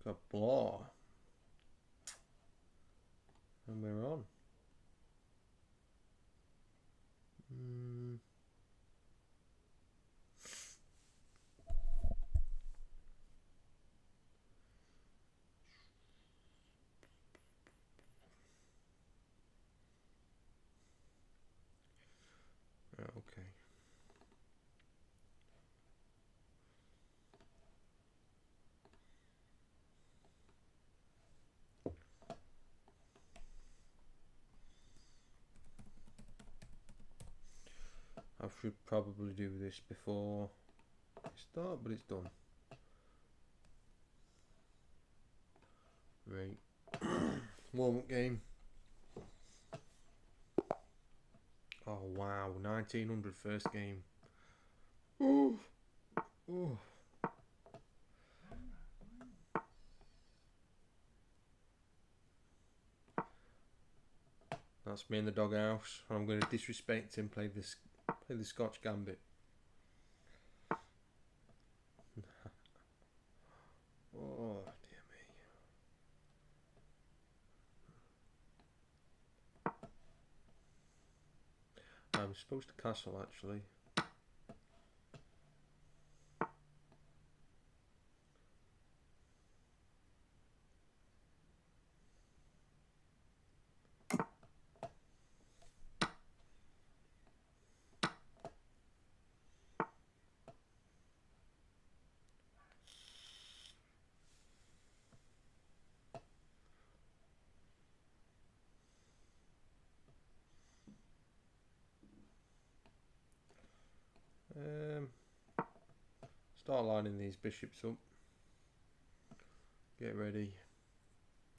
got blah. And we're on. Okay. I should probably do this before I start, but it's done. Right. Warm-up game. Oh wow, 1900 first game. Ooh. Ooh. That's me in the doghouse. I'm going to disrespect him. Play the Scotch Gambit. Oh dear me. I'm supposed to castle actually. Start lining these bishops up. Get ready.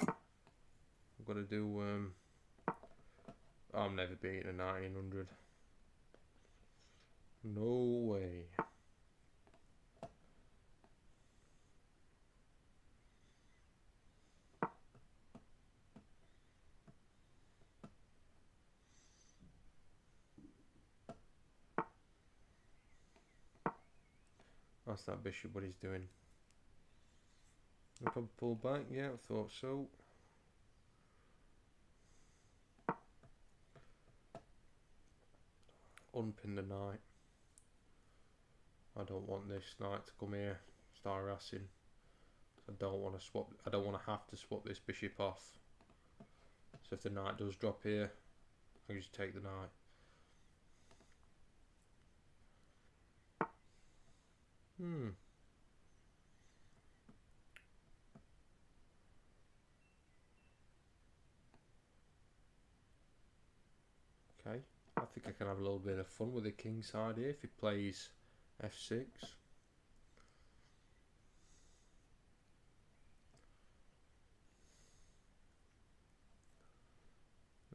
I've got to do. I'm never beating a 1900. No way. That's that bishop, what he's doing. I'll probably pull back, yeah, I thought so. Unpin the knight. I don't want this knight to come here, start harassing. I don't want to swap, I don't want to have to swap this bishop off. So if the knight does drop here, I can just take the knight. Okay, I think I can have a little bit of fun with the king side here if he plays f6.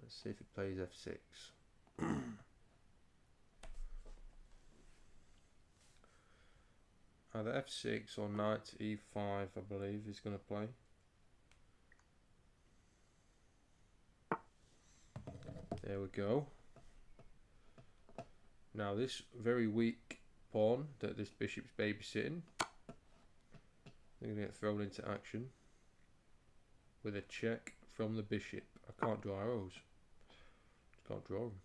Let's see if he plays f6. Either f6 or knight to e5, I believe he's going to play. There we go. Now this very weak pawn that this bishop's babysitting, they're going to get thrown into action with a check from the bishop. I can't draw arrows. Just can't draw them.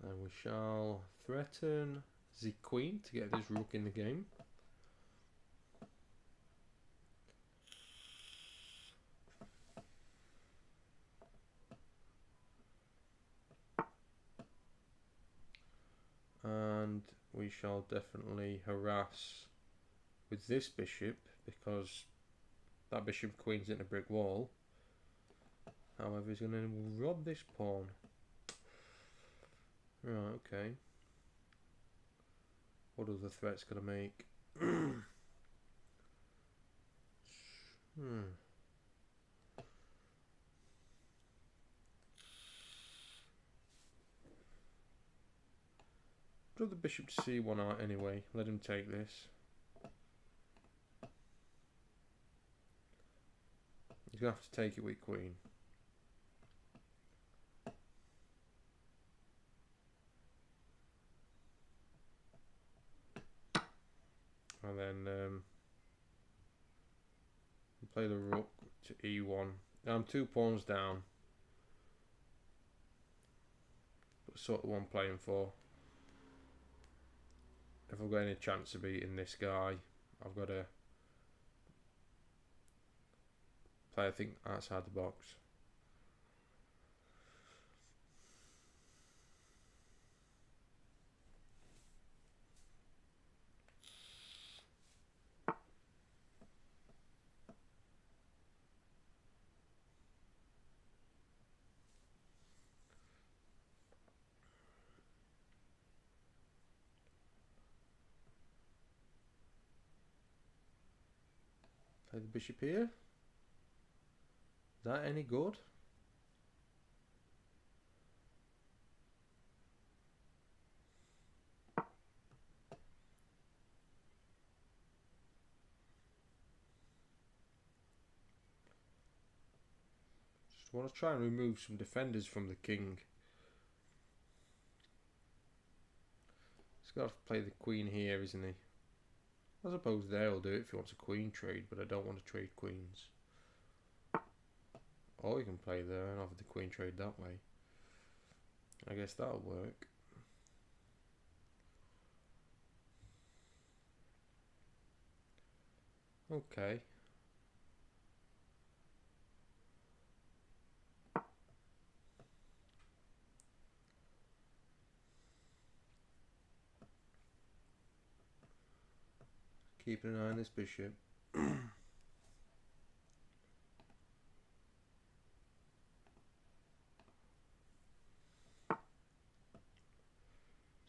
And we shall threaten the queen to get this rook in the game. And we shall definitely harass with this bishop because that bishop queen's in a brick wall. However, he's going to rob this pawn. Right, okay. What other threats going to make? Draw the bishop to c1 out anyway. Let him take this. He's going to have to take it with queen. And then play the rook to e1. Now I'm 2 pawns down. But sort of what I'm playing for. If I've got any chance of beating this guy, I've got to play, I think, outside the box. Play the bishop here. Is that any good? Just want to try and remove some defenders from the king. He's got to play the queen here, isn't he? I suppose there'll do it if he wants a queen trade, but I don't want to trade queens. Or you can play there and have the queen trade that way. I guess that'll work. Okay. Keeping an eye on this bishop.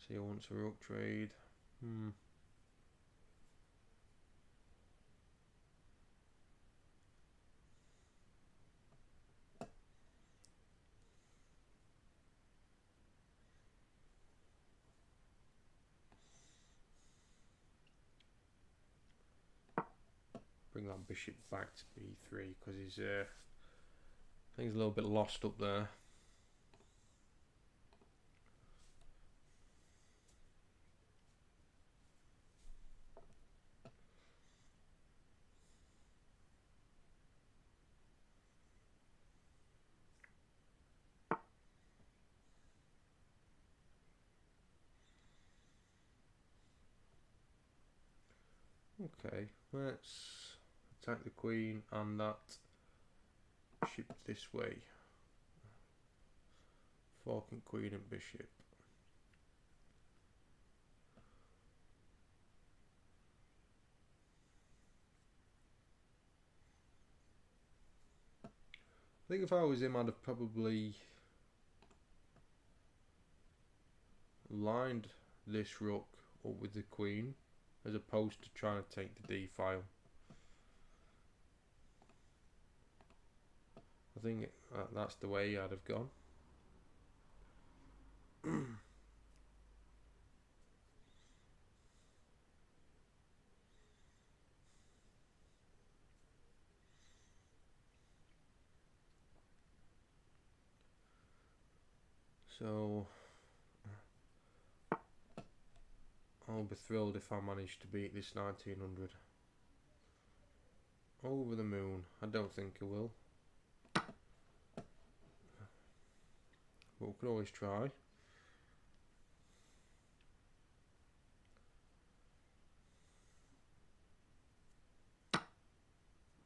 See, he wants a rook trade. Bring that bishop back to b3 because he's I think he's a little bit lost up there. Okay, let's attack the queen and that bishop this way. Forking queen and bishop. I think if I was him, I'd have probably lined this rook up with the queen, as opposed to trying to take the d file. I think that's the way I'd have gone. So I'll be thrilled if I manage to beat this 1900. Over the moon. I don't think I will. But we can always try.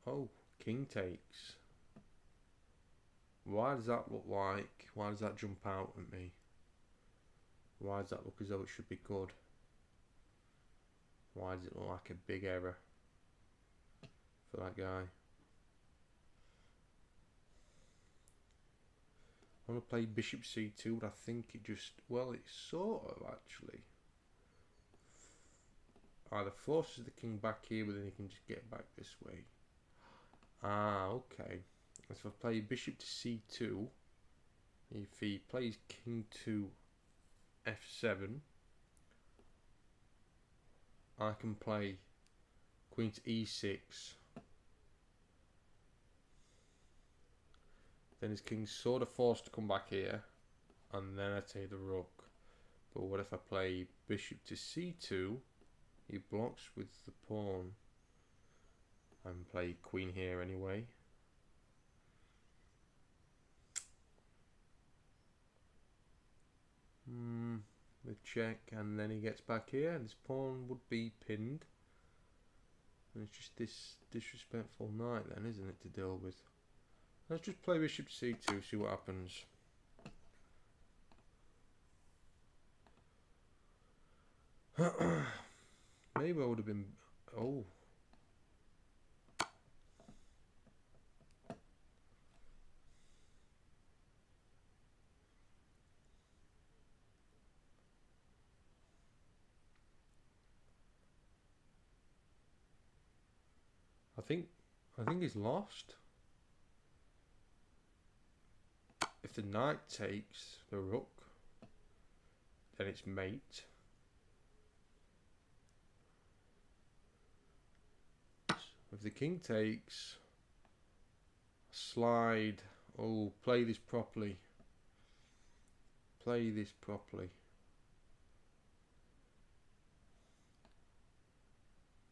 Oh, king takes. Why does that look like? Why does that jump out at me? Why does that look as though it should be good? Why does it look like a big error for that guy? I want to play bishop c2, but I think it just, well, it sort of actually either forces the king back here, but then he can just get back this way. Ah, okay. So if I play bishop to c2, if he plays king to f7, I can play queen to e6. Then his king's sort of forced to come back here, and then I take the rook. But what if I play bishop to c2? He blocks with the pawn and play queen here anyway. The check, and then he gets back here, and this pawn would be pinned. And it's just this disrespectful knight then, isn't it, to deal with? Let's just play bishop to c2, see what happens. Maybe I would have been... Oh. I think he's lost. If the knight takes the rook, then it's mate. If the king takes, slide. Oh, play this properly. Play this properly.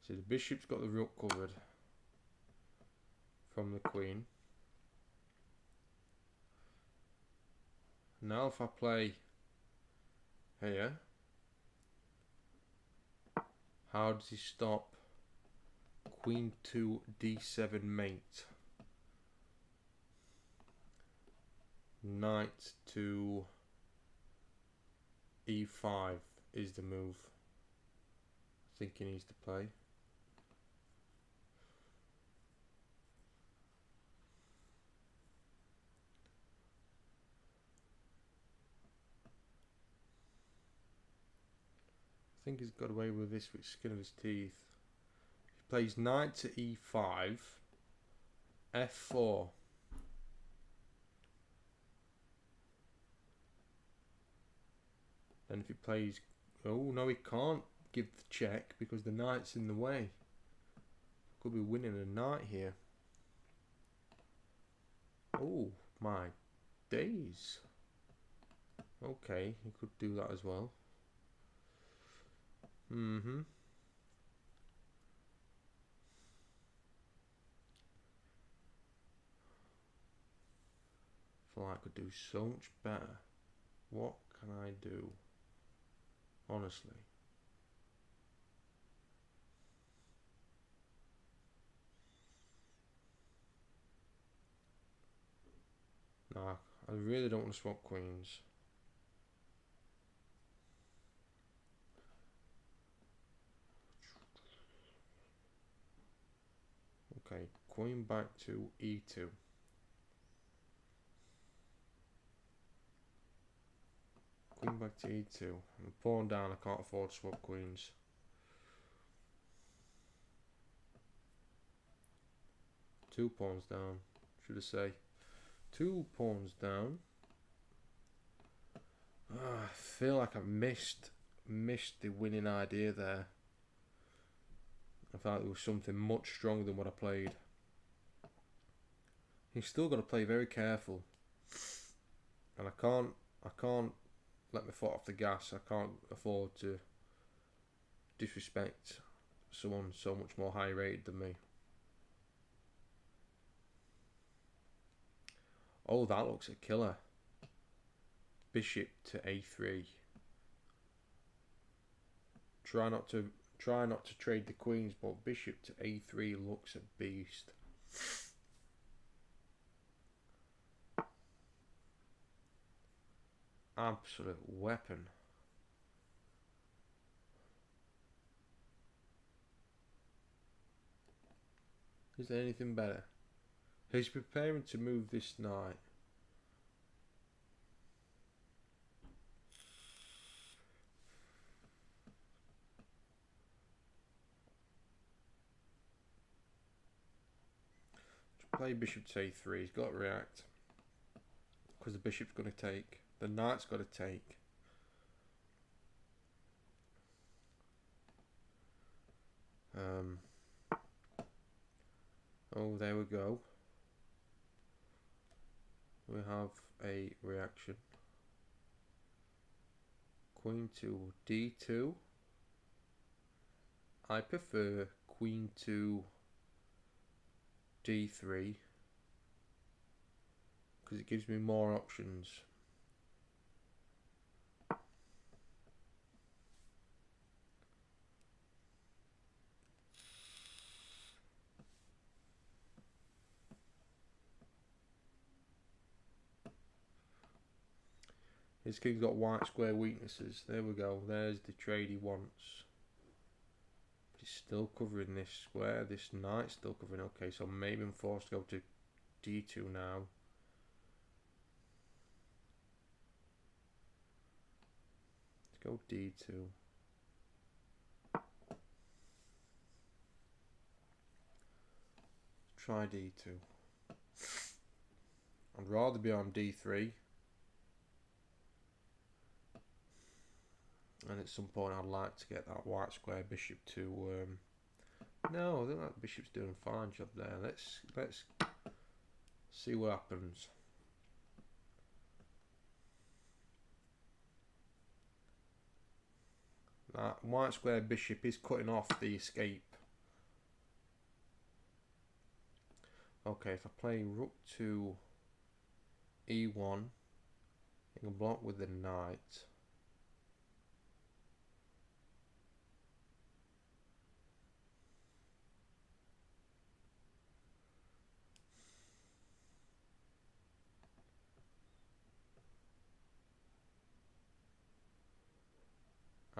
See, the bishop's got the rook covered from the queen. Now if I play here, how does he stop queen to d7 mate? Knight to e5 is the move I think he needs to play. I think he's got away with this with skin of his teeth. He plays knight to e5, f4. Then if he plays... Oh, no, he can't give the check because the knight's in the way. Could be winning a knight here. Oh, my days. Okay, he could do that as well. Mm-hmm. I feel like I could do so much better. What can I do? Honestly. Nah, I really don't want to swap queens. Okay, queen back to e2. Queen back to e2. And pawn down, I can't afford to swap queens. Two pawns down, should I say. Two pawns down. I feel like I've missed the winning idea there. I thought there was something much stronger than what I played. He's still got to play very careful. And I can't let my foot off the gas. I can't afford to disrespect someone so much more high rated than me. Oh, that looks a killer. Bishop to a3. Try not to trade the queens, but bishop to a3 looks a beast. Absolute weapon. Is there anything better? He's preparing to move this knight. Play bishop to a3. He's got to react because the bishop's going to take. The knight's got to take. Oh, there we go. We have a reaction. Queen to d2. I prefer queen to d3 because it gives me more options. His king's got white square weaknesses. There we go. There's the trade he wants. He's still covering this square. This knight's still covering. Okay, so maybe I'm forced to go to d2 now. Let's go d2. Try d2. I'd rather be on d3. And at some point I'd like to get that white square bishop to no, I think that bishop's doing a fine job there. Let's see what happens. That white square bishop is cutting off the escape. Okay, if I play rook to e1, I can block with the knight.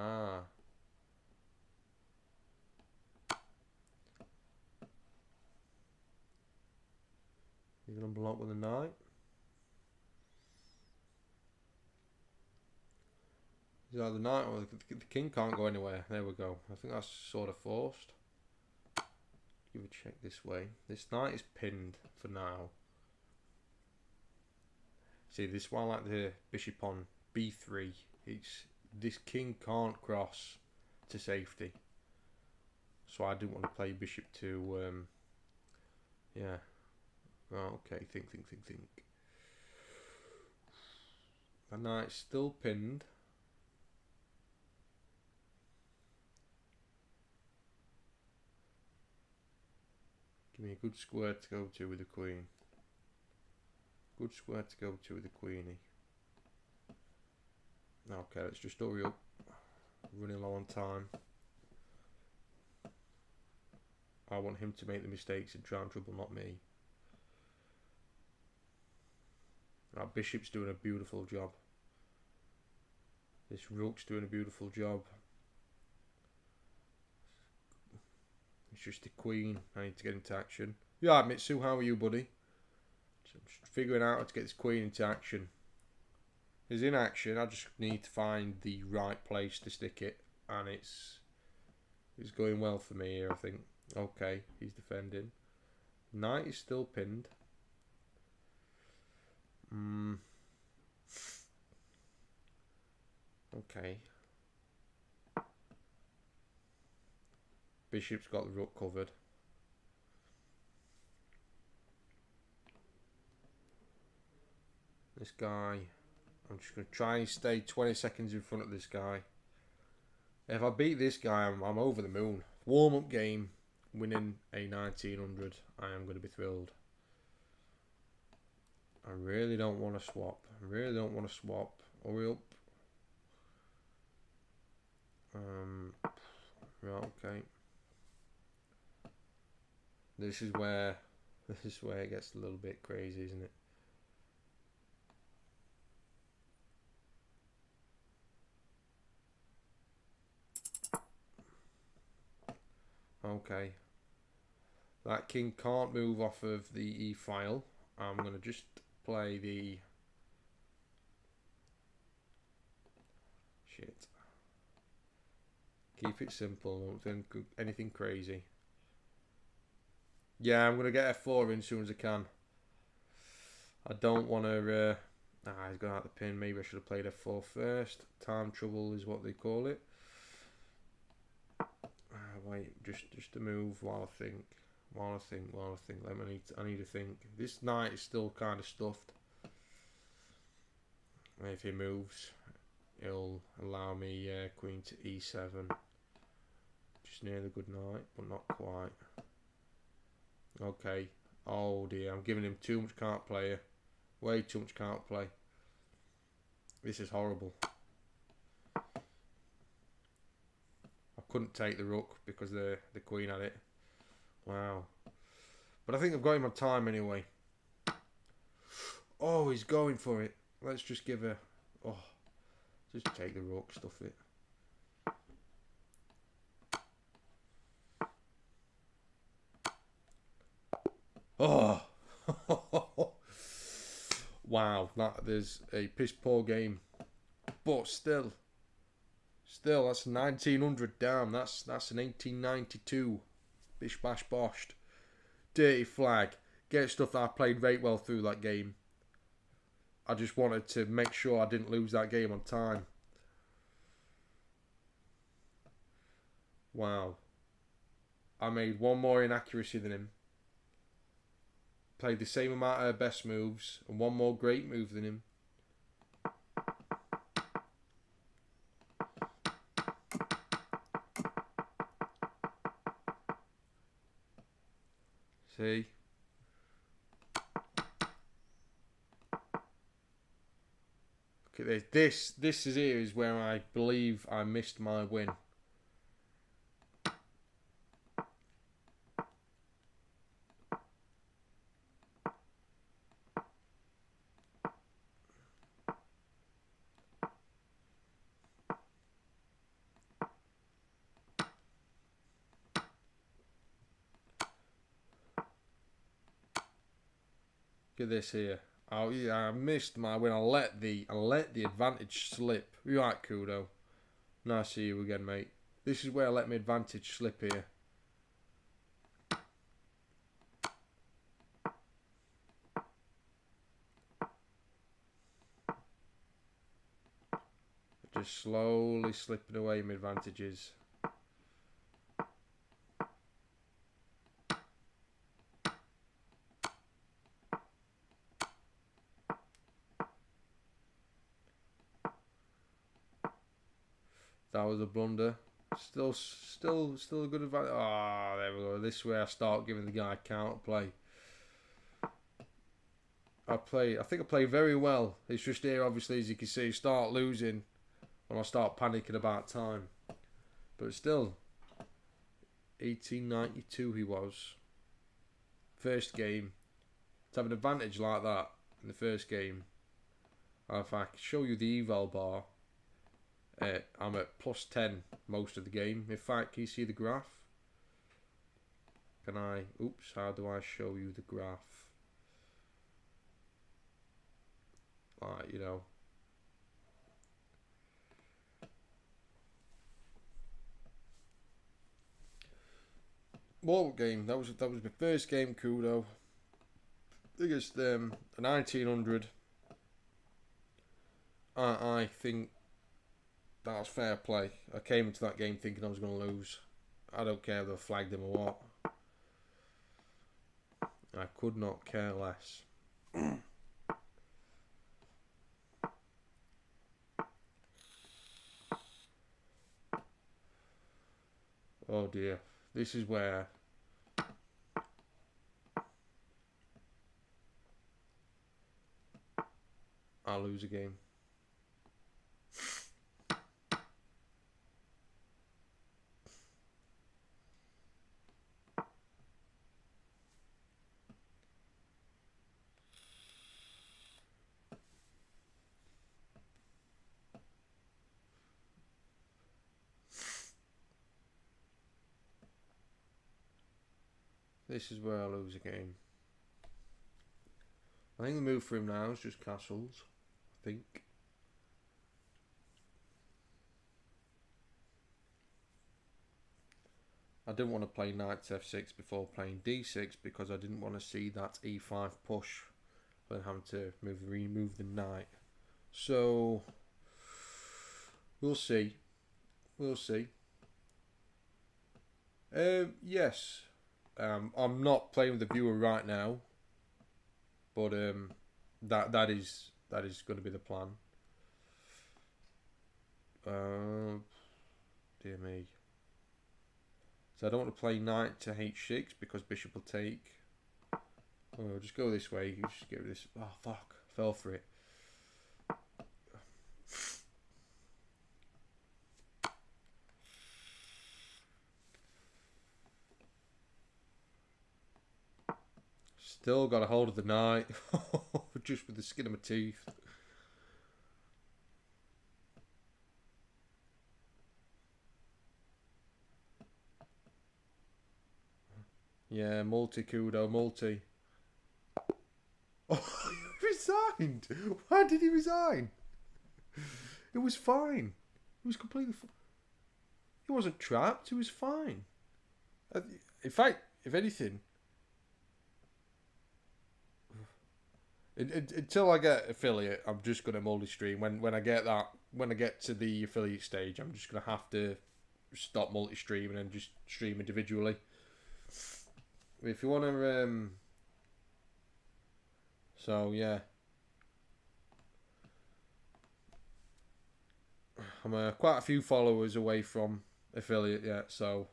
Ah. He's going to block with the knight. Yeah, the knight or the king can't go anywhere. There we go. I think that's sort of forced. Give a check this way. This knight is pinned for now. See, this is why I like the bishop on b3. This king can't cross to safety. So I didn't want to play bishop to yeah. Oh, okay, think. The knight's still pinned. Give me a good square to go to with the queen. Good square to go to with the queenie. Okay, let's just hurry up. Running low on time. I want him to make the mistakes and drown trouble, not me. Our bishop's doing a beautiful job. This rook's doing a beautiful job. It's just the queen. I need to get into action. Yeah, Mitsu, how are you, buddy? So I'm just figuring out how to get this queen into action. He's in action. I just need to find the right place to stick it, and it's going well for me here, I think. Okay, he's defending. Knight is still pinned. Okay. Bishop's got the rook covered. This guy, I'm just going to try and stay 20 seconds in front of this guy. If I beat this guy, I'm over the moon. Warm-up game, winning a 1900. I am going to be thrilled. I really don't want to swap. Hurry up. Right, okay. This is where it gets a little bit crazy, isn't it? Okay. That king can't move off of the e file. I'm going to just play the... Shit. Keep it simple. Don't think anything crazy. Yeah, I'm going to get f4 in as soon as I can. I don't want to... he's going out the pin. Maybe I should have played f4 first. Time trouble is what they call it. Wait, just to move while I think. I need to think. This knight is still kind of stuffed. If he moves, it'll allow me queen to e7. It's nearly a good night, but not quite. Okay. Oh dear, I'm giving him too much card player. Way too much card play. This is horrible. I couldn't take the rook because the queen had it. Wow. But I think I've got him on time anyway. Oh, he's going for it. Let's just give a... Oh, just take the rook, stuff it. Oh! Wow, there's a piss poor game. But still, that's 1900 down. That's an 1892. Bish bash boshed. Dirty flag. Get stuff that I played very well through that game. I just wanted to make sure I didn't lose that game on time. Wow. I made one more inaccuracy than him. Played the same amount of best moves and one more great move than him. See? Look at this. This is where I believe I missed my win. Look at this here. Oh yeah, I missed my win. I let the advantage slip. You right, Kudo? Nice to see you again, mate. This is where I let my advantage slip here. Just slowly slipping away my advantages. That was a blunder. Still a good advantage. Ah, there we go. This is where I start giving the guy counterplay. I think I play very well. It's just here, obviously, as you can see, start losing when I start panicking about time. But still, 1892 he was. First game. To have an advantage like that in the first game. If I show you the eval bar, I'm at plus 10 most of the game. In fact, can you see the graph? Can I... Oops, how do I show you the graph? Like, you know. What game? That was my first game, Kudo. Against a 1900. I think that was fair play. I came into that game thinking I was going to lose. I don't care if they flagged him or what. I could not care less. Oh dear. This is where I lose a game. This is where I lose a game. I think the move for him now is just castles. I think. I didn't want to play knight to f6 before playing d6 because I didn't want to see that e5 push, then having to remove the knight. So we'll see. We'll see. Yes. I'm not playing with the viewer right now, but that is going to be the plan. Dear me. So I don't want to play knight to h6 because bishop will take. Oh, I'll just go this way. You just get rid of this. Oh fuck! Fell for it. Still got a hold of the knight, just with the skin of my teeth. Yeah, multi-kudo, multi. Oh, he resigned! Why did he resign? It was fine. It was completely fine. He wasn't trapped, he was fine. In fact, if anything, until I get affiliate, I'm just going to multi-stream. When I get to the affiliate stage, I'm just going to have to stop multi-streaming and just stream individually. If you want to, so yeah, I'm quite a few followers away from affiliate yet, so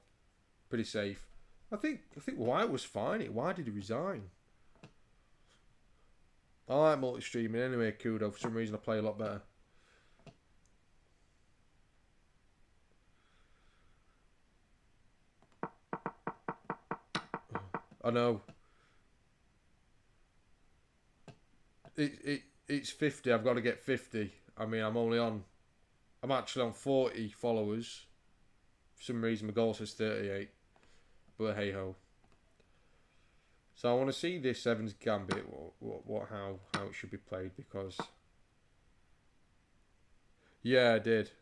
pretty safe. I think White was fine. Why did he resign? I like multi-streaming anyway, Kudo. For some reason, I play a lot better. I know. It's 50. I've got to get 50. I mean, I'm actually on 40 followers. For some reason, my goal says 38. But hey ho. So I want to see this Evans Gambit, how it should be played, because yeah, I did.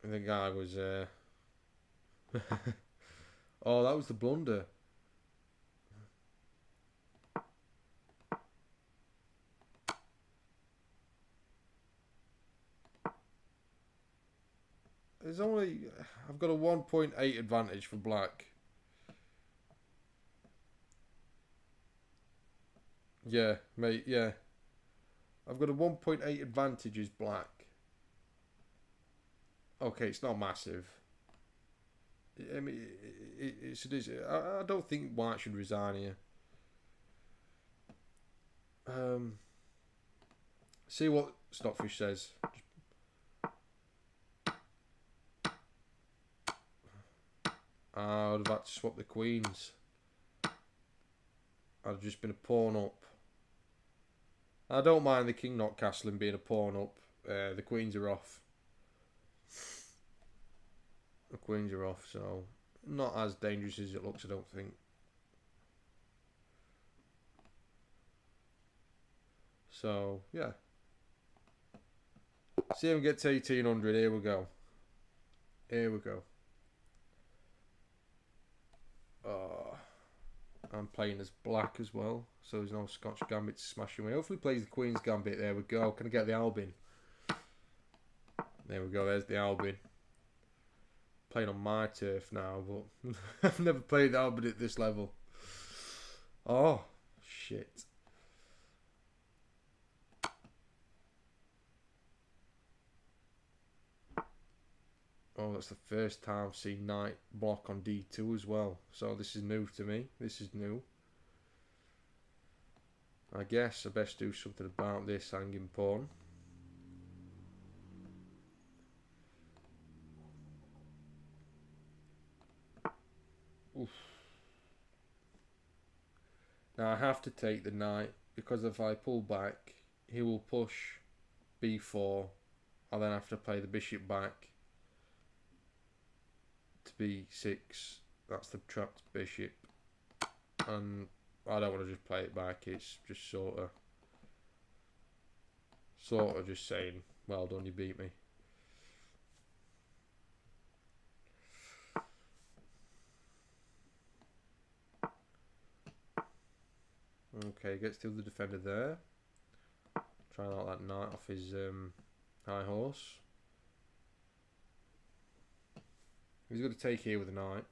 And the guy was oh, that was the blunder. I've got a 1.8 advantage for black. Yeah, mate, yeah. I've got a 1.8 advantage as black. Okay, it's not massive. I mean, it is. I don't think White should resign here. See what Stockfish says. I would have had to swap the queens. I'd have just been a pawn up. I don't mind the king not castling being a pawn up. The queens are off. The queens are off, so not as dangerous as it looks, I don't think. So, yeah. See him get to 1800. Here we go. Here we go. I'm playing as black as well, so there's no Scotch Gambit smashing me. Hopefully he plays the Queen's Gambit. There we go. Can I get the Albin? There we go. There's the Albin. Playing on my turf now, but I've never played the Albin at this level. Oh, shit. Oh, that's the first time I've seen knight block on D2 as well. So this is new to me. This is new. I guess I best do something about this hanging pawn. Oof. Now I have to take the knight, because if I pull back, he will push b4. I'll then have to play the bishop back to b6. That's the trapped bishop, and I don't want to just play it back. It's just sort of just saying, well done, you beat me. Okay, gets the other defender there. Trying out that knight off his high horse. He's going to take here with a knight.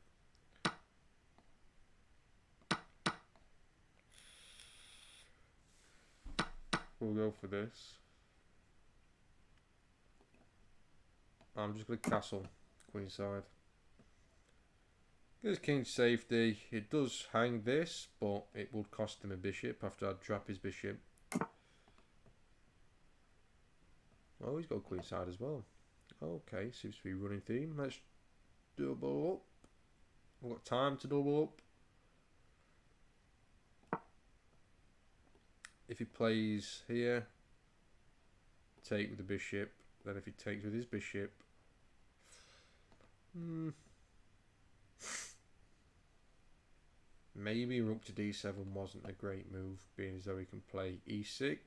We'll go for this. I'm just going to castle queenside. There's king safety. It does hang this, but it would cost him a bishop after I'd trap his bishop. Oh, he's got queen side as well. Okay, seems to be running theme. Let's double up. We've got time to double up. If he plays here, take with the bishop. Then if he takes with his bishop, maybe rook to d7 wasn't a great move, being as though he can play e6.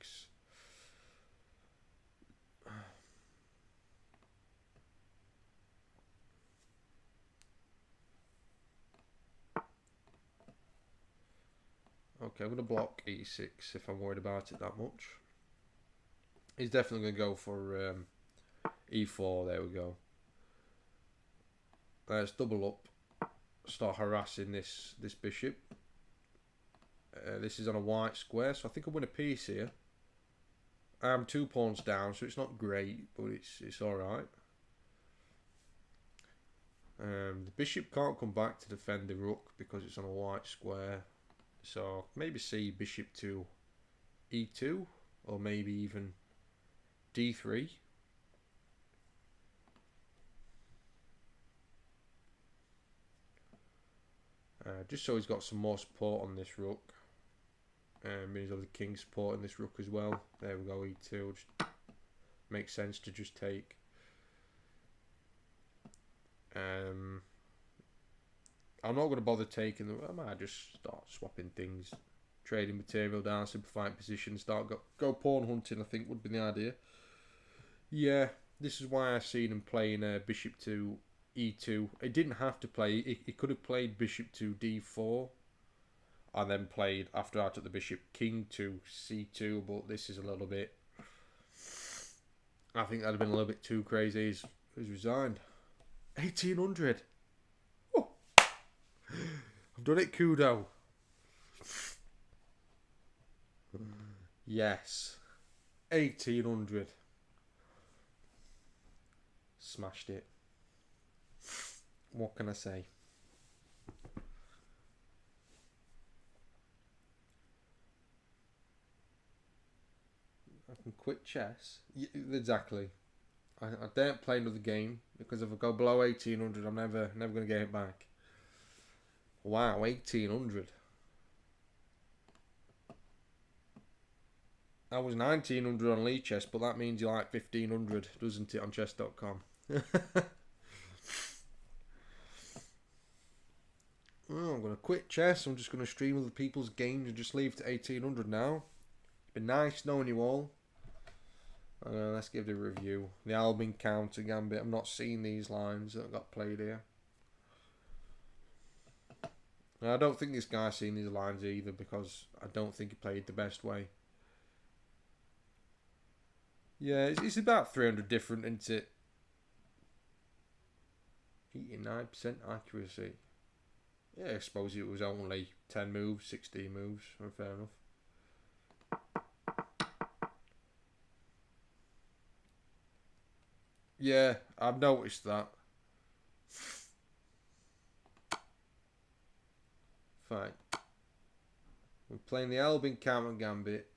Okay, I'm going to block e6 if I'm worried about it that much. He's definitely going to go for e4. There we go. Let's double up. Start harassing this bishop. This is on a white square, so I think I'll win a piece here. I'm 2 pawns down, so it's not great, but it's all right. The bishop can't come back to defend the rook because it's on a white square. So maybe see bishop to e2, or maybe even d3. Just so he's got some more support on this rook. Means other king supporting this rook as well. There we go, e2. Just makes sense to just take. I'm not going to bother taking them. I might just start swapping things, trading material down, simplifying positions, go pawn hunting. I think would be the idea. Yeah, this is why I seen him playing bishop to e2. It didn't have to play. He could have played bishop to d4, and then played after I took the bishop king to c2. But this is a little bit. I think that'd have been a little bit too crazy. He's resigned. 1800. I've done it, Kudo. Yes. 1800. Smashed it. What can I say? I can quit chess. Exactly. I daren't play another game because if I go below 1800, I'm never going to get it back. Wow, 1800. I was 1900 on Lee Chess, but that means you like 1500, doesn't it, on chess.com? Well, I'm going to quit chess. I'm just going to stream other people's games and just leave to 1800 now. It's been nice knowing you all. Let's give the review. The Albin Counter Gambit. I'm not seeing these lines that got played here. I don't think this guy's seen these lines either because I don't think he played the best way. Yeah, it's about 300 different, isn't it? 89% accuracy. Yeah, I suppose it was only 10 moves, 16 moves. Fair enough. Yeah, I've noticed that. Fine. We're playing the Albin Counter Gambit.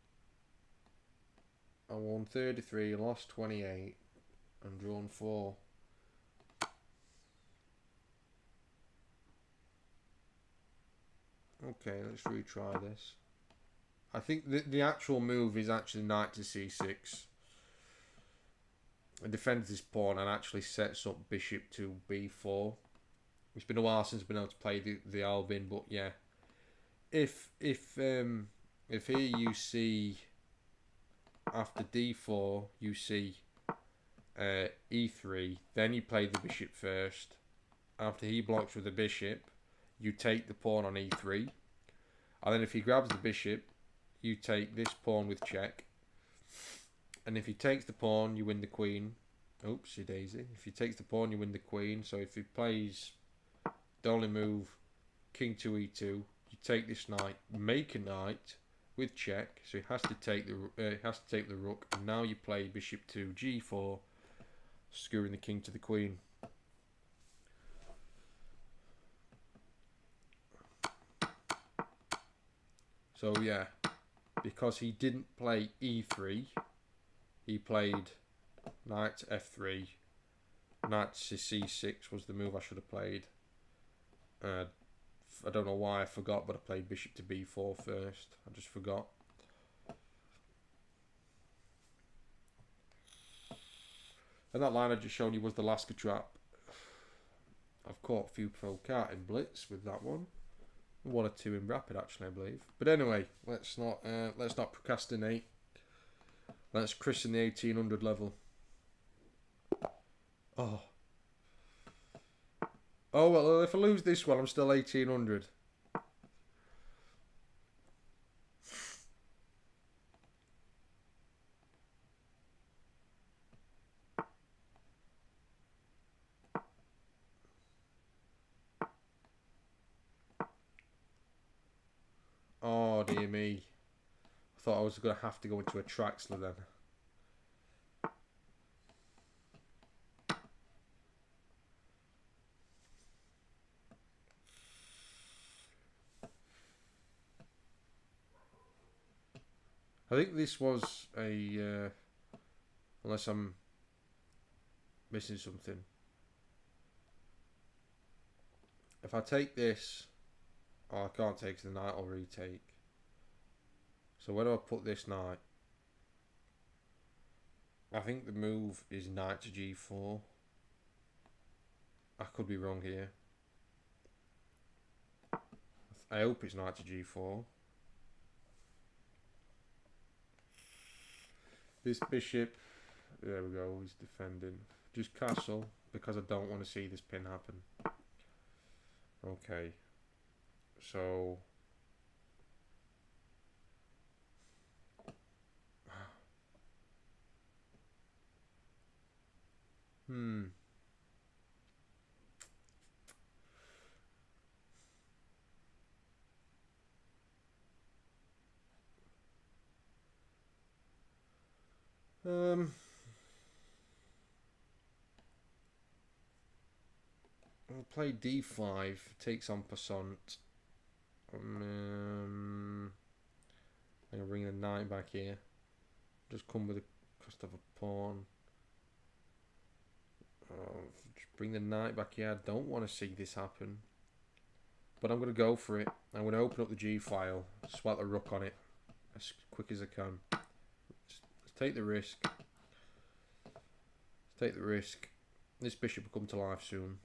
I won 33, lost 28, and drawn 4. Okay, let's retry this. I think the actual move is actually knight to c6. It defends this pawn and actually sets up bishop to b4. It's been a while since I've been able to play the Albin, but yeah. If here you see after d4 you see e3, then you play the bishop first. After he blocks with the bishop, you take the pawn on e3, and then if he grabs the bishop, you take this pawn with check. And if he takes the pawn, you win the queen. Oopsie daisy. If he takes the pawn, you win the queen. So if he plays the only move, king to e2, you take this knight, make a knight with check. So he has to take the rook, and now you play bishop to g4, skewering the king to the queen. So yeah, because he didn't play e3, he played knight to f3. Knight to c6 was the move I should have played. I don't know why I forgot, but I played bishop to b4 first. I just forgot. And that line I just showed you was the Lasker trap. I've caught a few pro cart in blitz with that one. 1 or 2 in rapid actually, I believe. But anyway, let's not procrastinate. Let's christen the 1800 level. Oh. Oh well, if I lose this one, I'm still 1800. Oh dear me. I thought I was going to have to go into a Traxler then. I think this was a... unless I'm missing something. If I take this... Oh, I can't take the knight or retake. So where do I put this knight? I think the move is knight to g4. I could be wrong here. I hope it's knight to g4. This bishop, there we go, he's defending. Just castle, because I don't want to see this pin happen. Okay. So... I'll play d5, takes on passant. I'm gonna bring the knight back here. Just come with the cost of a pawn. Just bring the knight back here. I don't want to see this happen, but I'm gonna go for it. I'm gonna open up the G file, swat the rook on it as quick as I can. Let's take the risk. Let's take the risk. This bishop will come to life soon.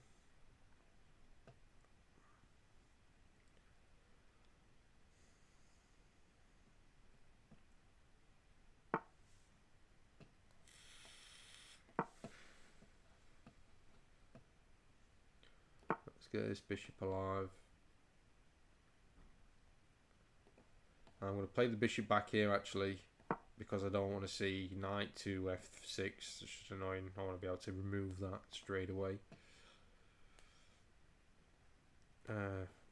Let's get this bishop alive. I'm going to play the bishop back here actually, because I don't want to see knight to f6. It's just annoying. I want to be able to remove that straight away.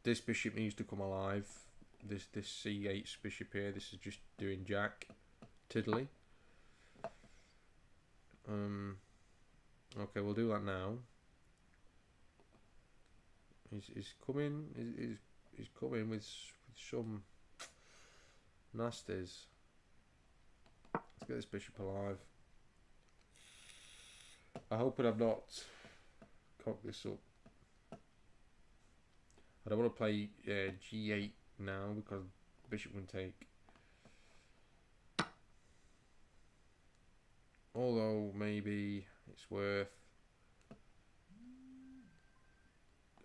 This bishop needs to come alive. This c8 bishop here. This is just doing jack tiddly. Okay, we'll do that now. He's coming. He's coming with some nasties. Let's get this bishop alive. I hope that I've not cocked this up. I don't want to play g8 now because bishop can take. Although maybe it's worth.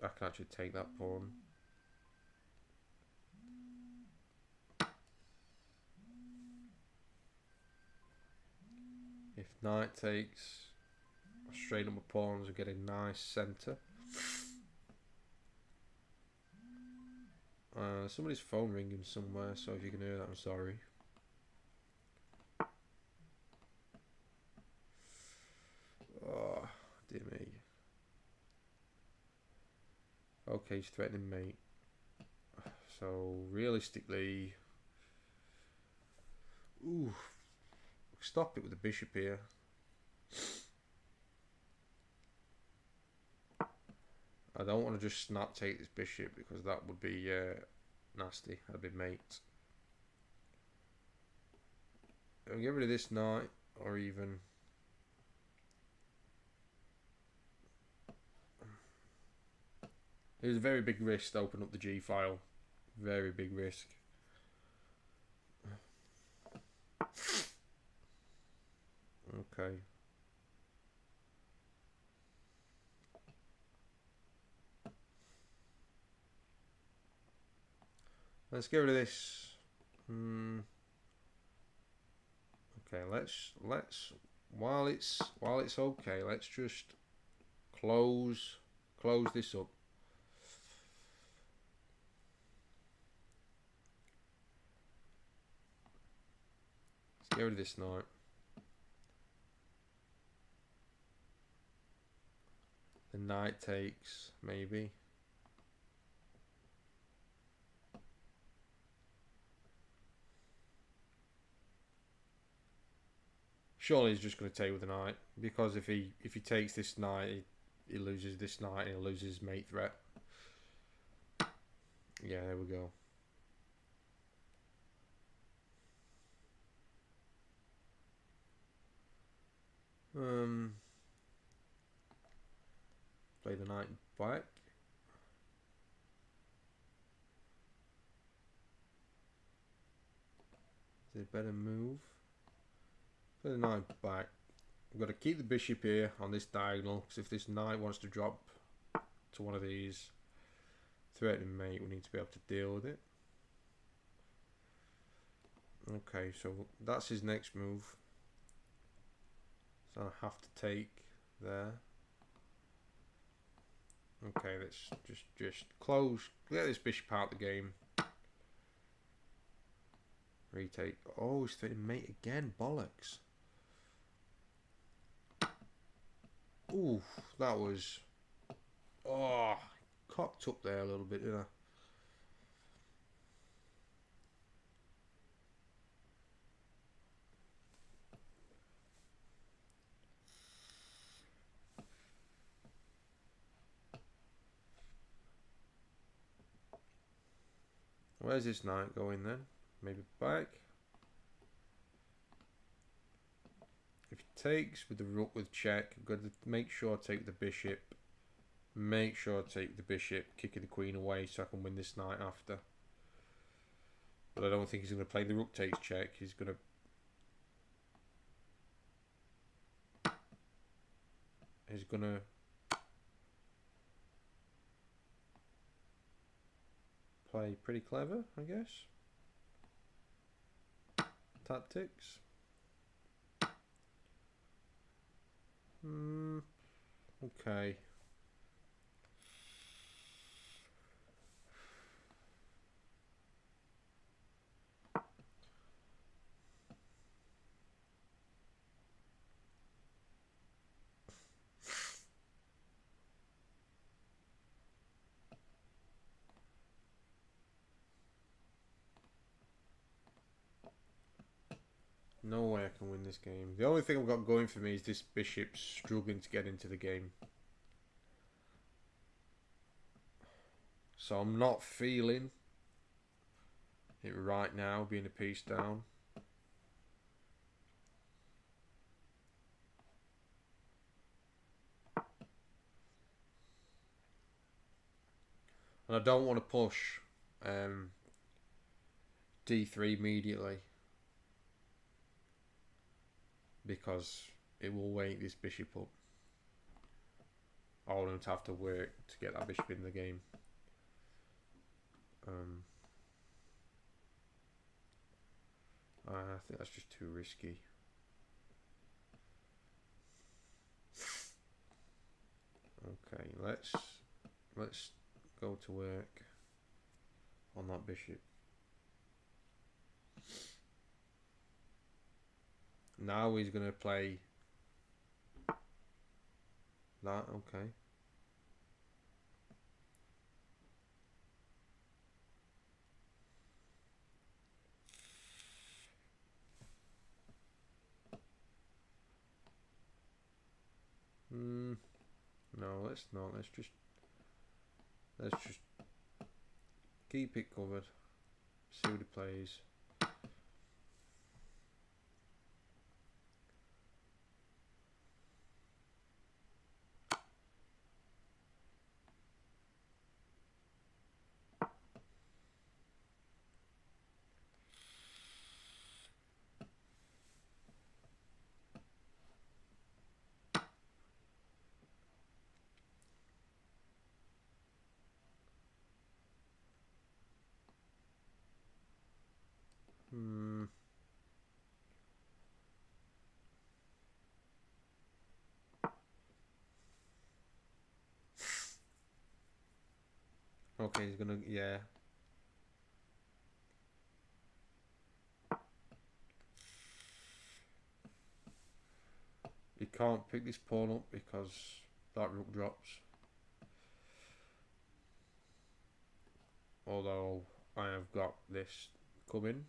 I can actually take that pawn. If knight takes, I straighten up my pawns and get a nice centre. Somebody's phone ringing somewhere, so if you can hear that, I'm sorry. Oh, dear me. Okay, he's threatening mate. So, realistically... Ooh. Stop it with the bishop here. I don't want to just snap take this bishop because that would be nasty. That'd be mate. I'll get rid of this knight, or even... It was a very big risk to open up the G file. Very big risk. Okay. Let's get rid of this. Okay, let's while it's okay, let's just close this up. Let's get rid of this knight. The knight takes, maybe. Surely he's just going to take with the knight, because if he takes this knight, he loses this knight and he loses his mate threat. Yeah, there we go. Play the knight back. Is it a better move? Play the knight back. We've got to keep the bishop here on this diagonal, because if this knight wants to drop to one of these threatening mate, we need to be able to deal with it. Okay, so that's his next move. So I have to take there. Okay, let's just close. Get this bishop out of the game. Retake. Oh, he's threatening mate again. Bollocks. Ooh, that was... Oh, cocked up there a little bit, didn't I? Where's this knight going then? Maybe back. If he takes with the rook with check, I've got to make sure I take the bishop. Make sure I take the bishop, kicking the queen away so I can win this knight after. But I don't think he's going to play the rook takes check. He's going to... play pretty clever, I guess. Tactics. Okay. No way I can win this game. The only thing I've got going for me is this bishop struggling to get into the game. So I'm not feeling it right now, being a piece down. And I don't want to push d3 immediately, because it will wake this bishop up. I want him to have to work to get that bishop in the game. I think that's just too risky. Okay, let's go to work on that bishop. Now he's going to play that, okay. No, let's not. Let's just keep it covered. See what he plays. Okay, he's gonna, yeah. He can't pick this pawn up because that rook drops. Although I have got this coming.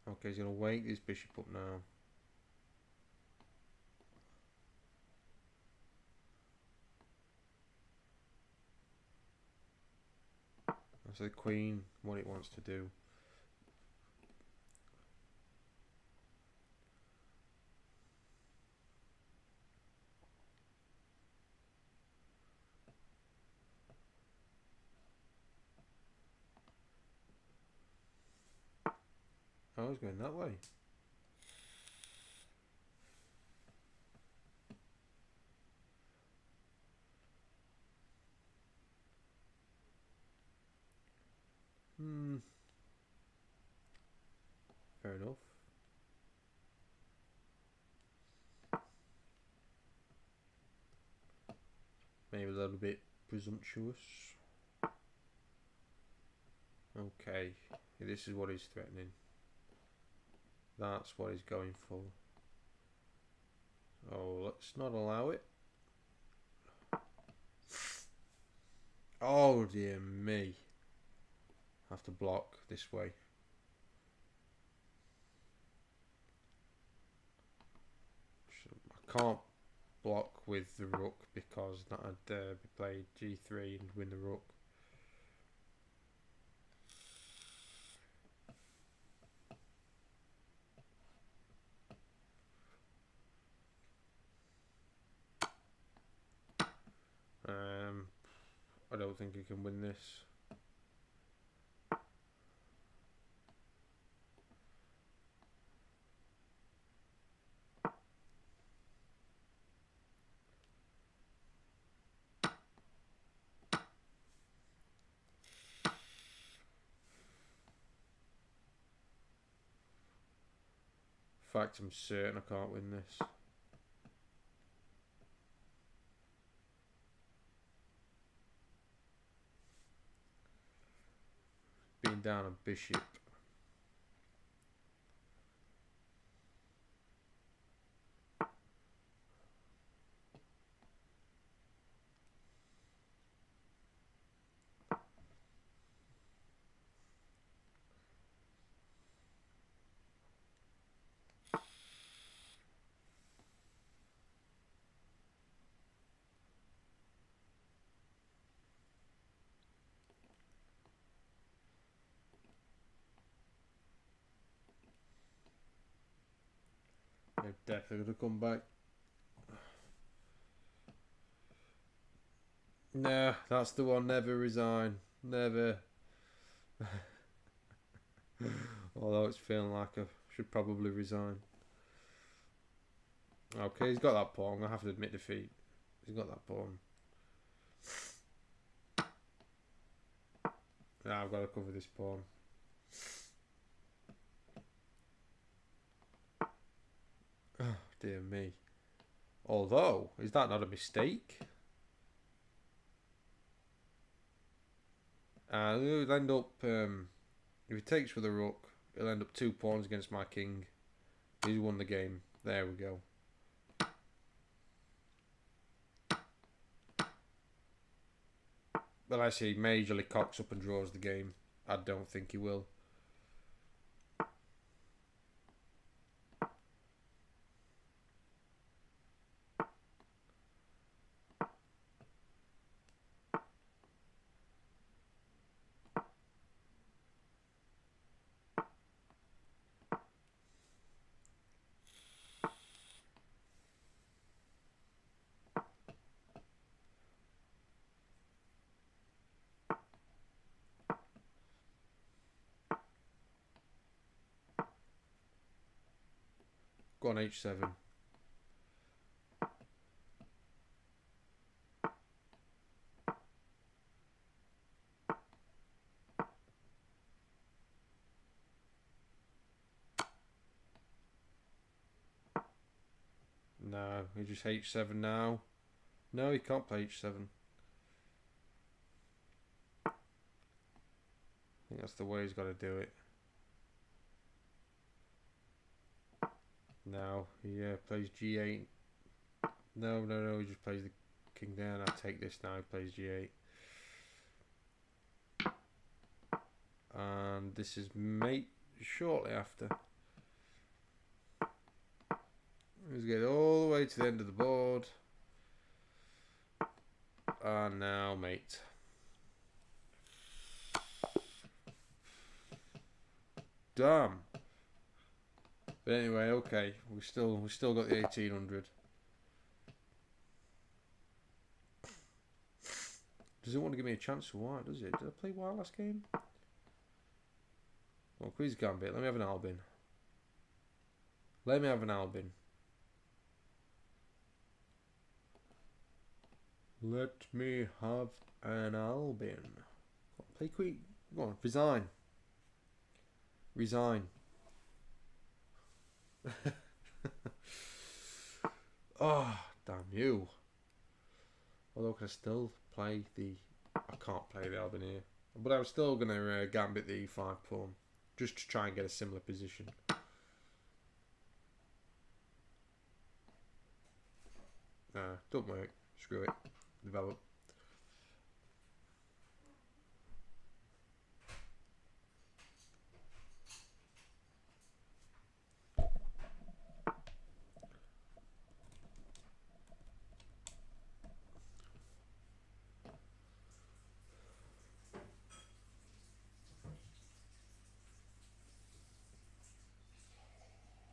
Okay, he's gonna wake this bishop up now. That's the queen, what it wants to do. Oh, he's going that way. Fair enough. Maybe a little bit presumptuous. Okay, this is what he's threatening. That's what he's going for. Oh, let's not allow it. Oh dear me. I have to block this way. I can't block with the rook because that I'd be played g3 and win the rook. I don't think he can win this. In fact, I'm certain I can't win this. Being down a bishop. They're definitely going to come back. Nah, that's the one. Never resign. Never. Although it's feeling like I should probably resign. Okay, he's got that pawn. I have to admit defeat. He's got that pawn. Now I've got to cover this pawn. Oh, dear me. Although, is that not a mistake? He'll end up, if he takes with a rook, he'll end up 2 pawns against my king. He's won the game. There we go. But I see, majorly cocks up and draws the game. I don't think he will. Go on h7. No, he just h7 now. No, he can't play h7. I think that's the way he's got to do it. Now he plays g8. No, he just plays the king down. I take this now. He plays g8. And this is mate shortly after. Let's get all the way to the end of the board. And now mate. Damn. But anyway, okay. We still got the 1800. Does it want to give me a chance for white, does it? Did I play white last game? Well, Queen's Gambit. Let me have an Albin. Let me have an Albin. Let me have an Albin. Play Queen. Go on, resign. Resign. Oh, damn you. Although can I still play the... I can't play the Albin here. But I'm still going to gambit the e5 pawn. Just to try and get a similar position. Don't work. Screw it. Develop.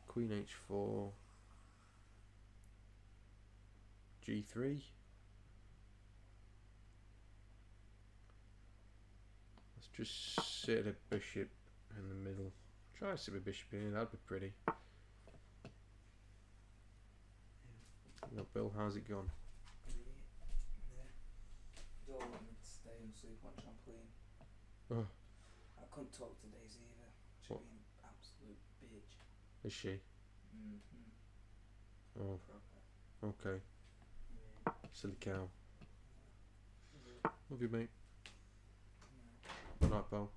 Queen h4, g3. Let's just sit a bishop in the middle. Try to sit a bishop here, that'd be pretty. No, Bill, how's it gone? Don't want me to stay and sleep on trampoline. Oh. I couldn't talk to Daisy either. She's being an absolute bitch. Is she? Oh, okay. Yeah. Silly cow. Yeah. Love you, mate. Yeah. Night, pal.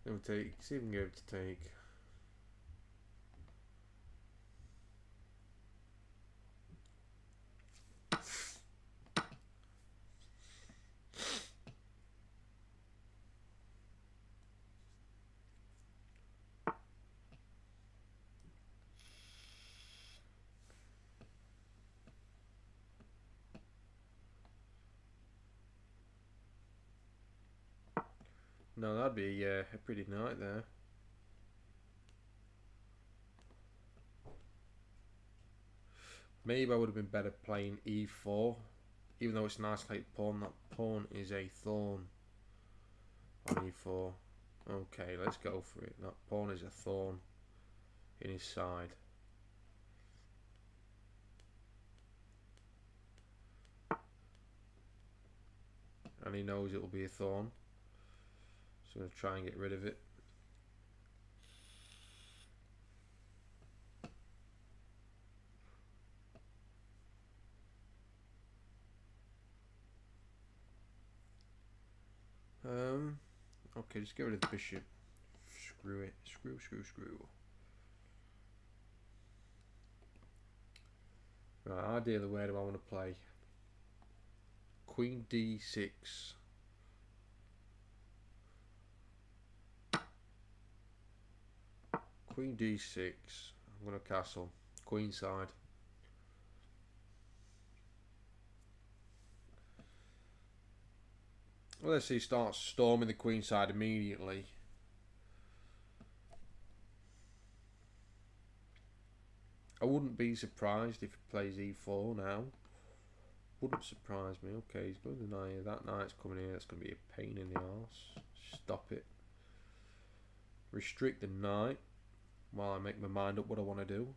Never take. See if we can get it to take. No, that'd be a pretty night there. Maybe I would have been better playing e4. Even though it's a nice late pawn, that pawn is a thorn on e4. Okay, let's go for it. That pawn is a thorn in his side. And he knows it'll be a thorn. So I'm going to try and get rid of it. Okay, just get rid of the bishop. Screw it. Screw. Right, ideally, where do I want to play? Queen d6. Queen d6. I'm going to castle. Queen side. Well, let's see, starts storming the queen side immediately. I wouldn't be surprised if he plays e4 now. Wouldn't surprise me. Okay, he's going to deny that knight's coming here. That's going to be a pain in the arse. Stop it. restrict the knight while I make my mind up what I want to do.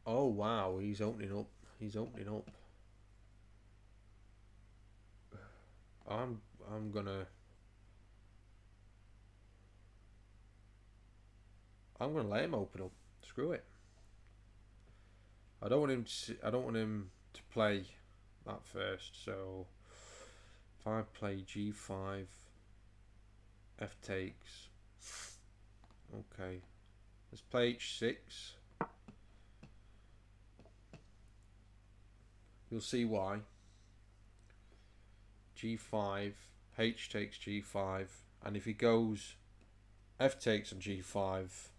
Oh wow, he's opening up. He's opening up. I'm gonna let him open up. Screw it. I don't want him to play that first. So if I play G5, F takes. Okay. Let's play H6. You'll see why. G5, H takes G5, and if he goes F takes on G5,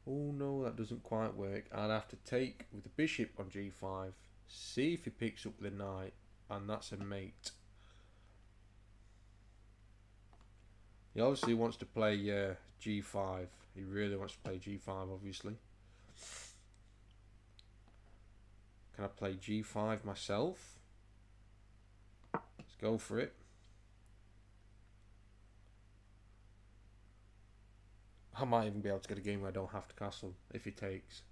oh no, that doesn't quite work. I'd have to take with the bishop on G5, see if he picks up the knight, and that's a mate. He obviously wants to play G5. He really wants to play G5, obviously. Can I play G5 myself? Let's go for it. I might even be able to get a game where I don't have to castle if he takes.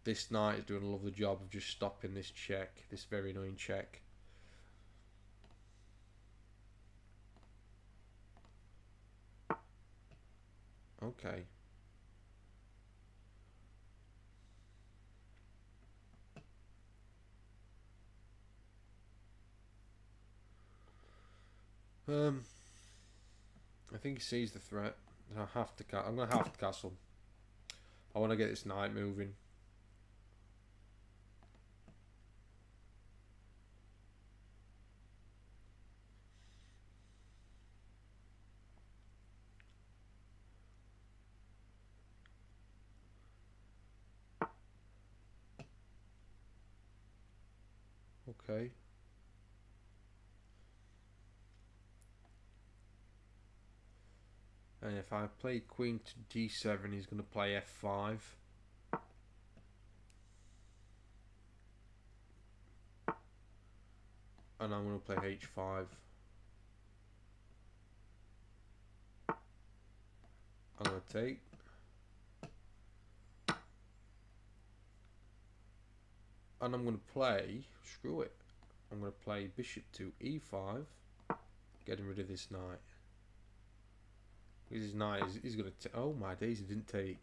This knight is doing a lovely job of just stopping this check, this very annoying check. Okay. I think he sees the threat. I'm gonna have to castle. I want to get this knight moving. Okay. And if I play queen to d7, he's going to play f5. And I'm going to play h5. I'm going to take. And I'm going to play, screw it, I'm going to play bishop to e5, getting rid of this knight. Because his knight is going to take, oh my days, he didn't take.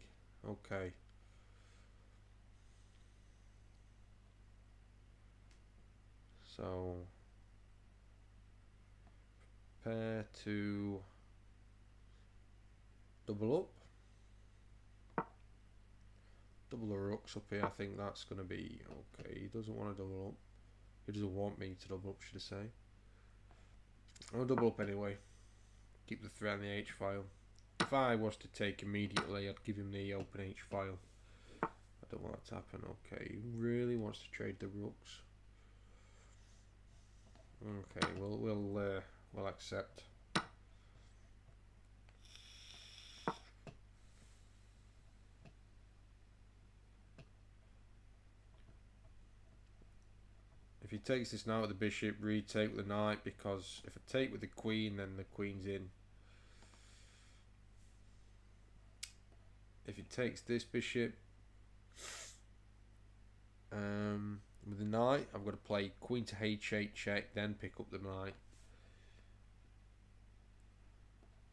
Okay. So, prepare to double up. Double the rooks up here, I think that's going to be okay. He doesn't want to double up. He doesn't want me to double up, should I say. I'll double up anyway. Keep the threat on the H file. If I was to take immediately, I'd give him the open H file. I don't want that to happen. Okay, he really wants to trade the rooks. Okay, we'll accept. If he takes this now with the bishop, retake with the knight, because if I take with the queen, then the queen's in. If he takes this bishop with the knight, I've got to play queen to h8 check, then pick up the knight.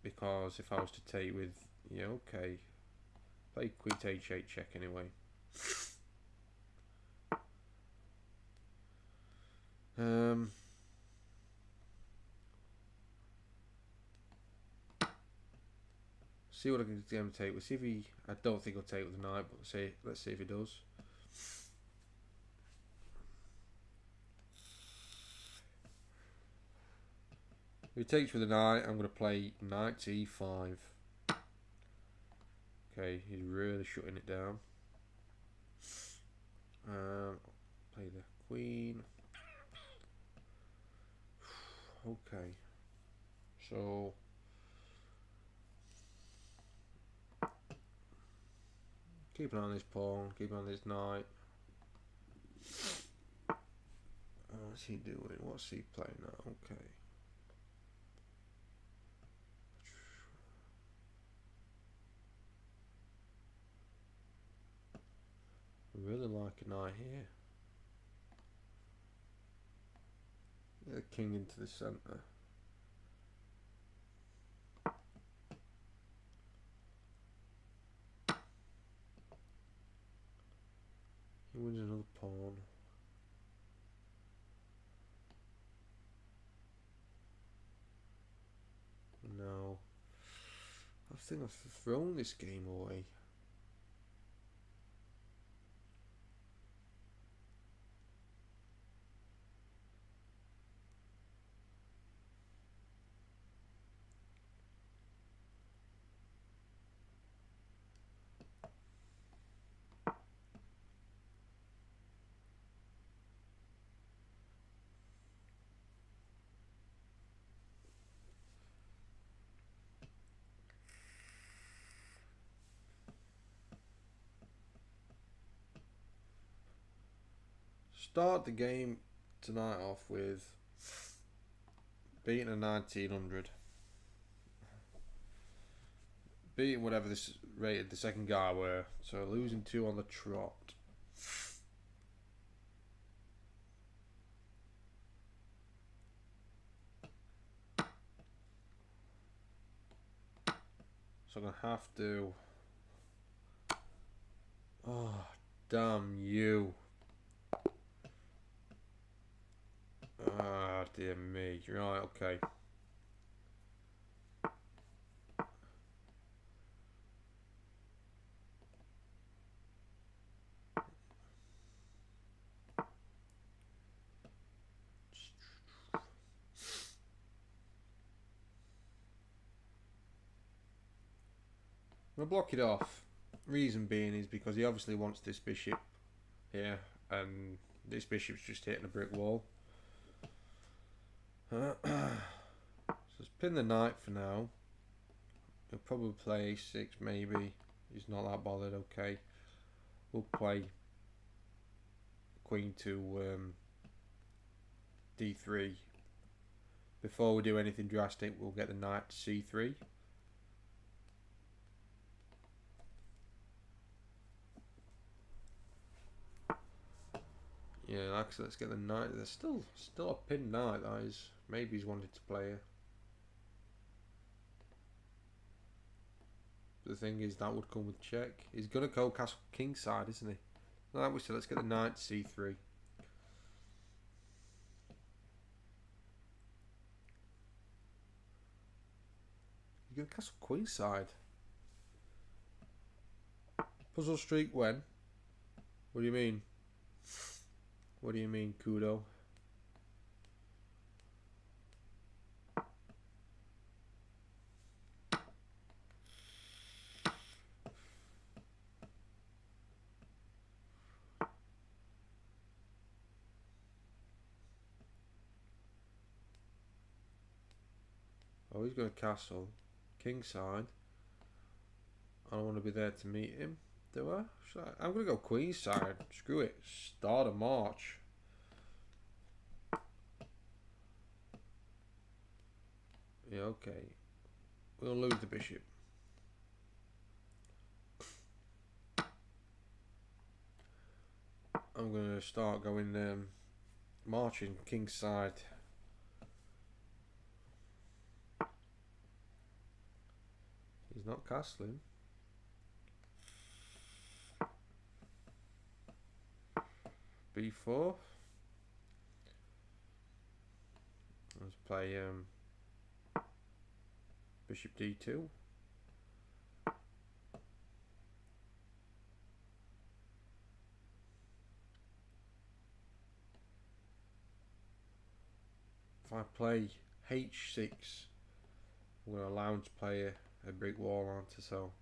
Because if I was to take with, yeah, okay, play queen to h8 check anyway. See what I can get him to take. We'll see if he. I don't think he'll take with the knight, but let's see if he does. If he takes with the knight, I'm going to play knight to e5. Okay, he's really shutting it down. Play the queen. Okay. So keep an eye on this pawn. Keep an eye on this knight. What's he doing? What's he playing now? Okay. I really like a knight here. Get the king into the centre. He wins another pawn. No. I think I've thrown this game away. Start the game tonight off with beating a 1900. Beating whatever this rated the second guy were. So losing 2 on the trot. So I'm going to have to... Oh, damn you. Ah, dear me. Right, okay. I'm going to block it off. Reason being is because he obviously wants this bishop here, and this bishop's just hitting a brick wall. So let's pin the knight for now. He'll probably play a6 maybe. He's not that bothered. Okay, we'll play queen to d3. Before we do anything drastic, we'll get the knight to c3. Yeah, actually, let's get the knight. There's still a pinned knight. That is, maybe he's wanted to play it. The thing is, that would come with check. He's gonna go castle king side, isn't he? No, that was so. Let's get the knight to c3. He's gonna castle queen side. Puzzle streak when? What do you mean? What do you mean, Kudo? Oh, he's going to castle king side. I don't want to be there to meet him, do I? I'm going to go queen side. Screw it. Start a march. Yeah, okay. We'll lose the bishop. I'm going to start going marching king side. He's not castling. b4. Let's play bishop d2. If I play h6, I'm going to allow him to play a brick wall onto, so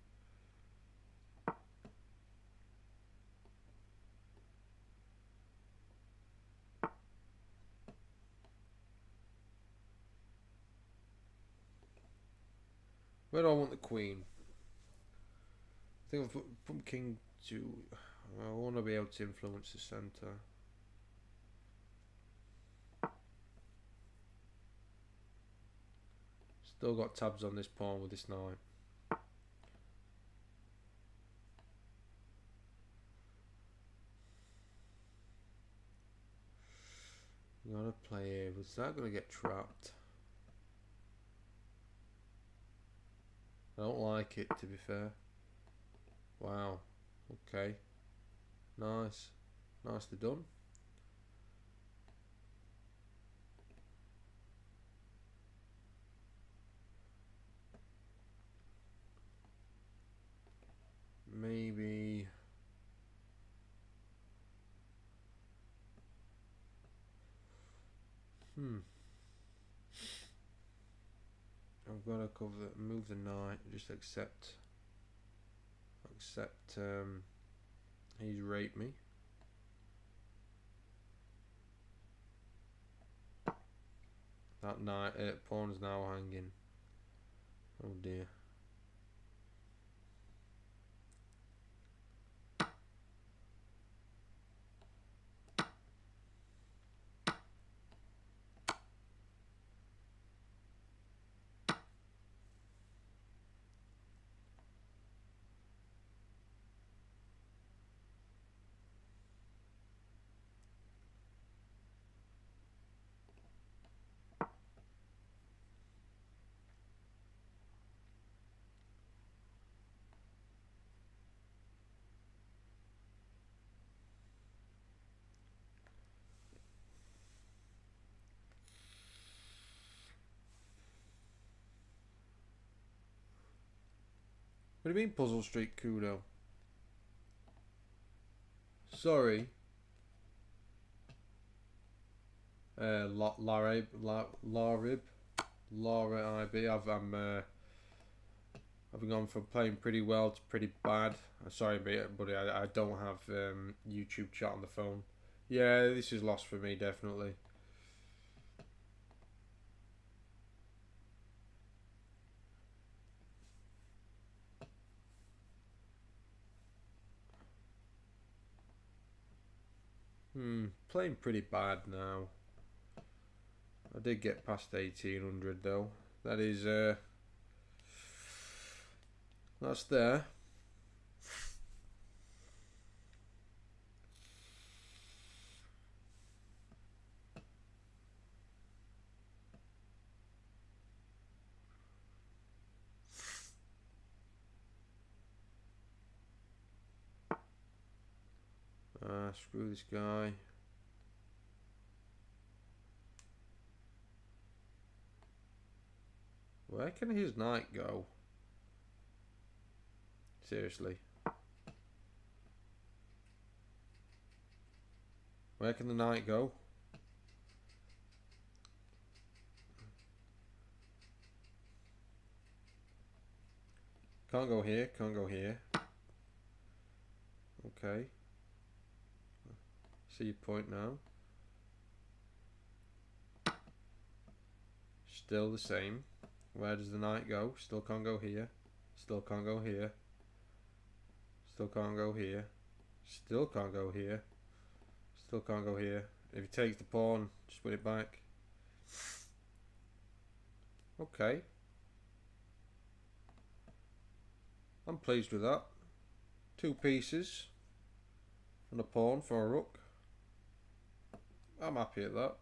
Where do I want the queen? I think I'll put king to... I want to be able to influence the centre. Still got tabs on this pawn with this knight. Gotta play here. Was that gonna get trapped? I don't like it, to be fair. Wow. Okay. Nice. Nicely done. Maybe... I've got to move the knight, just accept he's raped me. That knight pawn's now hanging. Oh dear. What do you mean Puzzle Street Kudo? Sorry. Larib. Laura IB. I've gone from playing pretty well to pretty bad. Sorry, buddy. I don't have YouTube chat on the phone. Yeah, this is lost for me, definitely. Playing pretty bad now. I did get past 1800 though. That is that's there. Screw this guy. Where can his knight go? Seriously. Where can the knight go? Can't go here, can't go here. Okay. See your point now. Still the same. Where does the knight go? Still can't go here. Still can't go here. Still can't go here. Still can't go here. Still can't go here. If he takes the pawn, just put it back. Okay. I'm pleased with that. 2 pieces and a pawn for a rook. I'm happy at that.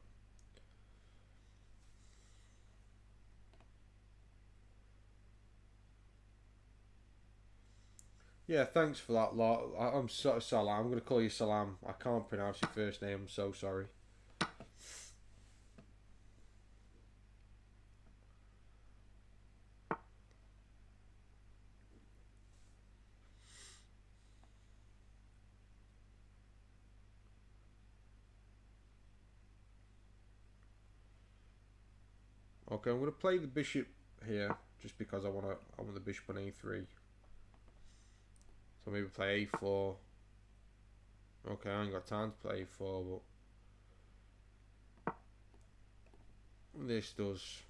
Yeah, thanks for that, lot. I'm Salam. I'm going to call you Salam. I can't pronounce your first name. I'm so sorry. Okay, I'm going to play the bishop here just because I want the bishop on a3. So maybe play a4. Okay, I ain't got time to play a4, but this does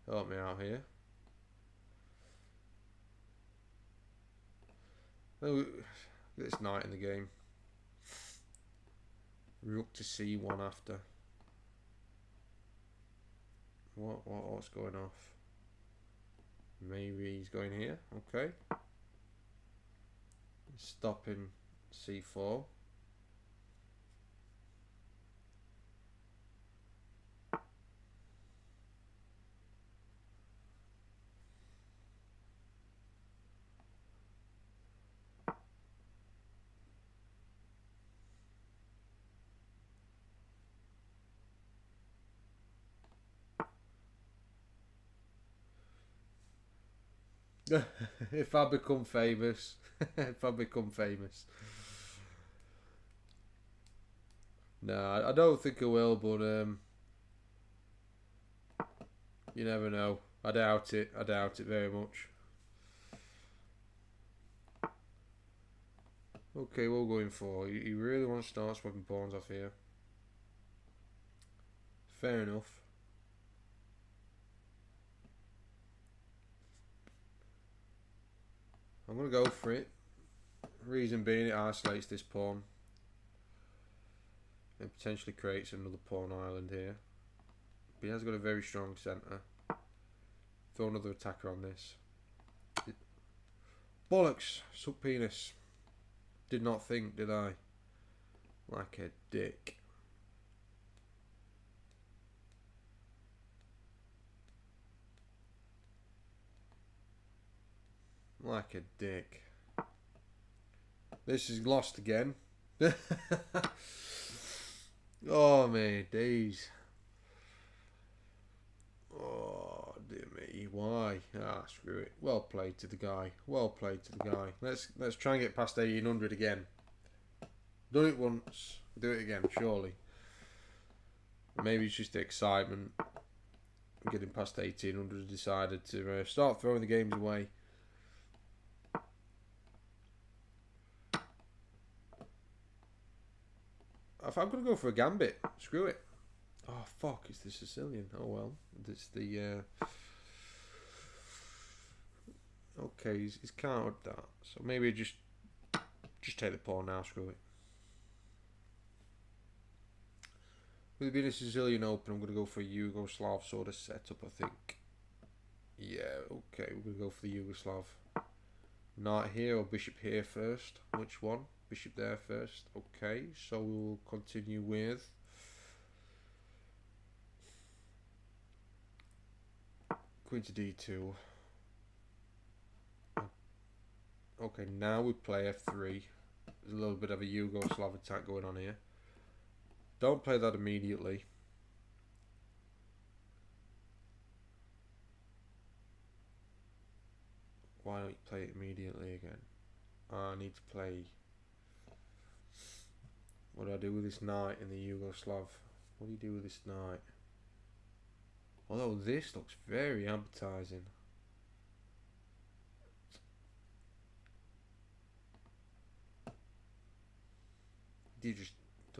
help me out here. Oh, this knight in the game. Rook to c1 after. What's going off? Maybe he's going here. Okay. Stopping c4. If I become famous. If I become famous. No, I don't think I will, but you never know. I doubt it. I doubt it very much. Okay, we're going for. You really want to start swapping pawns off here. Fair enough. I'm going to go for it. Reason being, it isolates this pawn. And potentially creates another pawn island here. But he has got a very strong centre. Throw another attacker on this. Bollocks! Suck penis. Did not think, did I? Like a dick. Like a dick. This is lost again. Oh, man, days. Oh, dear me. Why? Ah, screw it. Well played to the guy. Well played to the guy. Let's try and get past 1800 again. Done it once. Do it again, surely. Maybe it's just the excitement. Getting past 1800, decided to start throwing the games away. I'm going to go for a gambit. Screw it. Oh, fuck. It's the Sicilian. Oh, well. It's the... Okay, he's countered that. So maybe just take the pawn now. Screw it. With it being a Sicilian Open, I'm going to go for a Yugoslav sort of setup, I think. Yeah, okay. We're going to go for the Yugoslav. Knight here or bishop here first? Which one? Bishop there first. Okay, so we will continue with queen to d2. Okay, now we play f3. There's a little bit of a Yugoslav attack going on here. Don't play that immediately. Why don't you play it immediately again? I need to play... What do I do with this knight in the Yugoslav? What do you do with this knight? Although this looks very appetizing. Do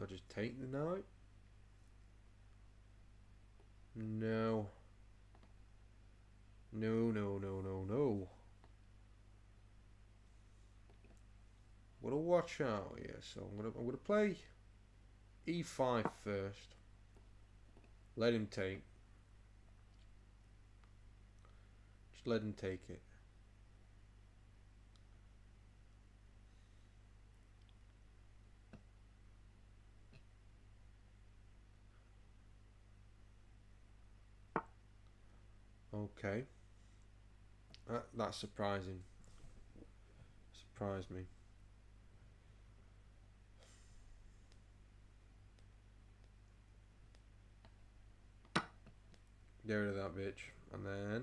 I just take the knight? No. No, no, no, no, no. I'm gonna watch out here, so I'm gonna play e5 first. Let him take. Just let him take it. Okay. That's surprising. Surprised me. Get rid of that bitch. And then...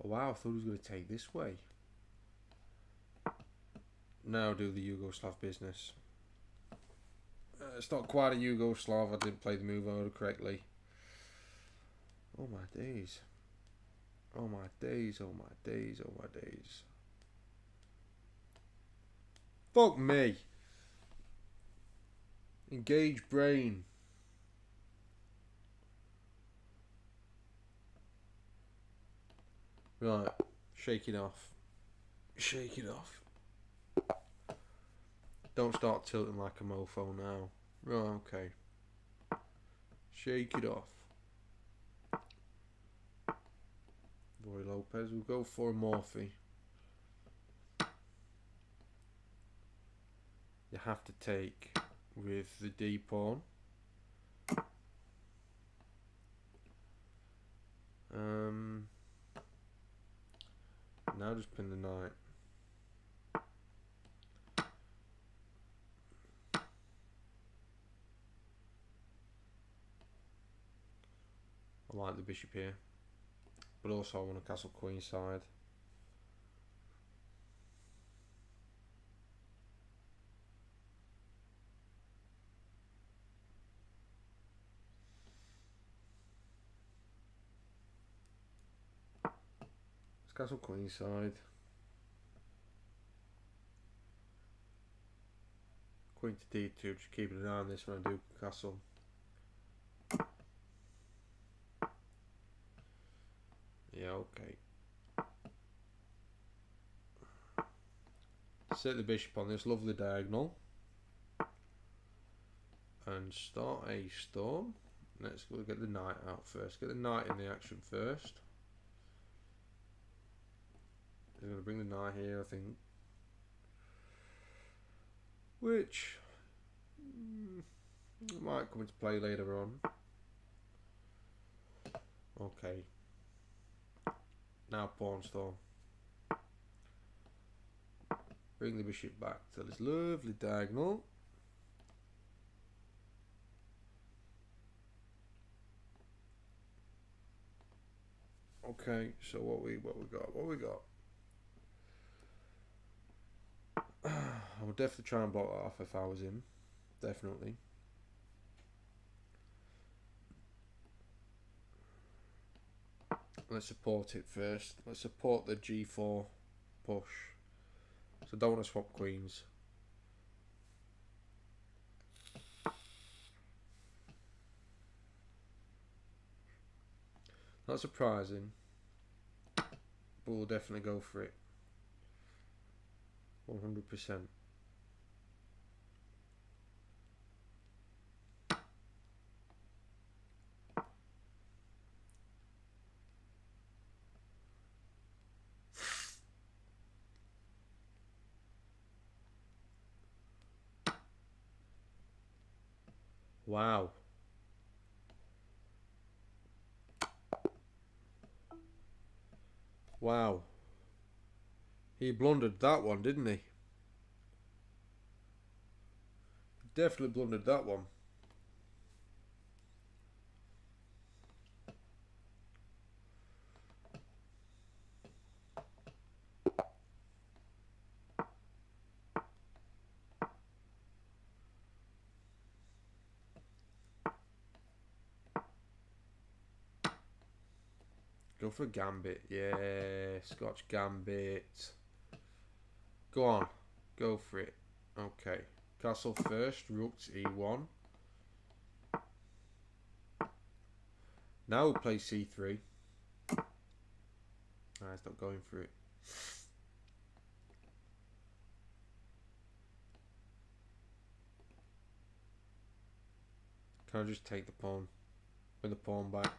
Oh wow, I thought he was going to take this way. Now do the Yugoslav business. It's not quite a Yugoslav. I didn't play the move order correctly. Oh my days. Oh my days, oh my days, oh my days. Fuck me. Engage brain. Right, shake it off. Shake it off. Don't start tilting like a mofo now. Right, okay. Shake it off. Roy Lopez will go for a Morphe. You have to take with the D pawn. Now just pin the knight. I like the bishop here, but also I want a castle queen side. It's castle queen side. Queen to D2, just keeping an eye on this when I do castle. Yeah, okay. Set the bishop on this lovely diagonal and start a storm. Let's go get the knight out first. Get the knight in the action first. He's going to bring the knight here, I think. Which might come into play later on. Okay. Now pawn storm. Bring the bishop back to this lovely diagonal. Okay, so what we got? I would definitely try and block that off if I was him. Definitely. Let's support it first. Let's support the G4 push. So don't want to swap queens. Not surprising, but we'll definitely go for it. 100%. Wow. Wow. He blundered that one, didn't he? Definitely blundered that one. Go for a gambit. Yeah, Scotch gambit. Go on. Go for it. Okay. Castle first. Rook to E1. Now we'll play C3. Alright, stop going for it. Can I just take the pawn? Bring the pawn back.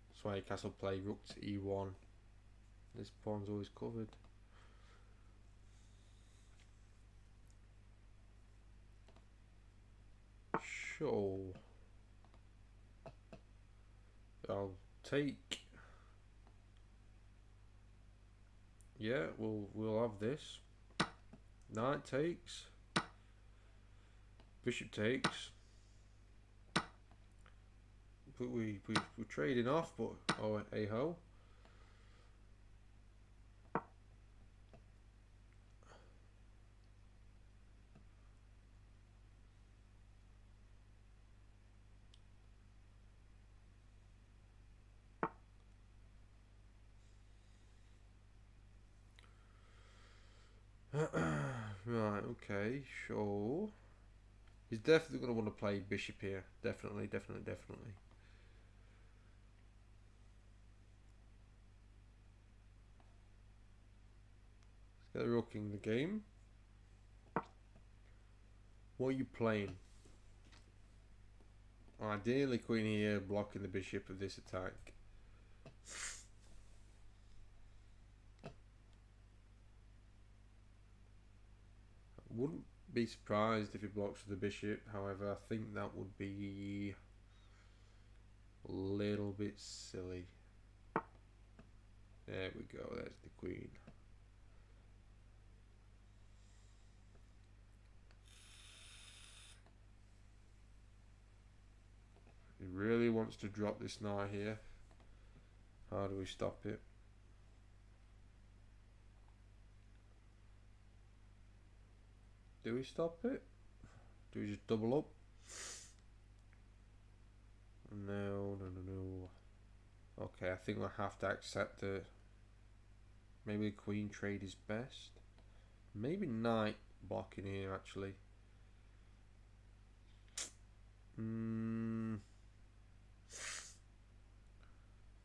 That's why castle play rook to E1. This pawn's always covered. Sure. I'll take. Yeah, we'll have this. Knight takes. Bishop takes. But we're trading off, but oh hey ho. Right, okay, sure. He's definitely going to want to play bishop here. Definitely, definitely, definitely. Let's get the rook in the game. What are you playing? Ideally, queen here, blocking the bishop of this attack. Wouldn't be surprised if he blocks the bishop. However, I think that would be a little bit silly. There we go. There's the queen. He really wants to drop this knight here. How do we stop it? Do we stop it? Do we just double up? No, no, no, no. Okay, I think we'll have to accept it. Maybe the queen trade is best. Maybe knight blocking here, actually.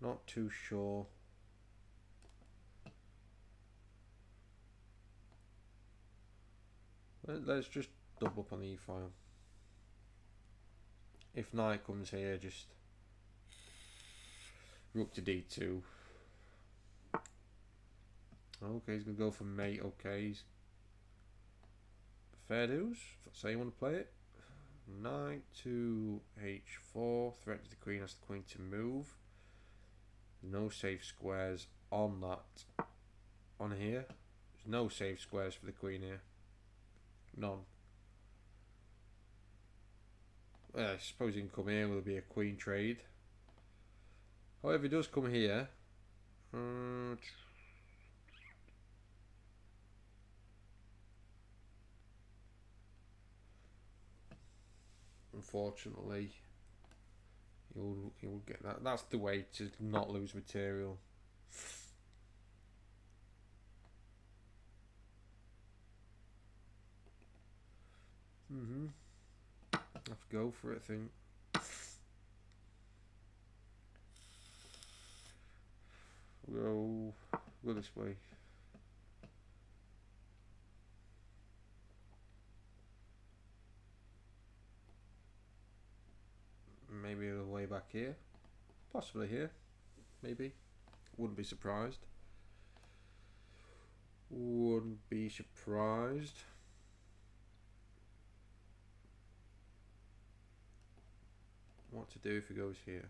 Not too sure. Let's just double up on the e-file. If knight comes here, just rook to d2. Okay, he's going to go for mate. Okay, he's fair dues. That's how you want to play it. Knight to h4. Threatens the queen, asks the queen to move. No safe squares on that. On here. There's no safe squares for the queen here. None. Well, I suppose he can come here. Will there be a queen trade? However, he does come here. Unfortunately, you'll get that. That's the way to not lose material. Have to go for it, I think. We'll go this way. Maybe a way back here. Possibly here. Maybe. Wouldn't be surprised. Wouldn't be surprised. What to do if he goes here?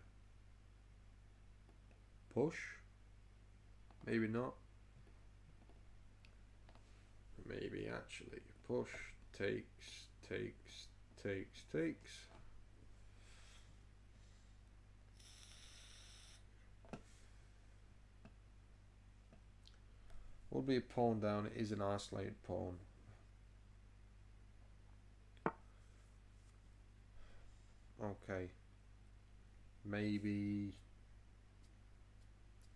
Push? Maybe not. Maybe actually. Push, takes, takes, takes, takes. Would be a pawn down. It is an isolated pawn. Okay. Maybe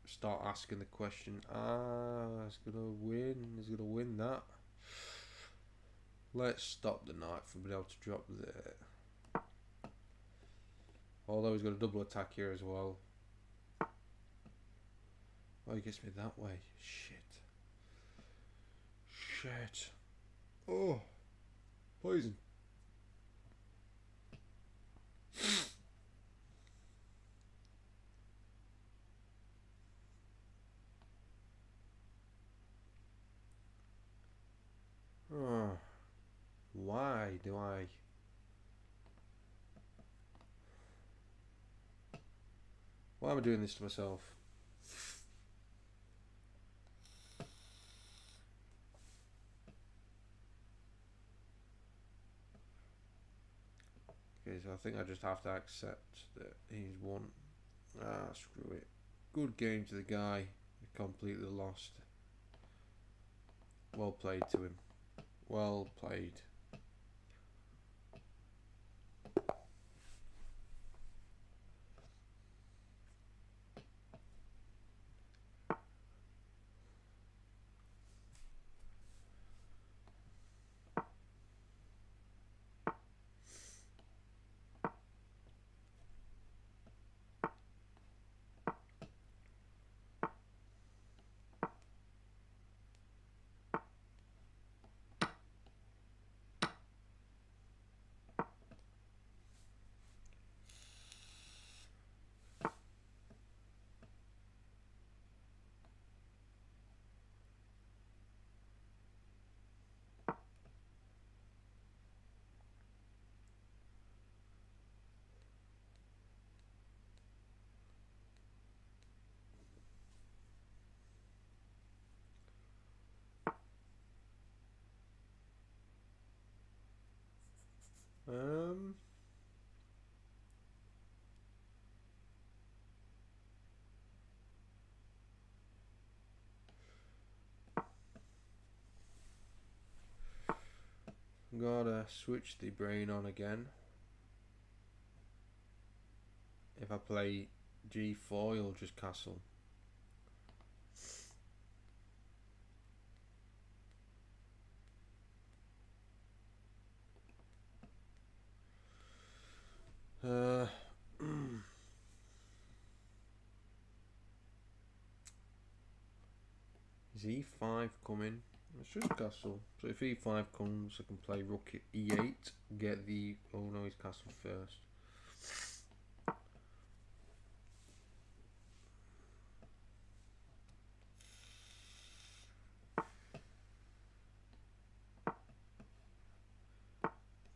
start asking the question. It's gonna win. He's gonna win that. Let's stop the knight from being able to drop there. Although he's got a double attack here as well. Oh, he gets me that way. Shit. Shit. Oh. Poison. Oh. Why do I... Why am I doing this to myself? Okay, so I think I just have to accept that he's won. Screw it. Good game to the guy. Completely lost. Well played to him. Well played. Um. Gotta switch the brain on again. If I play G4, you'll just castle. Is E5 coming? It's just castle. So if E5 comes, I can play rook at E8, get the... Oh no, he's castled first.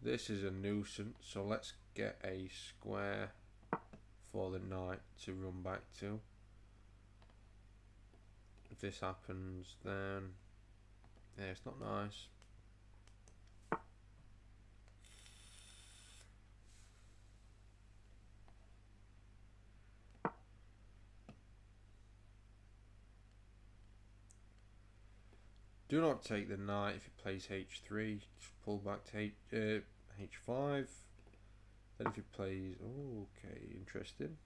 This is a nuisance, so let's get a square for the knight to run back to. If this happens, then... Yeah, it's not nice. Do not take the knight if he plays H3. Just pull back to H5. Then if he plays... Oh, okay, interesting.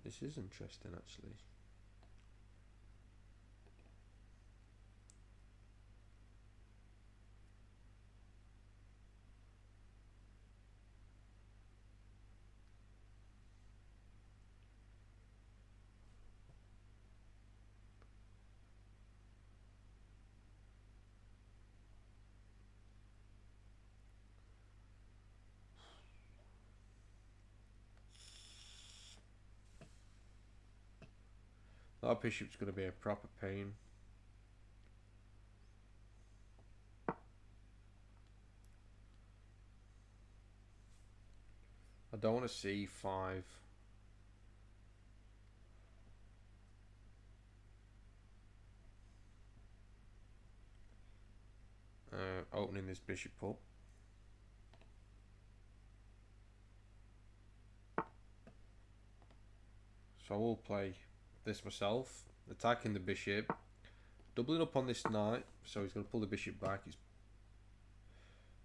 This is interesting, actually. That bishop's going to be a proper pain. I don't want to see 5. Opening this bishop up. So I will play this myself, attacking the bishop, doubling up on this knight, so he's going to pull the bishop back.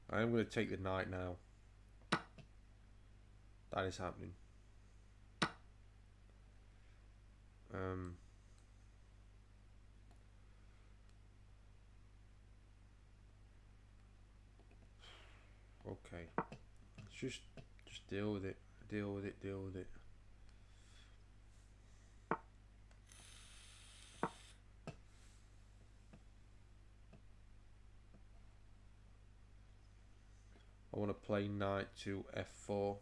I am going to take the knight now. That is happening. Okay, let's just deal with it. Deal with it. Deal with it. I want to play knight to F4.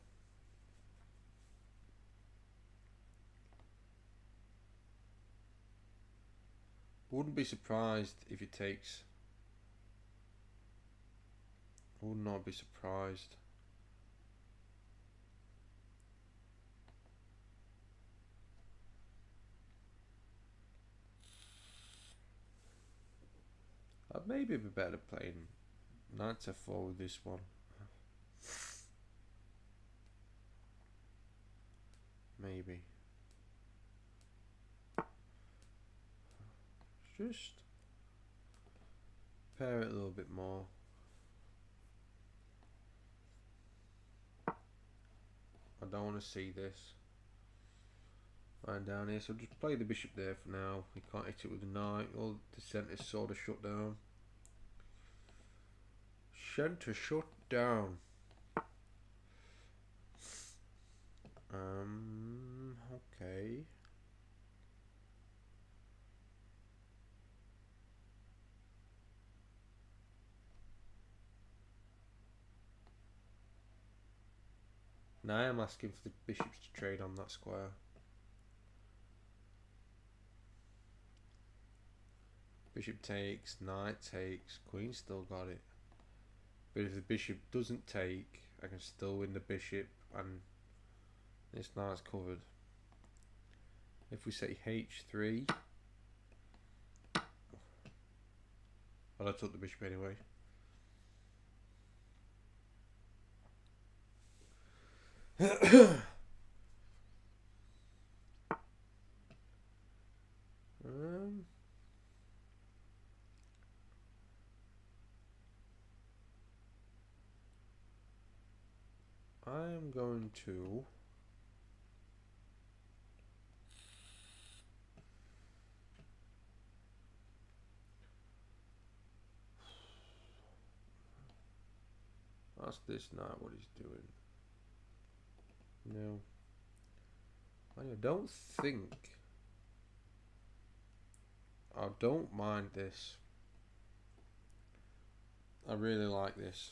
Wouldn't be surprised if he takes. Would not be surprised. I'd maybe be better playing knight F4 with this one. Maybe. Just pair it a little bit more. I don't want to see this lying down here, so just play the bishop there for now. You can't hit it with the knight. All the centre's sort of shut down. Centre shut down. Okay. Now I am asking for the bishops to trade on that square. Bishop takes, knight takes, queen still got it. But if the bishop doesn't take, I can still win the bishop and this knight's covered. If we say H3, But I took the bishop anyway. I am going to ask this knight what he's doing. No. I don't think. I don't mind this. I really like this.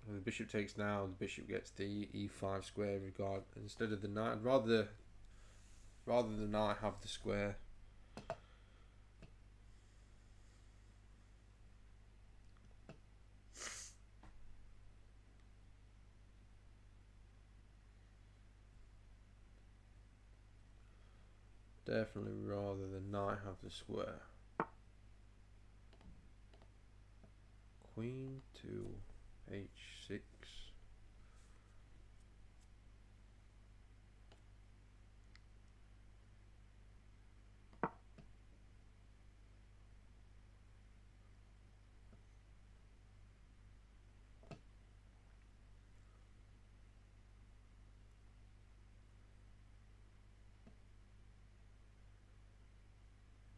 The bishop takes now. The bishop gets the e5 square regard instead of the knight. Rather the knight have the square. Definitely rather the knight have the square. Queen to h6.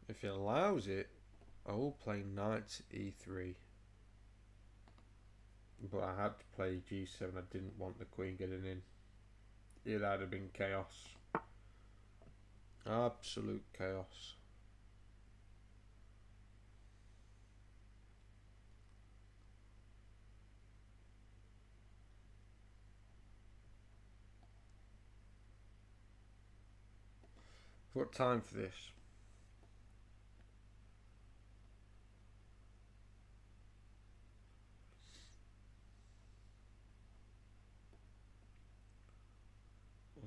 If it allows it, I will play knight e3. But I had to play g7. I didn't want the queen getting in. It'd have been chaos. Absolute chaos. What time for this?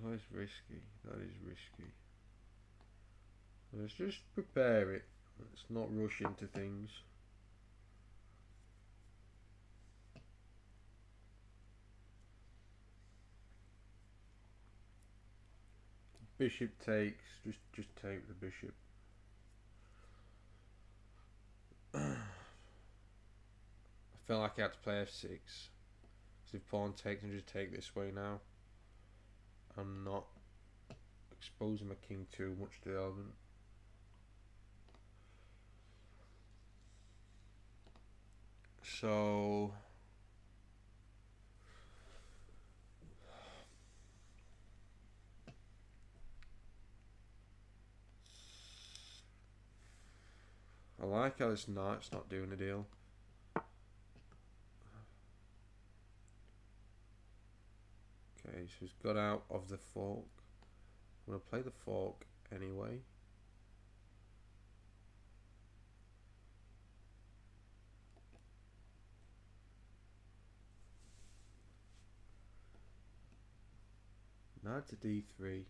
Oh, that's risky. That is risky. Let's just prepare it. Let's not rush into things. Bishop takes. Just take the bishop. I feel like I had to play f6. So if pawn takes, and just take this way now. I'm not exposing my king too much to the Albin. So I like how this knight's not doing a deal. Okay, so he's got out of the fork. I'm going to play the fork anyway. Knight to d3.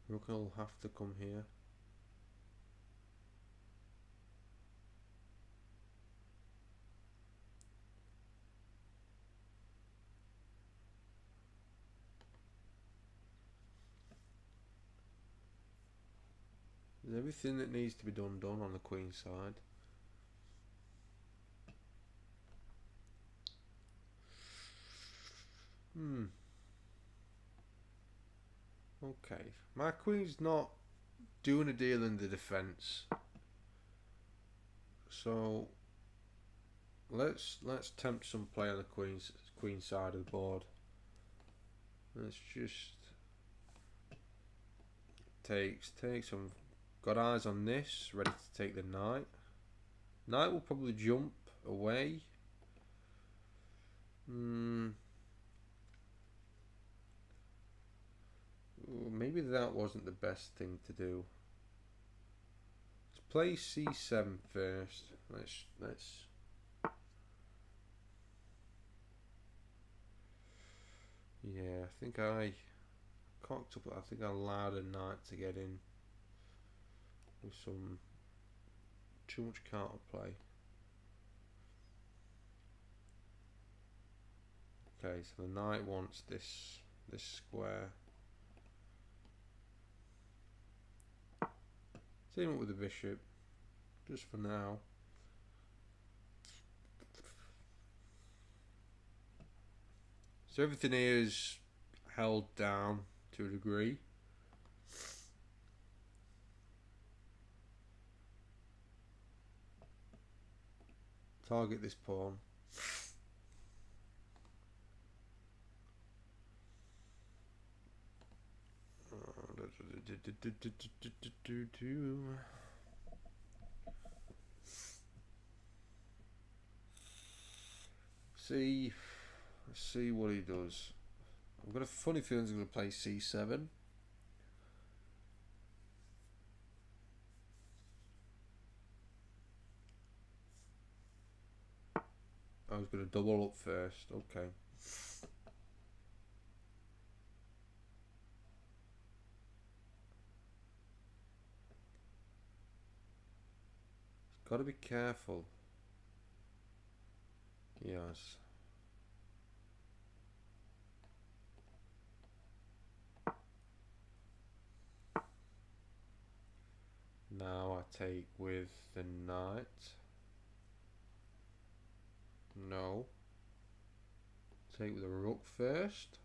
Rook will have to come here. There's everything that needs to be done on the queen side. Okay, my queen's not doing a deal in the defense, so let's tempt some play on the queen side of the board. Let's just take some. Got eyes on this, ready to take the knight. Knight will probably jump away. Maybe that wasn't the best thing to do. Let's play c7 first. Let's. Yeah, I think I cocked up. I think I allowed a knight to get in with some too much counterplay. Okay, so the knight wants this square. Team up with the bishop, just for now. So everything here is held down to a degree. Target this pawn. Let's see what he does. I've got a funny feeling he's going to play c7. I was going to double up first. Okay. Got to be careful. Yes. Now I take with the knight. No. Take with the rook first.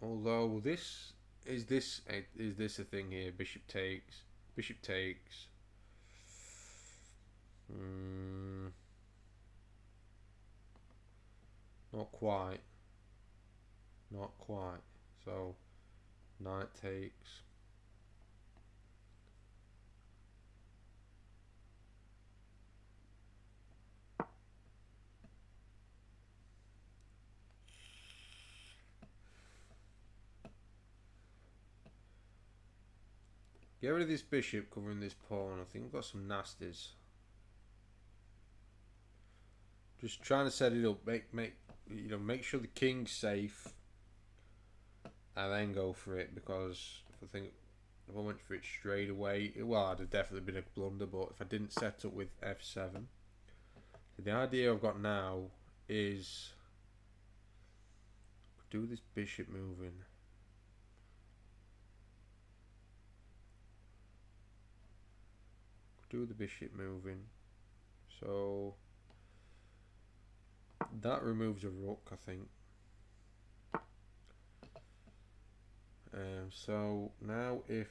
Although this a thing here? Bishop takes. Bishop takes. Not quite. Not quite. So knight takes. Get rid of this bishop covering this pawn. I think we've got some nasties. Just trying to set it up. Make sure the king's safe, and then go for it. Because if I went for it straight away, well, I'd have definitely been a blunder. But if I didn't set up with f7, the idea I've got now is do this bishop moving. Do the bishop moving. So that removes a rook, I think. So now if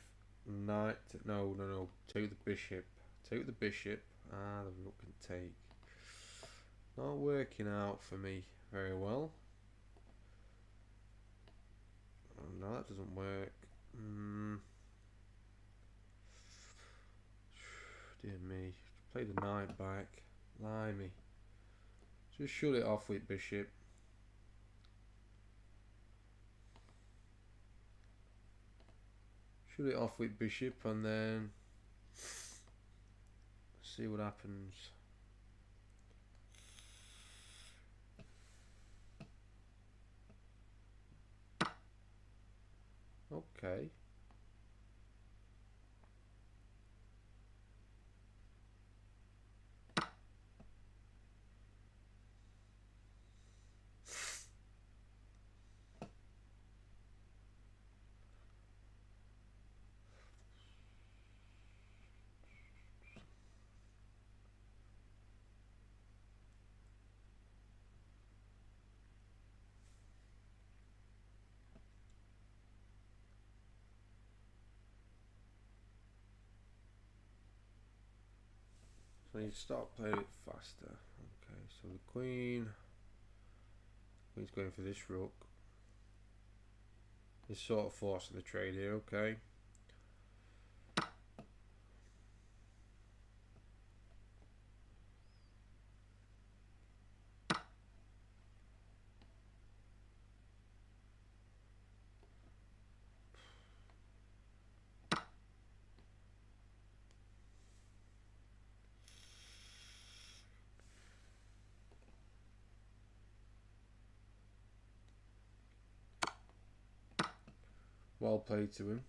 knight, no, take the bishop. Take the bishop. The rook can take. Not working out for me very well. No, that doesn't work. Dear me. Play the knight back. Blimey. Just shut it off with bishop. Shut it off with bishop and then see what happens. Okay. So you start playing it faster. Okay, so the queen's going for this rook. This sort of forcing the trade here, okay. Well played to him.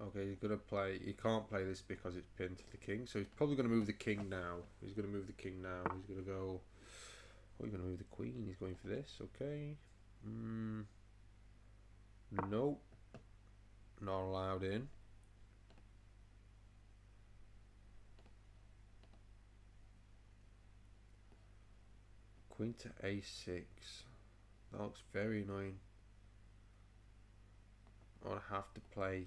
Okay, he's gonna play. He can't play this because it's pinned to the king, so he's probably gonna move the king now. He's gonna move the king now. He's gonna go. Oh, he's gonna move the queen. He's going for this. Okay. Nope. Not allowed in. Queen to a6. That looks very annoying. I'll have to play.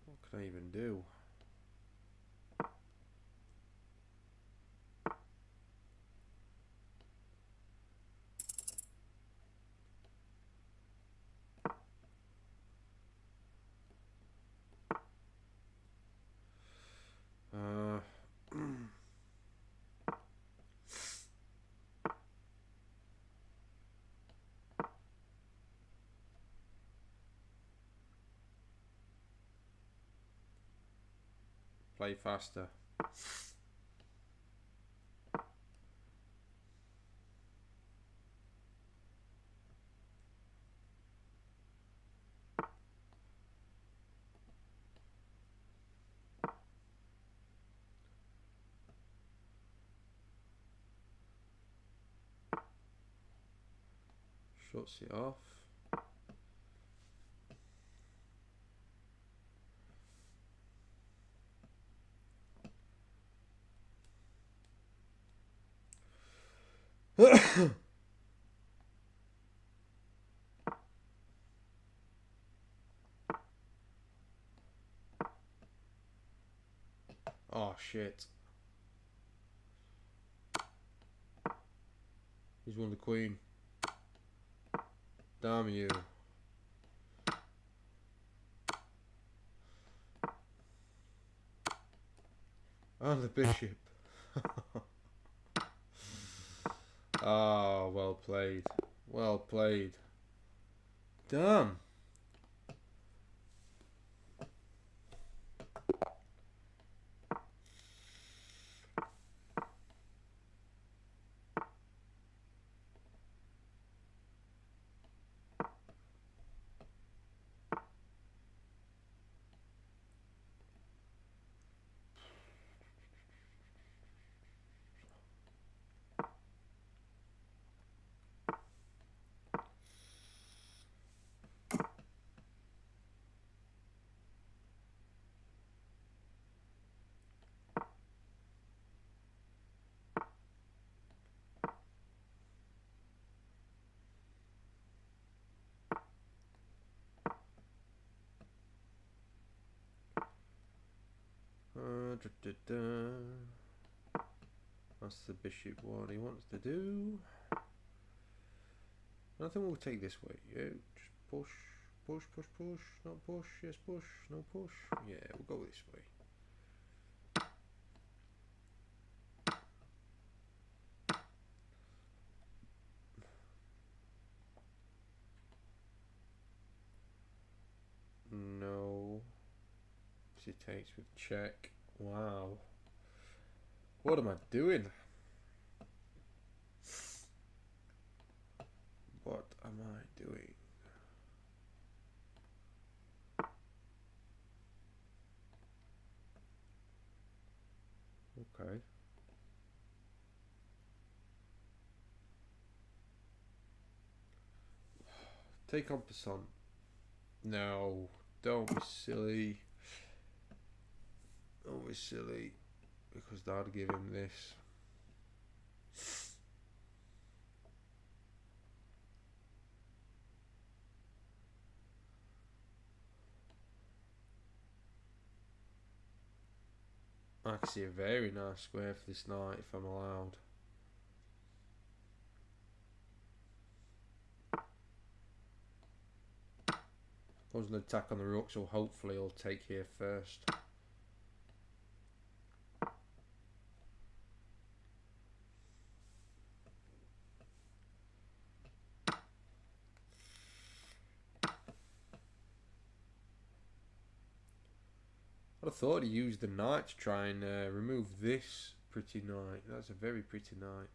What can I even do? Play faster. Shuts it off. Oh shit. He's won the queen. Damn you. And the bishop. Ah, well played. Well played. Damn. That's the bishop what he wants to do. I think we'll take this way. Yeah, just push, push, push, push. Not push, yes push, no push. Yeah, we'll go this way. No. She takes with check. Wow. What am I doing? What am I doing? Okay. Take on Passant. No, don't be silly. Don't be silly. Because that'd give him this. I can see a very nice square for this knight if I'm allowed. Goes an attack on the rook, so hopefully he'll take here first. I'd have thought he used the knight to try and remove this pretty knight. That's a very pretty knight.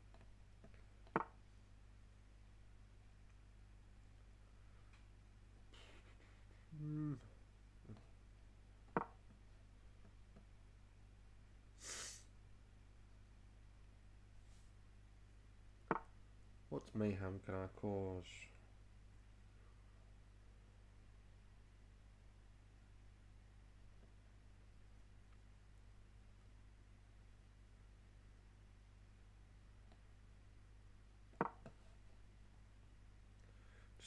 What mayhem can I cause?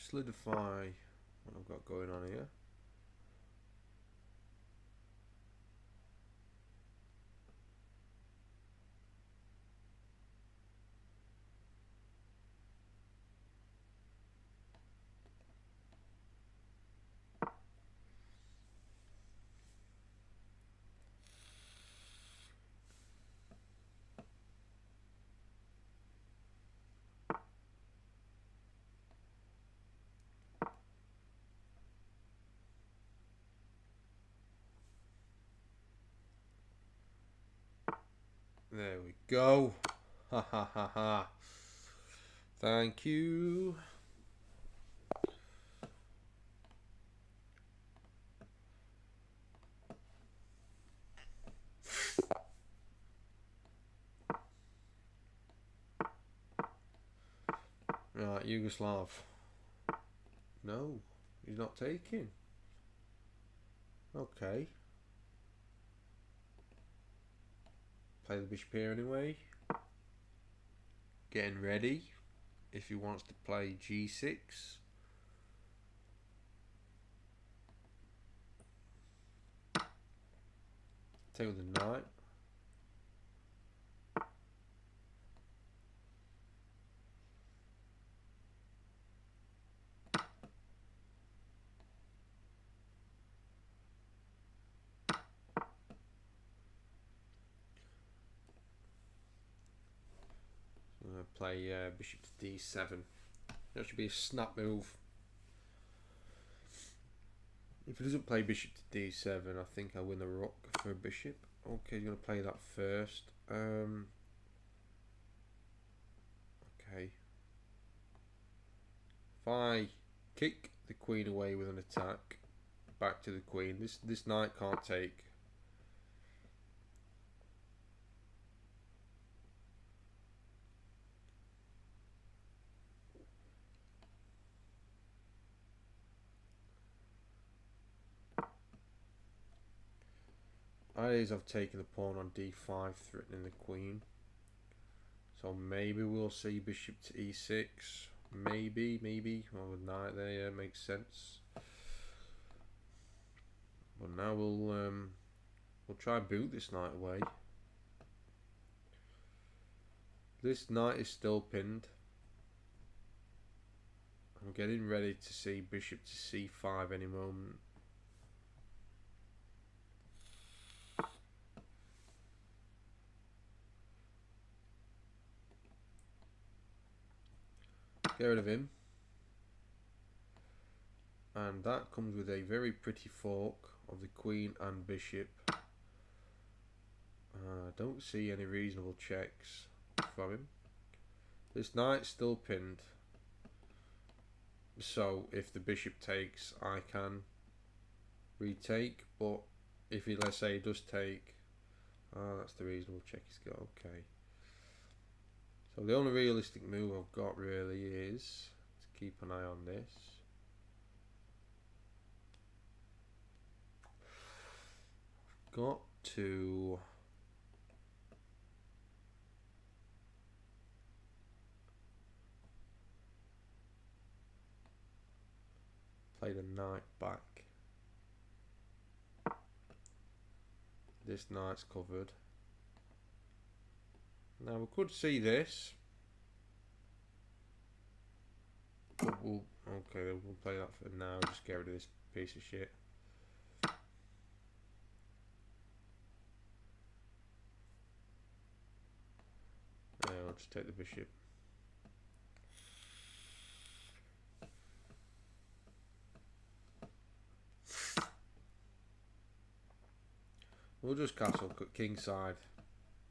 Solidify what I've got going on here. There we go. Ha ha ha ha. Thank you. Right, Yugoslav. No, he's not taking. Okay. Play the bishop here anyway. Getting ready if he wants to play g6. Take with the knight. Play bishop to d7. That should be a snap move. If he doesn't play bishop to d7, I think I win the rook for a bishop. Okay, he's going to play that first. Okay. If I kick the queen away with an attack, back to the queen, this knight can't take. Ideas I've taken the pawn on d5, threatening the queen. So maybe we'll see bishop to e6. Maybe. Well, with knight there, yeah, makes sense. But now we'll try and boot this knight away. This knight is still pinned. I'm getting ready to see bishop to c5 any moment. Get rid of him. And that comes with a very pretty fork of the queen and bishop. I don't see any reasonable checks from him. This knight's still pinned. So if the bishop takes, I can retake. But if he, let's say, does take, Ah, that's the reasonable check he's got. Okay. So the only realistic move I've got really is to keep an eye on this. Got to play the knight back. This knight's covered. Now we could see this. But we'll play that for now. Just get rid of this piece of shit. Yeah, I'll just take the bishop. We'll just castle king side.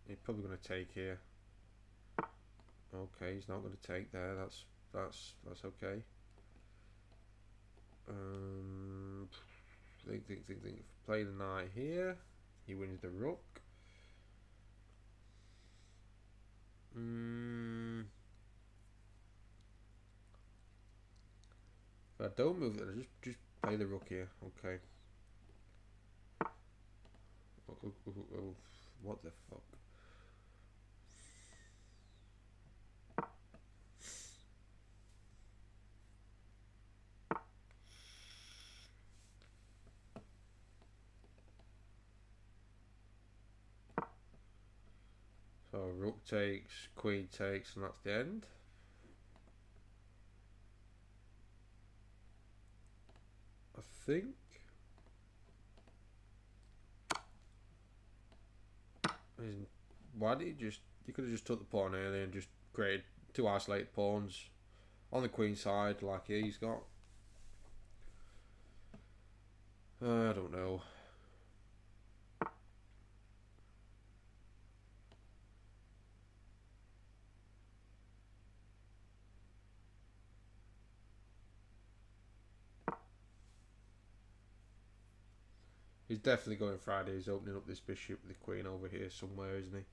He's probably going to take here. Okay, he's not going to take there. That's okay. Think. Play the knight here. He wins the rook. If I don't move it, I just play the rook here. Okay. Oh, what the fuck? So rook takes, queen takes, and that's the end. I think. Why did you just? You could have just took the pawn earlier and just created two isolated pawns on the queen side like he's got. I don't know. He's definitely going Friday. He's opening up this bishop with the queen over here somewhere, isn't he?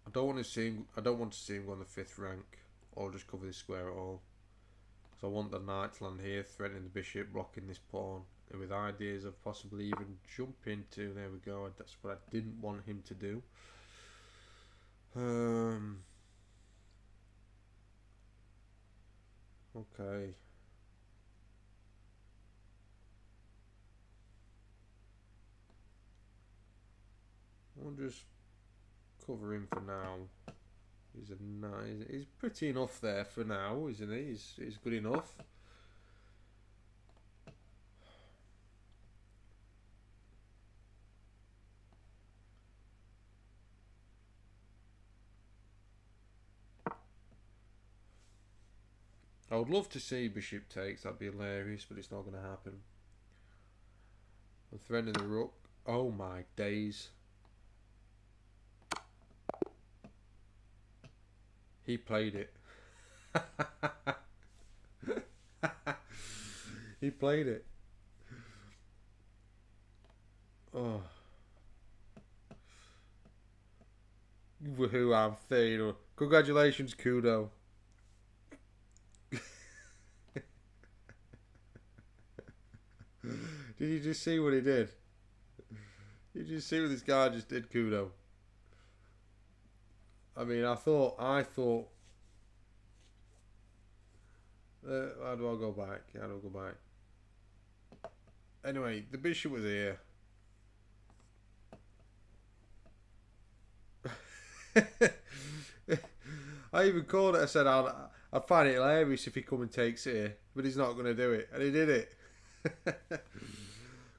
I don't want to see him go on the 5th rank or just cover this square at all. So I want the knight to land here, threatening the bishop, blocking this pawn, and with ideas of possibly even jumping to. There we go. That's what I didn't want him to do. Okay. I'll just cover him for now. He's pretty enough there for now, isn't he? He's good enough. I would love to see bishop takes. That'd be hilarious, but it's not going to happen. I'm threatening the rook. Oh my days. He played it. He played it. Oh. Woohoo, I'm Theodore. Congratulations, Kudo. Did you just see what he did? Did you see what this guy just did, Kudo? I mean, I thought. How do I go back? How do I go back? Anyway, the bishop was here. I even called it. I said I'd find it hilarious if he come and takes it here, but he's not going to do it, and he did it.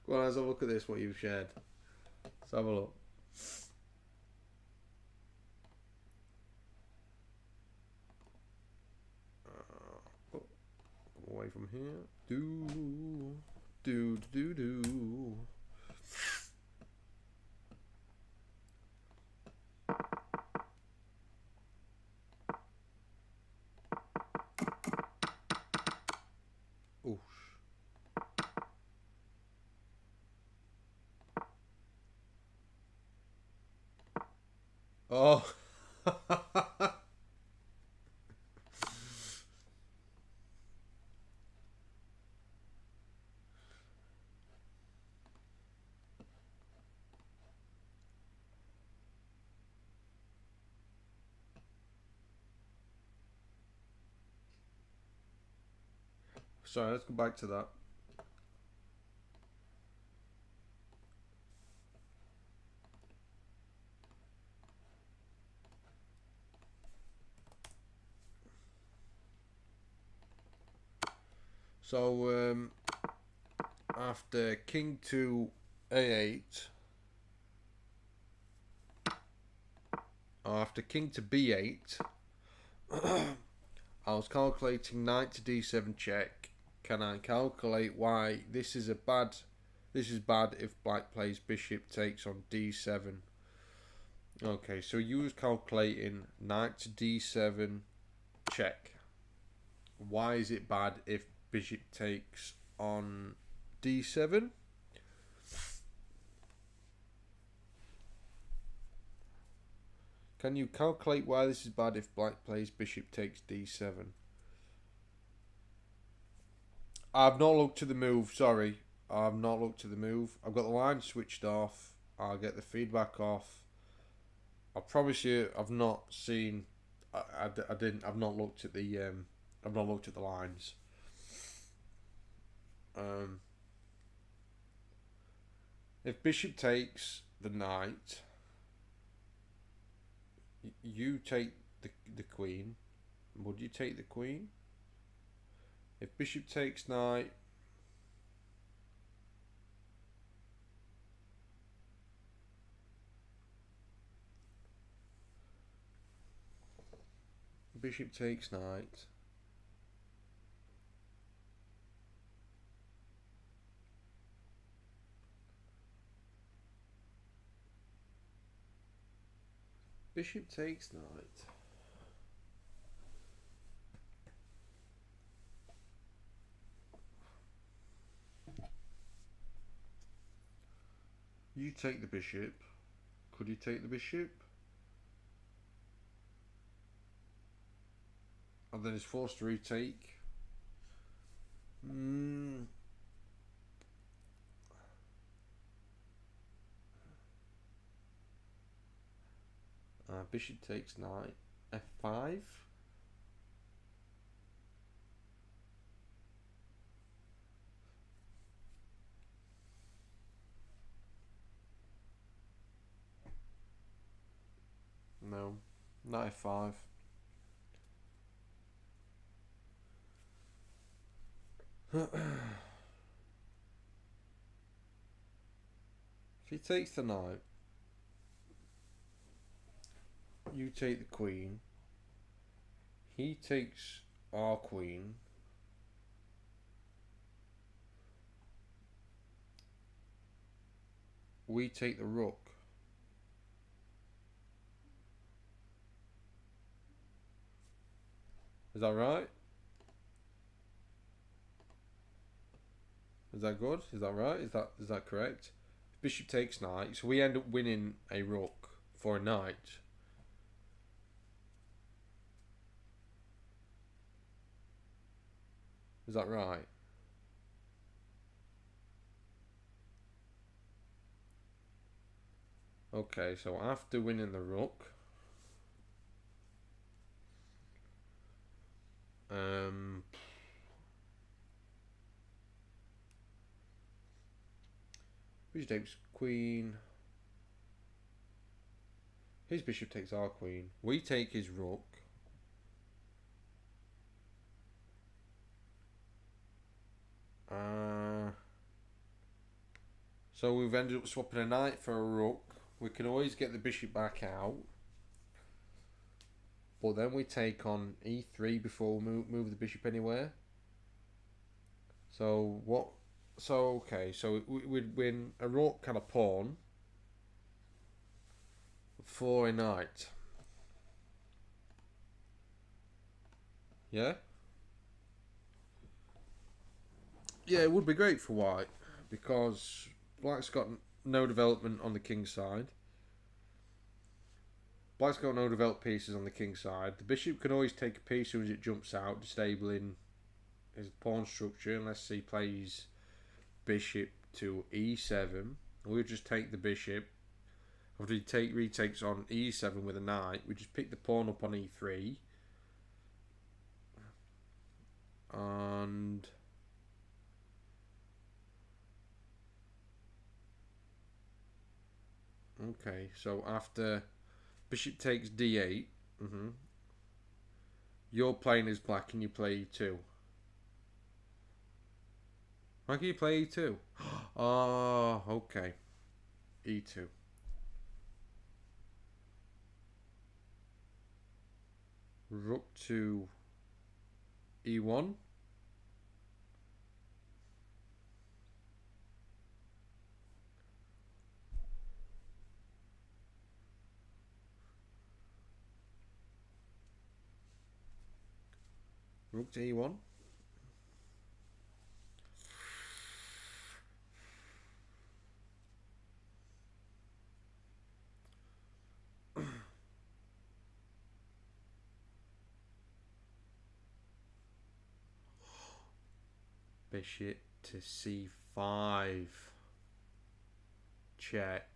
Go on, let's have a look at this. What you've shared. Let's have a look. Away from here. Do. Oosh. Sorry, let's go back to that. So after king to a8, after king to b8, I was calculating knight to d7 check. Can I calculate why this is bad if black plays bishop takes on d7? Okay, so you was calculating knight to d7 check. Why is it bad if bishop takes on d7? Can you calculate why this is bad if black plays bishop takes d7? I've not looked at the move, sorry. I've not looked at the move. I've got the line switched off. I'll get the feedback off. I promise you, I've not seen. I've not looked at the. I've not looked at the lines. If bishop takes the knight, you take the queen. Would you take the queen? If bishop takes knight, bishop takes knight. Bishop takes knight. You take the bishop. Could you take the bishop? And then he's forced to retake. Bishop takes knight. F5. No, not F5. If he takes the knight, you take the queen. He takes our queen. We take the rook. Is that right? Is that good? Is that right? Is that correct? Bishop takes knight, so we end up winning a rook for a knight. Is that right? Okay, so after winning the rook, bishop takes queen. His bishop takes our queen. We take his rook. So we've ended up swapping a knight for a rook. We can always get the bishop back out. But then we take on e3 before we move the bishop anywhere. So what? So okay, so we'd win a rook and a pawn for a knight. Yeah? Yeah, it would be great for white because black's got no development on the king's side. Black's got no developed pieces on the king's side. The bishop can always take a piece as soon as it jumps out, disabling his pawn structure unless he plays bishop to e7. We'll just take the bishop. After he retakes on e7 with a knight, we just pick the pawn up on e3. And Okay, so after bishop takes d8, you're playing as black and you play e2. Why can you play e2? Oh, okay. e2. Rook to e1. Rook to e1. Bishop to c5. Check.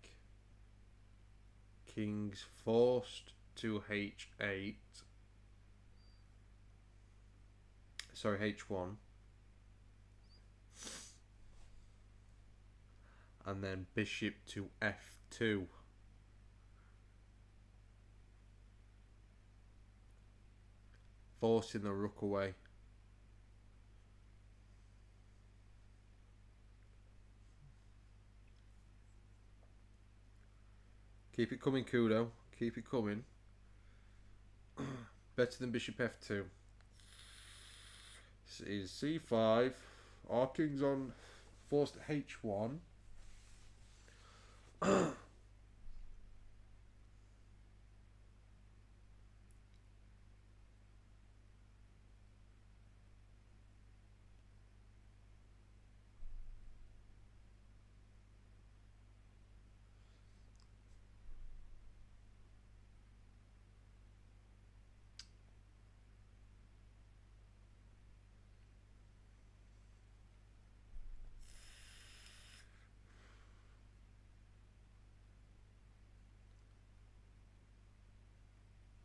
King's forced to h8. Sorry, h1. And then bishop to f2. Forcing the rook away. Keep it coming, Kudo. Keep it coming. Better than bishop f2. This is c5. Our king's on forced h1.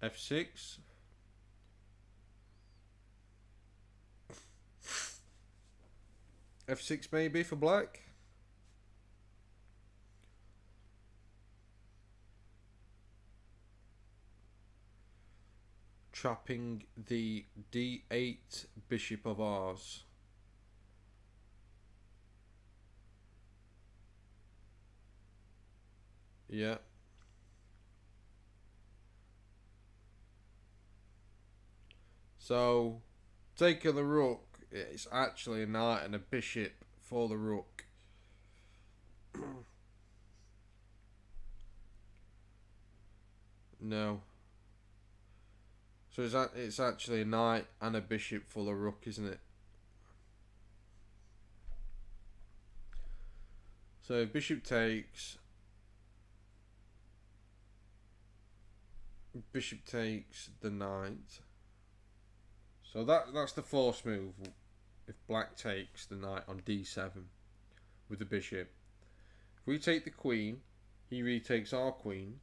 f6. f6 maybe for black. Trapping the d8 bishop of ours. Yeah. So, taking the rook, it's actually a knight and a bishop for the rook. No. So it's actually a knight and a bishop for the rook, isn't it? So if bishop takes, the knight. So that's the force move. If black takes the knight on d7 with the bishop. If we take the queen, he retakes our queen.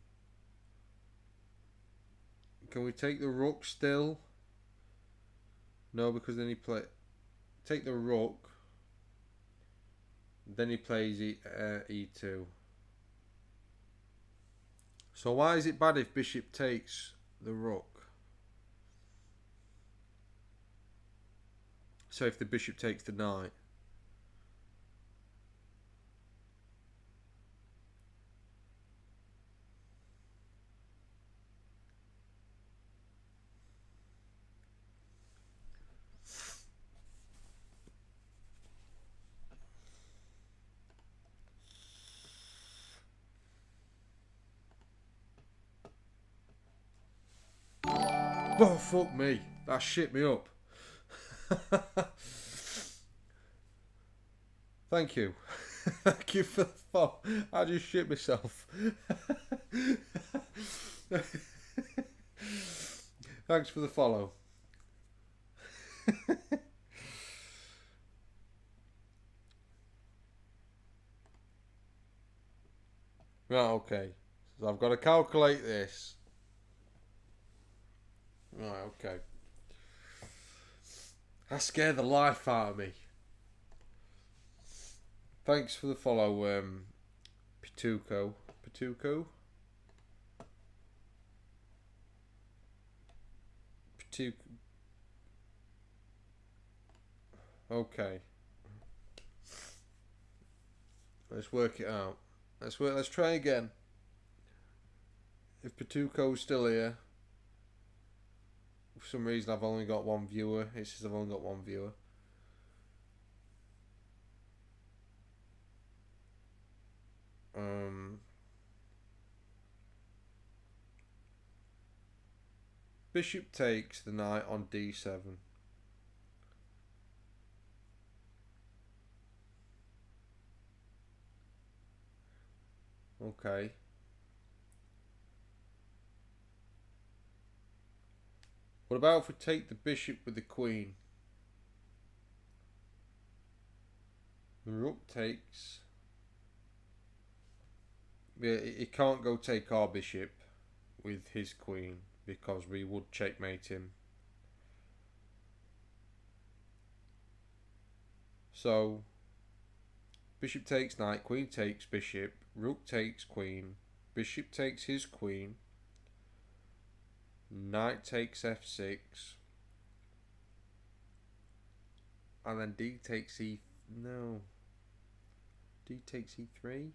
Can we take the rook still? No, because then he take the rook. Then he plays e2. So why is it bad if bishop takes the rook? So if the bishop takes the knight. Oh, fuck me. That shit me up. Thank you. Thank you for the follow. I just shit myself. Thanks for the follow. Right, okay. So I've got to calculate this. Right, okay. That scared the life out of me. Thanks for the follow, Pituco. Pituco? two. Okay. Let's work it out. Let's try again. If Patuco's still here, for some reason I've only got one viewer. It says I've only got one viewer. Bishop takes the knight on d7. Okay. What about if we take the bishop with the queen? The rook takes. Yeah, it can't go take our bishop with his queen because we would checkmate him. So, bishop takes knight, queen takes bishop, rook takes queen, bishop takes his queen, knight takes f6, and then d takes d takes e3.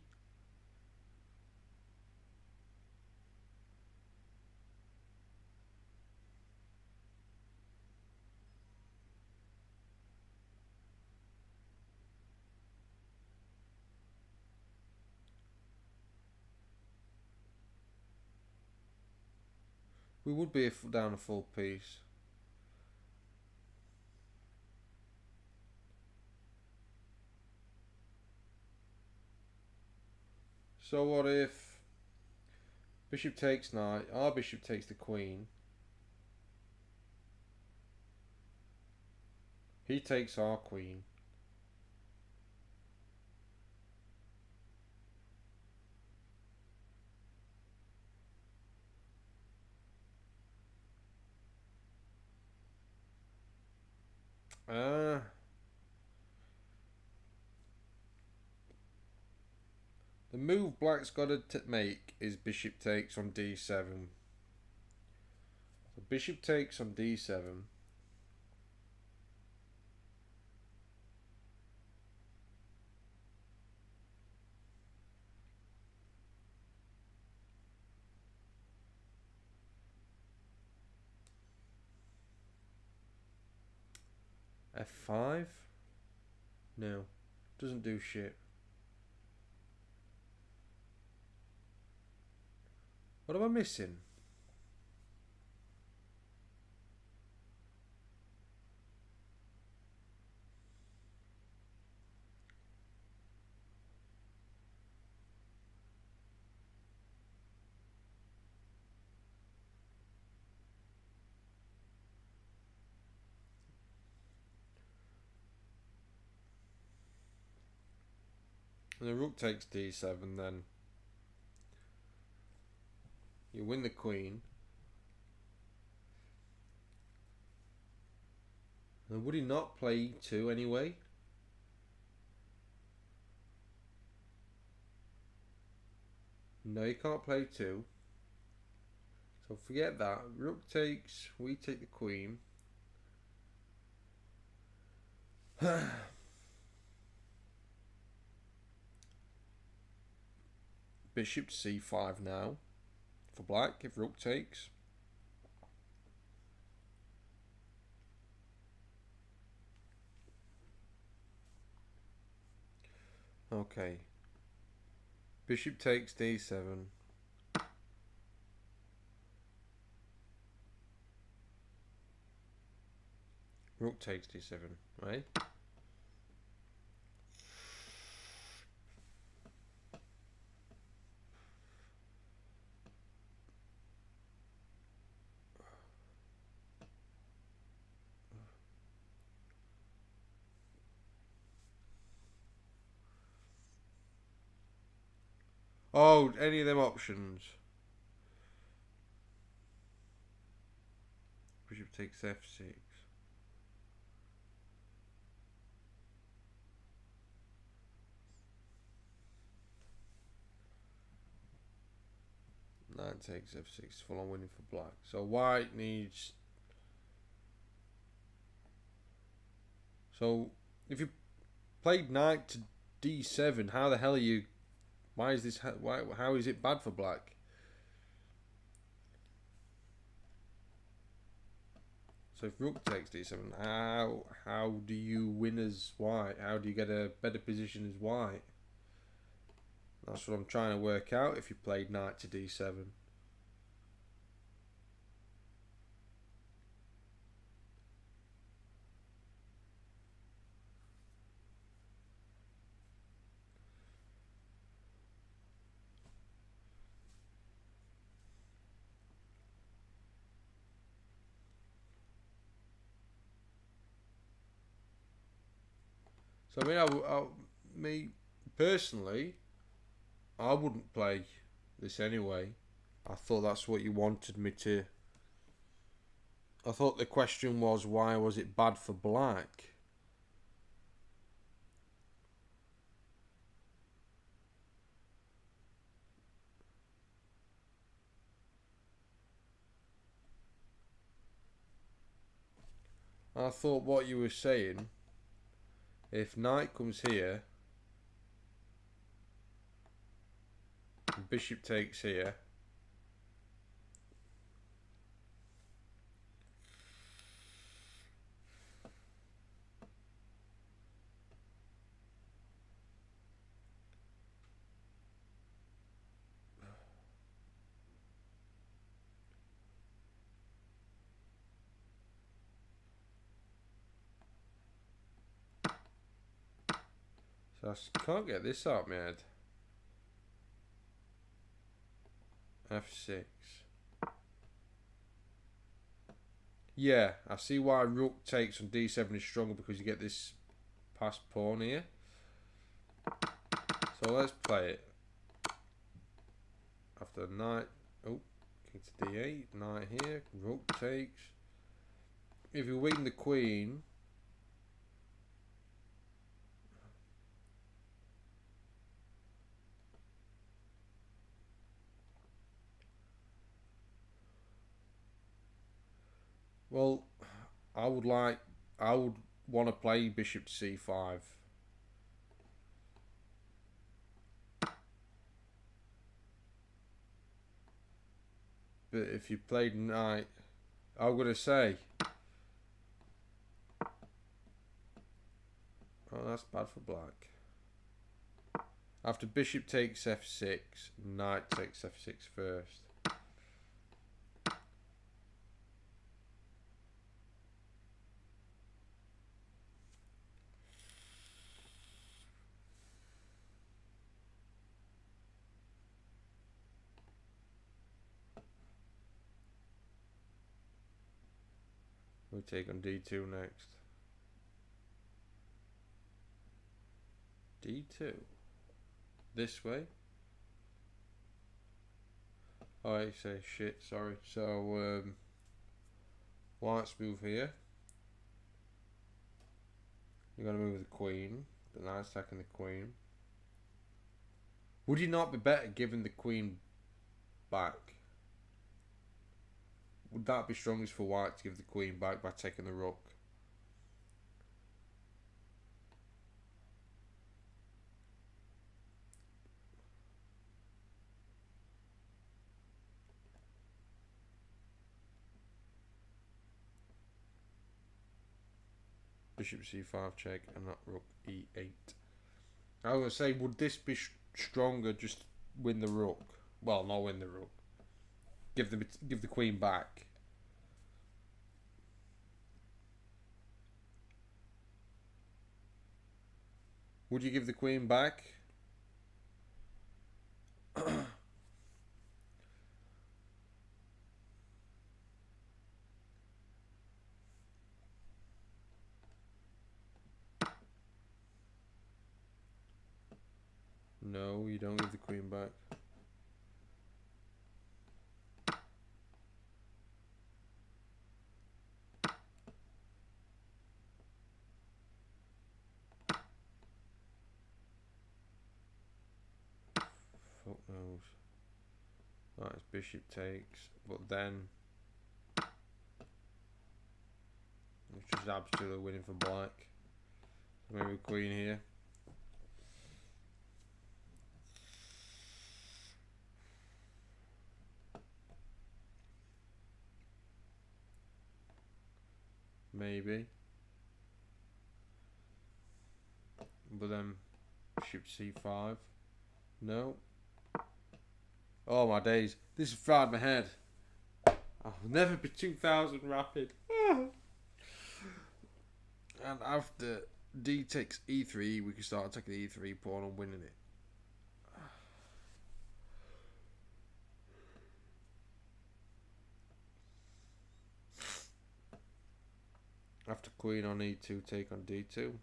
We would be down a full piece. So what if bishop takes knight, our bishop takes the queen, he takes our queen, the move black's got to make is bishop takes on d7. So bishop takes on d7. f5? No, doesn't do shit. What am I missing? And the rook takes d7, then you win the queen. And would he not play e2 anyway? No, he can't play 2. So forget that. Rook takes, we take the queen. Bishop to c5 now for black if rook takes. Okay. Bishop takes d7. Rook takes d7, right? Oh, any of them options. Bishop takes f6. Knight takes f6, full on winning for black. So white needs So, if you played knight to d7, how the hell are you... Why is this... How is it bad for black? So if rook takes d7, how do you win as white? How do you get a better position as white? That's what I'm trying to work out if you played knight to d7. So I mean, me personally, I wouldn't play this anyway. I thought that's what you wanted me to. I thought the question was, why was it bad for black? I thought what you were saying, if knight comes here, and bishop takes here, so I can't get this out of my head. F6. Yeah, I see why rook takes on d7 is stronger, because you get this passed pawn here. So let's play it. After knight, oh, king to d8, knight here, rook takes. If you win the queen, well, I would want to play bishop to c5. But if you played knight, I'm going to say, oh, that's bad for black. After bishop takes f6, knight takes f6 first. We'll take on d2 next. d2. This way. Oh, I say shit, sorry. So, white's move here. You're going to move the queen. The knight's attacking the queen. Would you not be better giving the queen back? Would that be strongest for white to give the queen back by taking the rook? Bishop c5 check and that rook e8. I was going to say, would this be stronger, just win the rook? Well, not win the rook. Give the queen back. Would you give the queen back? No, you don't give the queen back. Fuck knows. Right, it's bishop takes, but then it's just absolutely winning for black. Maybe queen here. Maybe. But then bishop c5. No. Oh my days. This has fried my head. I'll never be 2000 rapid. And after d takes e3, we can start attacking the e3 pawn and winning it. After queen on e2, take on d2.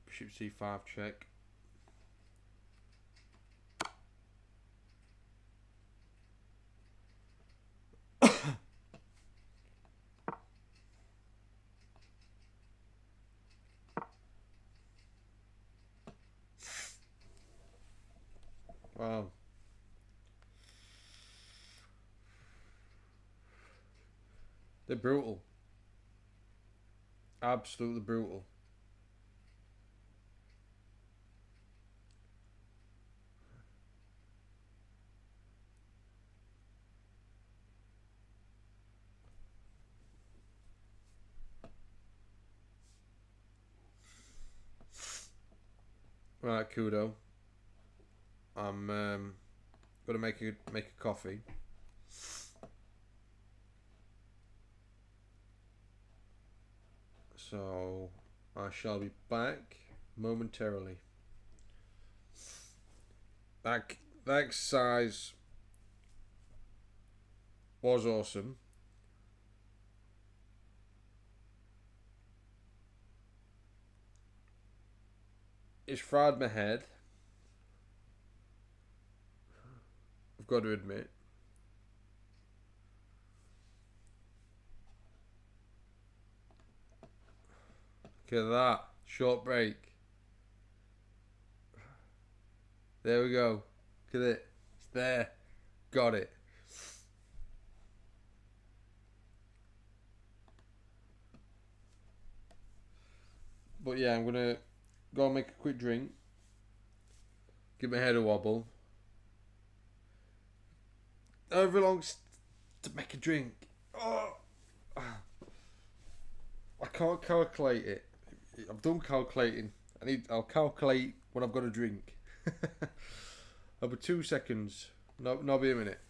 Bishop c5 check. Wow. They're brutal. Absolutely brutal. Right, Kudo. I'm gonna make a coffee. So I shall be back momentarily. That exercise was awesome. It's fried my head. I've got to admit. Look at that. Short break. There we go. Look at it. It's there. Got it. But yeah, I'm going to go and make a quick drink. Give my head a wobble. However long to make a drink. Oh. I can't calculate it. I've done calculating. I'll calculate when I've got a drink. Over 2 seconds. No, be a minute.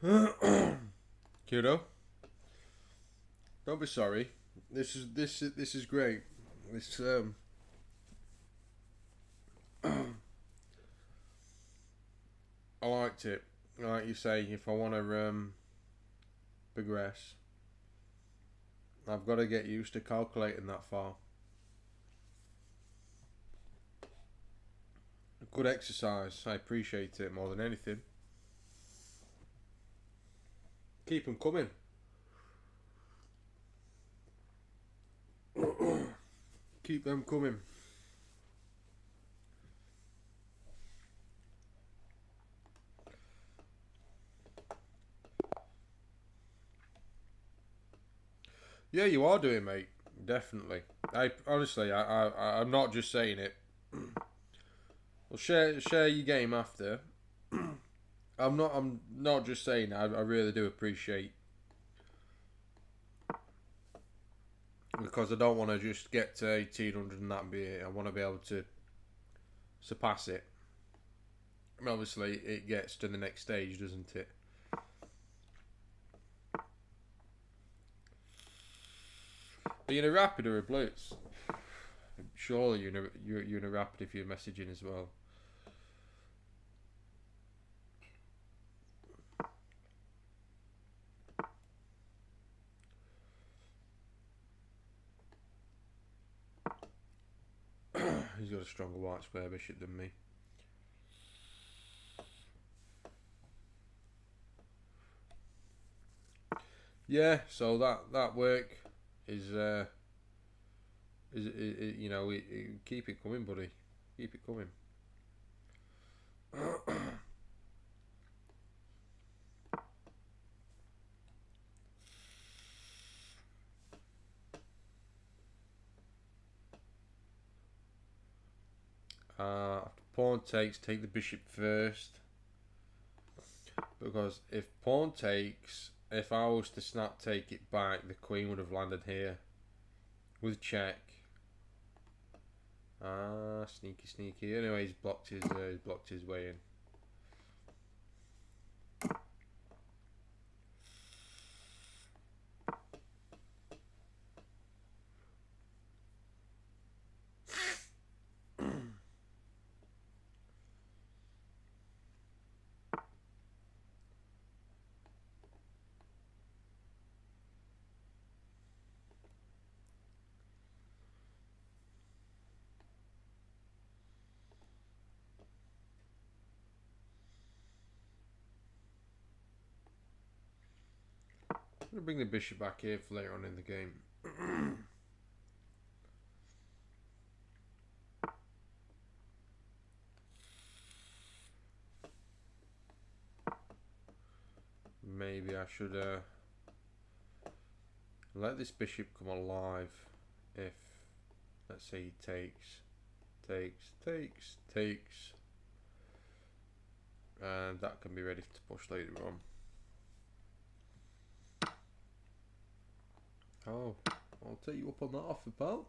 Kiddo, don't be sorry. This is great. This I liked it. Like you say, if I want to progress, I've got to get used to calculating that far. Good exercise. I appreciate it more than anything. Keep them coming. Keep them coming. Yeah, you are doing, mate. Definitely. I'm not just saying it. Well, share your game after. I'm not just saying it. I really do appreciate, because I don't want to just get to 1800 and that be it. I want to be able to surpass it. And obviously, it gets to the next stage, doesn't it? Are you in a rapid or a blitz? Surely you're in a rapid if you're messaging as well. He's got a stronger white square bishop than me. Yeah, so that work is you know, keep it coming, buddy. Keep it coming. After pawn takes, take the bishop first, because if pawn takes, if I was to snap take it back, the queen would have landed here with check. Sneaky. Anyway, he's blocked his way in. I'm going to bring the bishop back here for later on in the game. Maybe I should let this bishop come alive if, let's say, he takes, and that can be ready to push later on. Oh, I'll take you up on that offer, pal.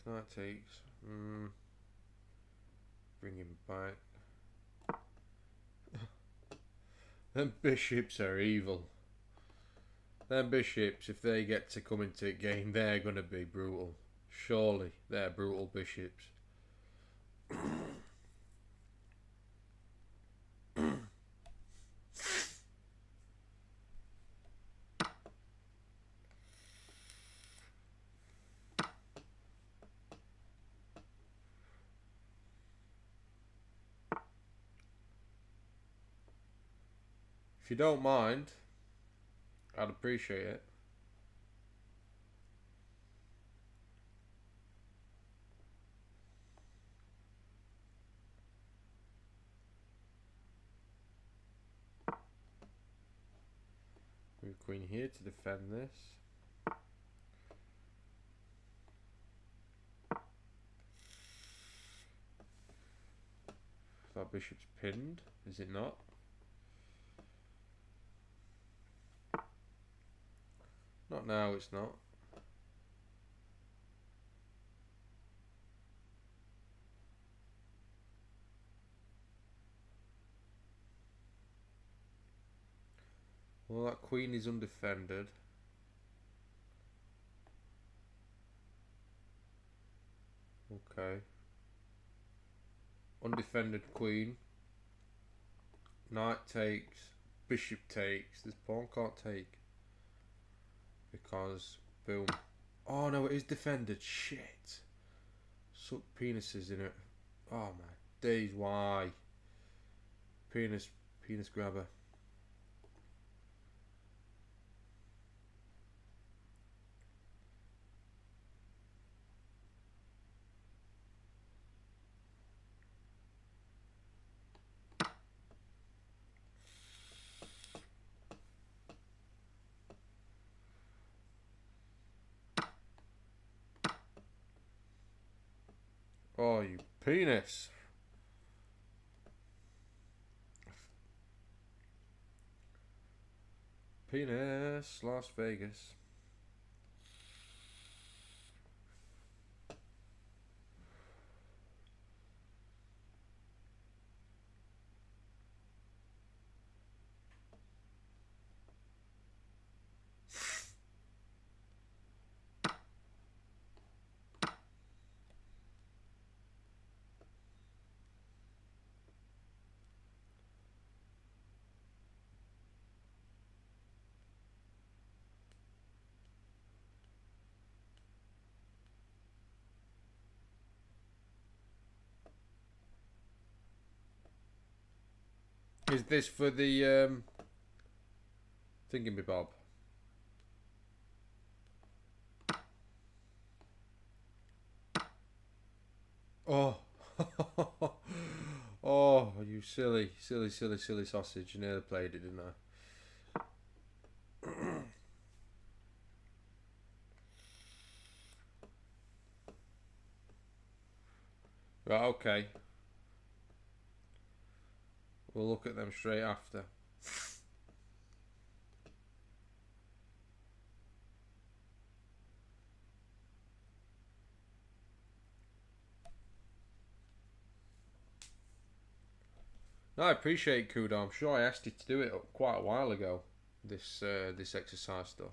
Knight takes. Bring him back. Them bishops are evil. Them bishops, if they get to come into a game, they're going to be brutal. Surely, they're brutal bishops. If you don't mind, I'd appreciate it. queen here to defend this. That bishop's pinned, is it not? Not now, it's not. Well, that queen is undefended. Okay. Undefended queen. Knight takes. Bishop takes. This pawn can't take. Because, boom. Oh no, it is defended. Shit. Suck penises in it. Oh my days, why? Penis grabber. Oh, you penis. Penis, Las Vegas. Is this for the thingamabob? Oh. Oh, you silly sausage. You nearly played it, didn't I? Right, okay. We'll look at them straight after. No, I appreciate Kudo. I'm sure I asked you to do it quite a while ago. This exercise stuff.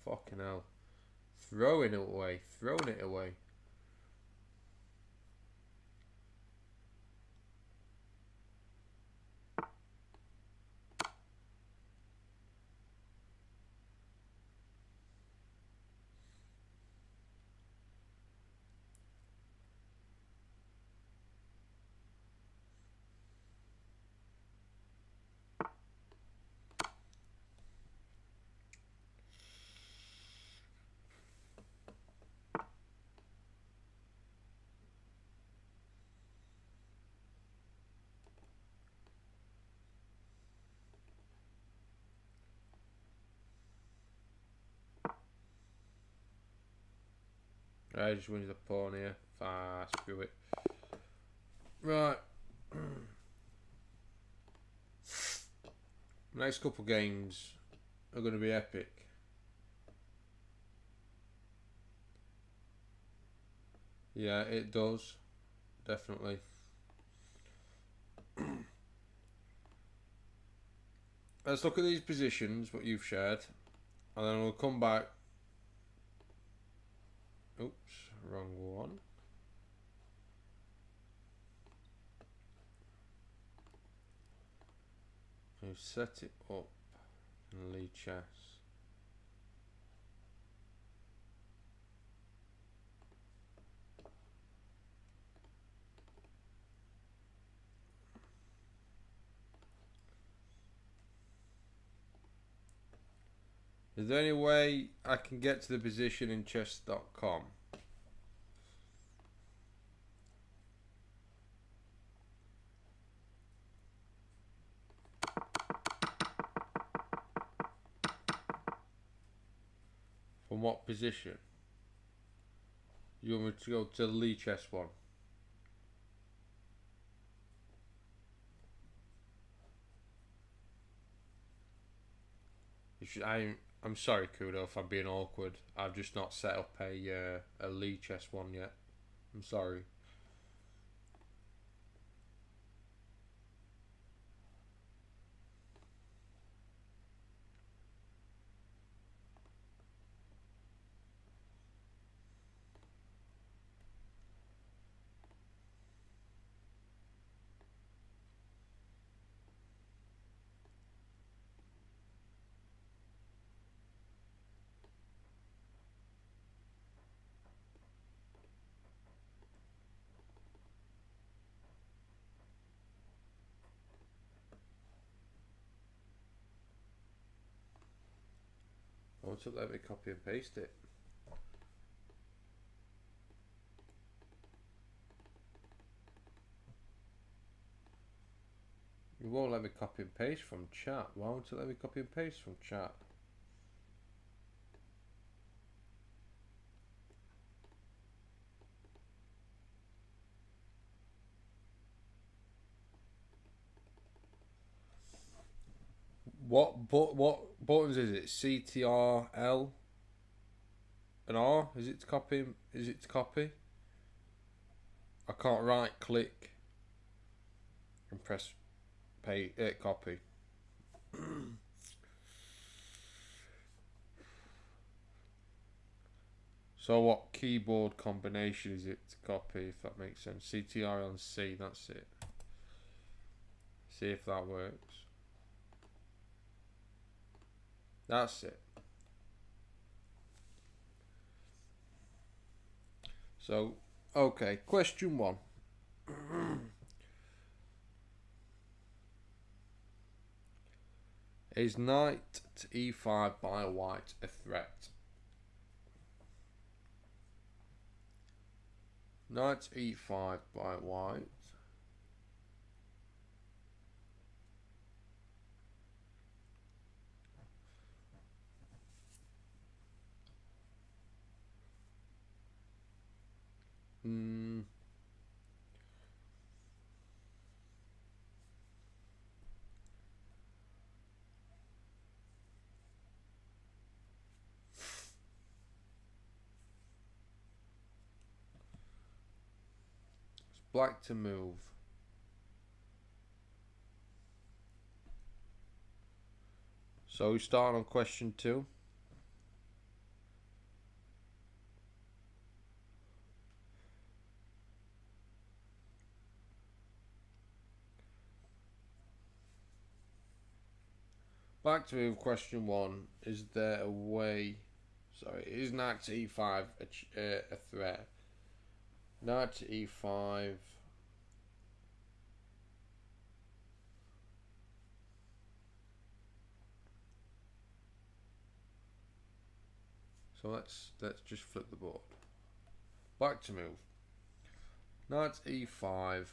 Fucking hell. Throwing it away. I just wins the pawn here. Screw it. Right. Next couple games are going to be epic. Yeah, it does. Definitely. Let's look at these positions, what you've shared, and then we'll come back. Oops, wrong one. We've set it up in lead chess. Is there any way I can get to the position in chess.com? From what position? You want me to go to the lead chess one? I'm sorry, Kudo, if I'm being awkward. I've just not set up a lead chess one yet. I'm sorry. I want to let me copy and paste it. You won't let me copy and paste from chat. Why won't you let me copy and paste from chat? What buttons is it? C, T, R, L, and R? Is it to copy? Is it to copy? I can't right click and press copy. So what keyboard combination is it to copy, if that makes sense? C, T, R, L, and C, that's it. See if that works. That's it. So, okay, question one. Is knight to e5 by white a threat? Knight to e5 by white. Black to move. So we start on question two. Black to move, question one. Is there a way... Sorry, is knight to e5 a threat? Knight to e5... So let's just flip the board. Black to move. Knight to e5.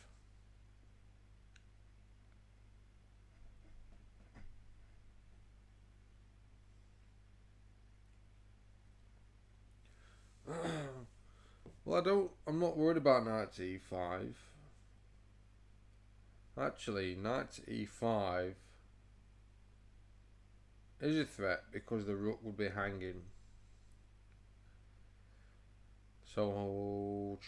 Well, I'm not worried about knight to e5. Actually, knight to e5 is a threat because the rook would be hanging. So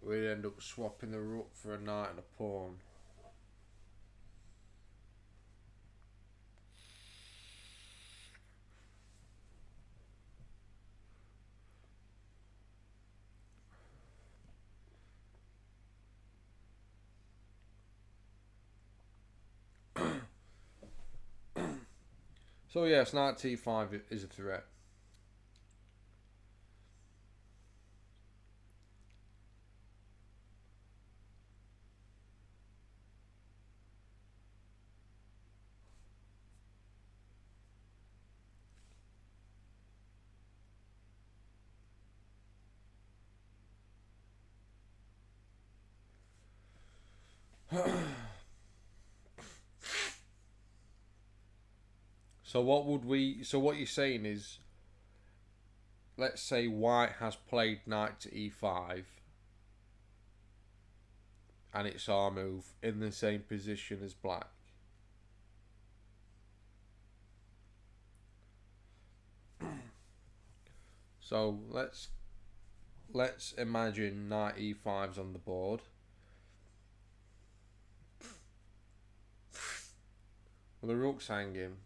we'd end up swapping the rook for a knight and a pawn. So yes, knight t5 is a threat. So what you're saying is, let's say white has played knight to e5 and it's our move in the same position as black. So let's imagine knight e5's on the board. Well, the rook's hanging.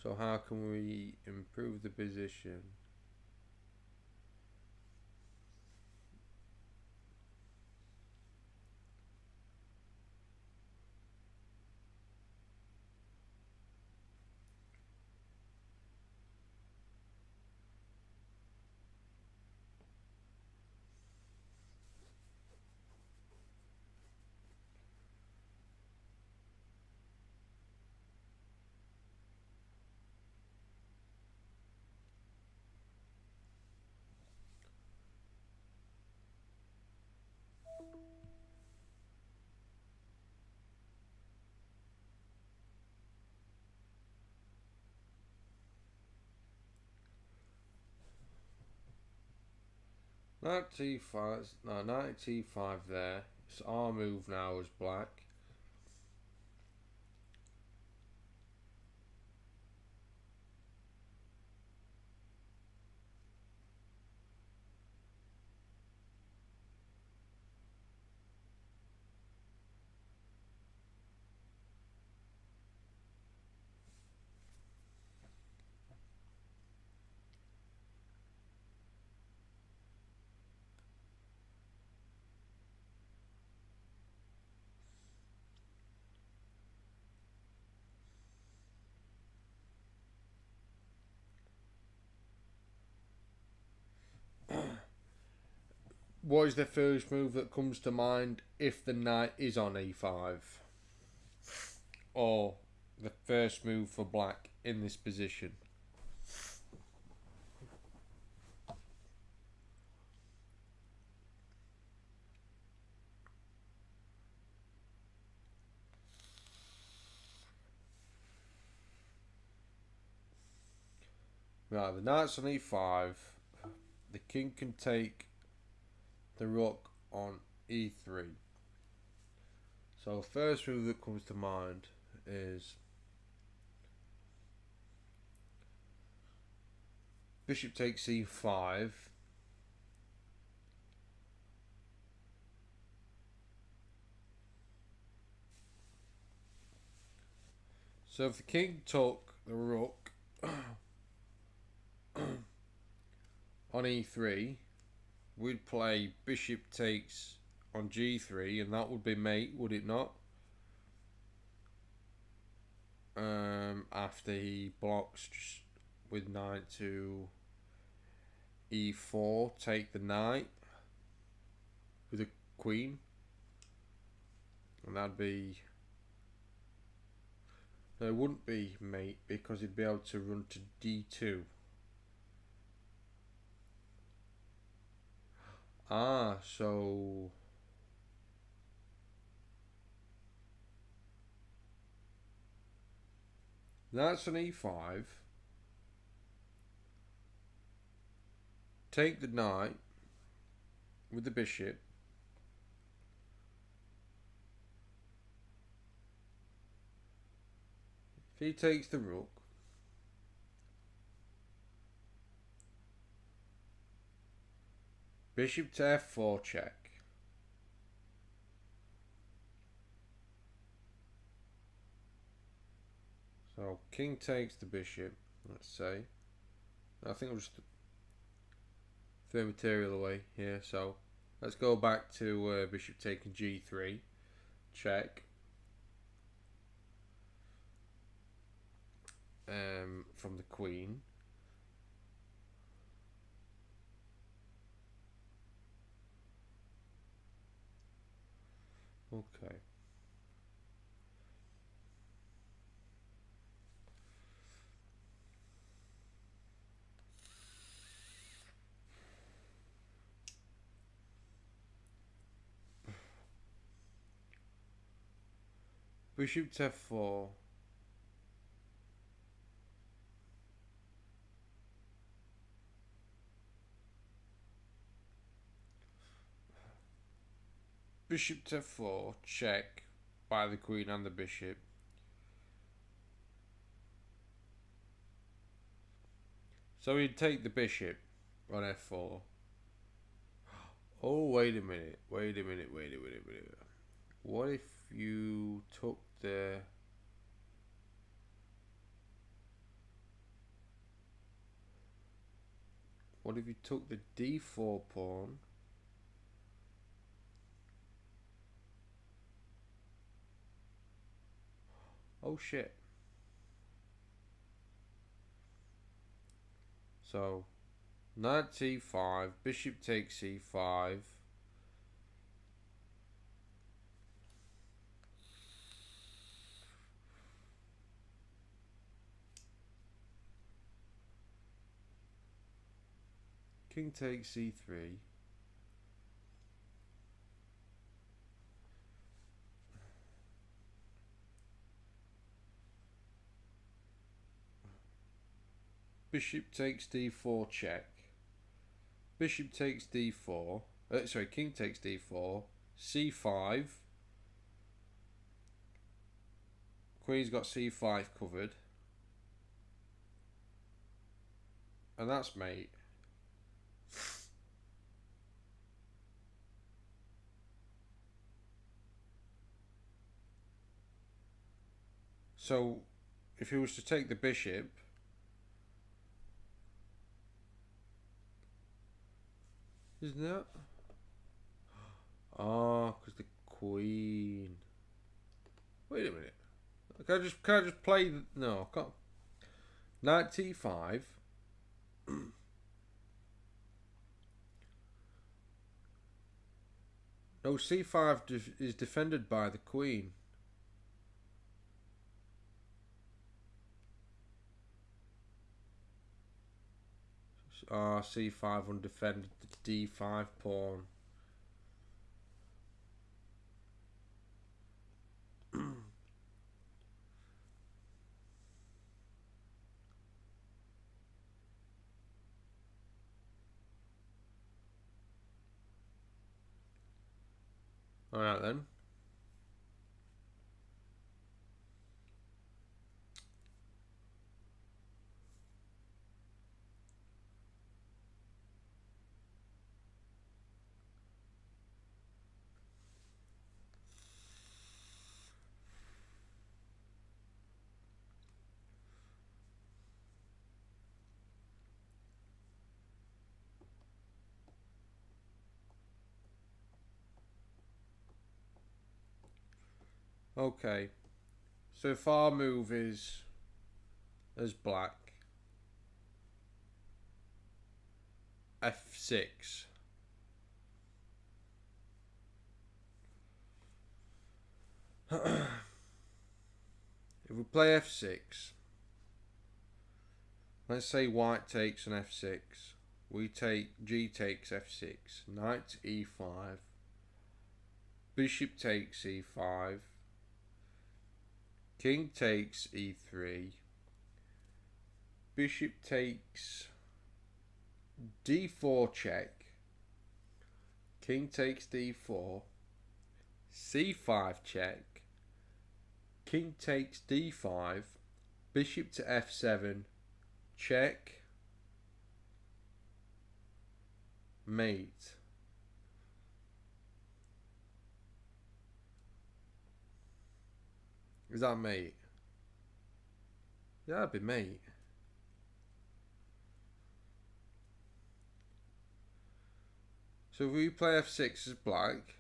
So how can we improve the position? Knight t5, no, knight t5 there. It's our move now as black. What is the first move that comes to mind if the knight is on e5? Or the first move for black in this position? Right, the knight's on e5. The king can take the rook on e3. So first move that comes to mind is bishop takes e5. So if the king took the rook on e3, we'd play bishop takes on g3, and that would be mate, would it not? After he blocks with knight to e4, take the knight with a queen, and that'd be, no, it wouldn't be mate because he'd be able to run to d2. So That's an e5. Take the knight with the bishop. If he takes the rook, bishop to f4 check. So king takes the bishop, let's say. I think I'll just throw material away here. So let's go back to bishop taking g3, check. From the queen. Okay. Bishop to f4. Bishop to f4, check by the queen and the bishop. So he'd take the bishop on f4. Oh, wait a minute. Wait a minute. What if you took the... What if you took the d4 pawn? Oh shit. So, knight c5, bishop takes c5. King takes c3. Bishop takes d4 check. Bishop takes d4. King takes d4. c5. Queen's got c5 covered. And that's mate. So, if he was to take the bishop, isn't that? Ah, because the queen. Wait a minute. Can I just play? No, I can't. Knight t5. No, c5 is defended by the queen. c5 undefended, the d5 pawn. Alright then. Okay. So if our move is as black, f6. If we play f6, let's say white takes an f6. We take g takes f6. Knight e5. Bishop takes e5. King takes e3. bishop takes d4 check, king takes d4, c5 check, king takes d5, bishop to f7, check, mate. Is that mate? Yeah, that'd be mate. So if we play f6 as black,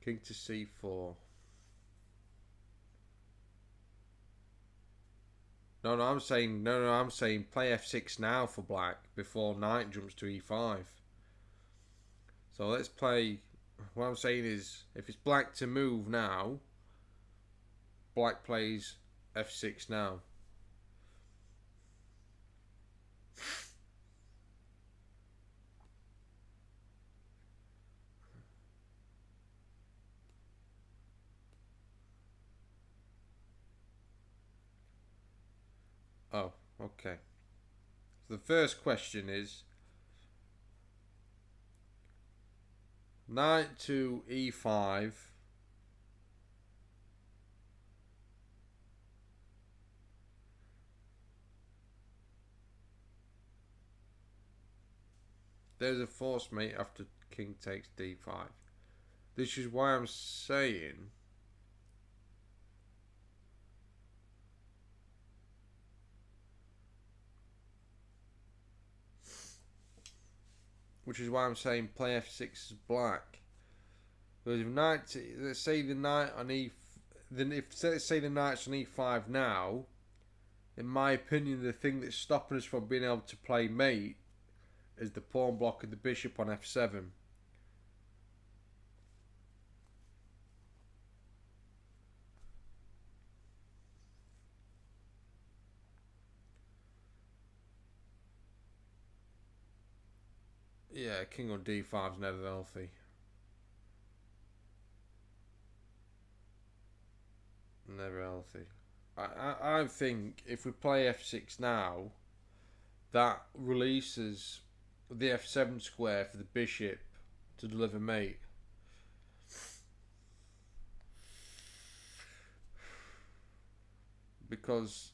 king to c4. No, I'm saying play f6 now for black before knight jumps to e5. So let's play. What I'm saying is, if it's black to move now, black plays f6 now. Oh, okay. So the first question is knight to e5. There's a force mate after king takes d5. This is why I'm saying play f6 as black. Because if knight, let's say the knight on let's say the knight's on e5 now, in my opinion, the thing that's stopping us from being able to play mate is the pawn block of the bishop on f7. Yeah, king on d5 is never healthy. Never healthy. I think if we play f6 now, that releases the f7 square for the bishop to deliver mate. Because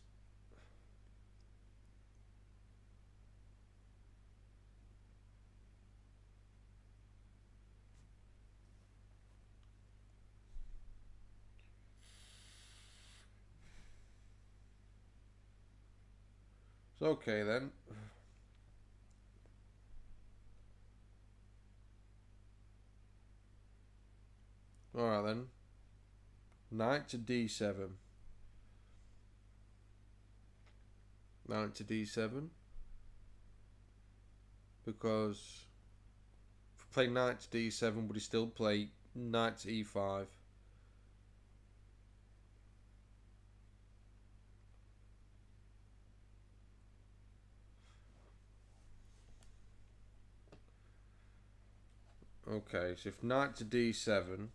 it's okay then. Alright then. Knight to d7. Knight to d7. Because if we play knight to d7, would he still play knight to e5? Okay, so if knight to d7,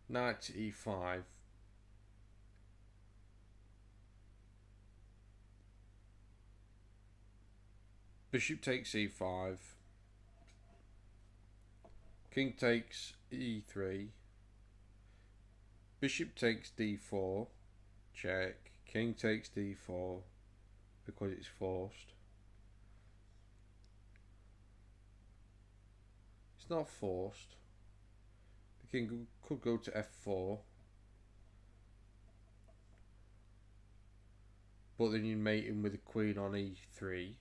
knight to e5, bishop takes e5, king takes e3, bishop takes d4, check, king takes d4 because it's forced. It's not forced. The king could go to f4, but then you mate him with the queen on e3.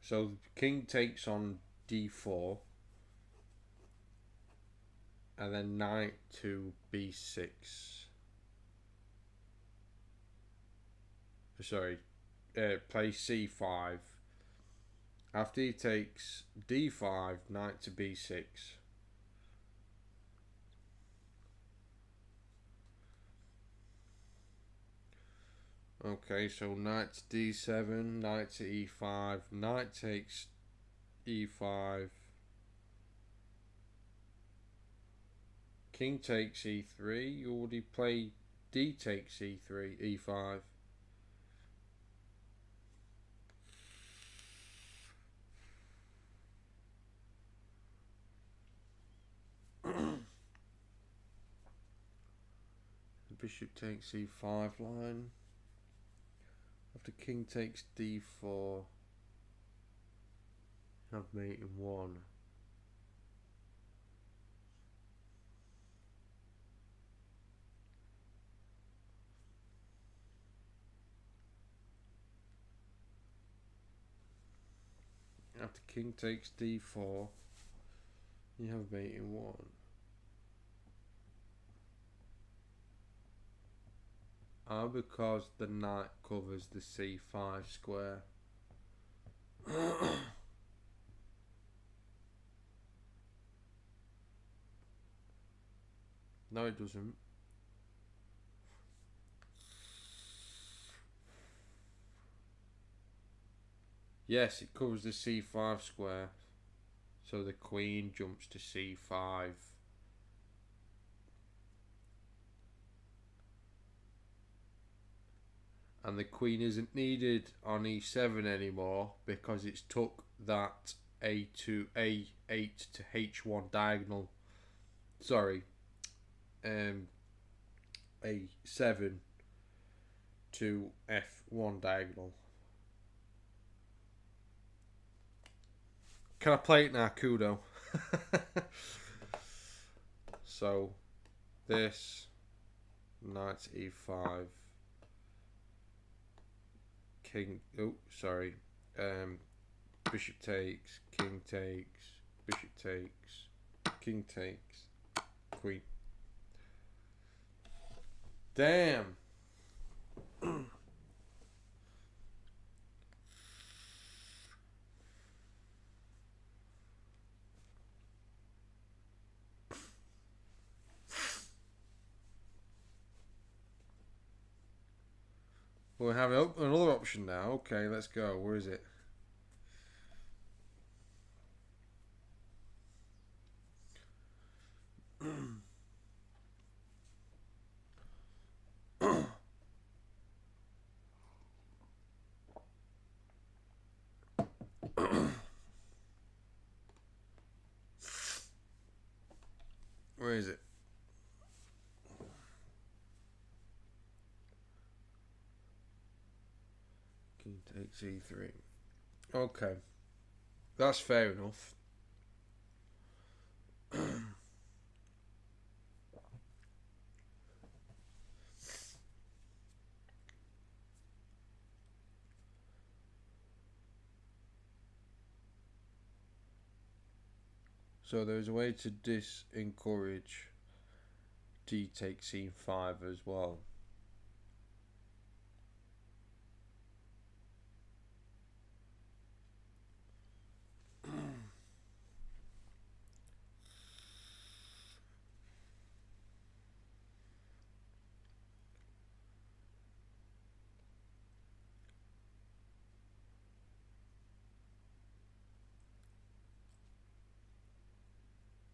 So the king takes on d4, and then knight to b6. Sorry, play c5. After he takes d5, knight to b6. Okay, so knight to d7, knight to e5, knight takes e5, king takes e3. Or would he play D takes C3, E5. The bishop takes C5 line. After king takes D4. Have mate in 1. After king takes D4, you have mate in 1. Because the knight covers the C5 square. No, it doesn't. Yes, it covers the C5 square. So the queen jumps to C5. And the queen isn't needed on E7 anymore because it's took that A8 to H1 diagonal. Sorry, A7 to F1 diagonal. Can I play it now, Kudo? So, this, knight E5, king, bishop takes, king takes, bishop takes, king takes, queen. Damn. We have another option now. Okay, let's go. Where is it? Where is it? King takes E3. Okay. That's fair enough. So there's a way to disencourage D takes E5 as well.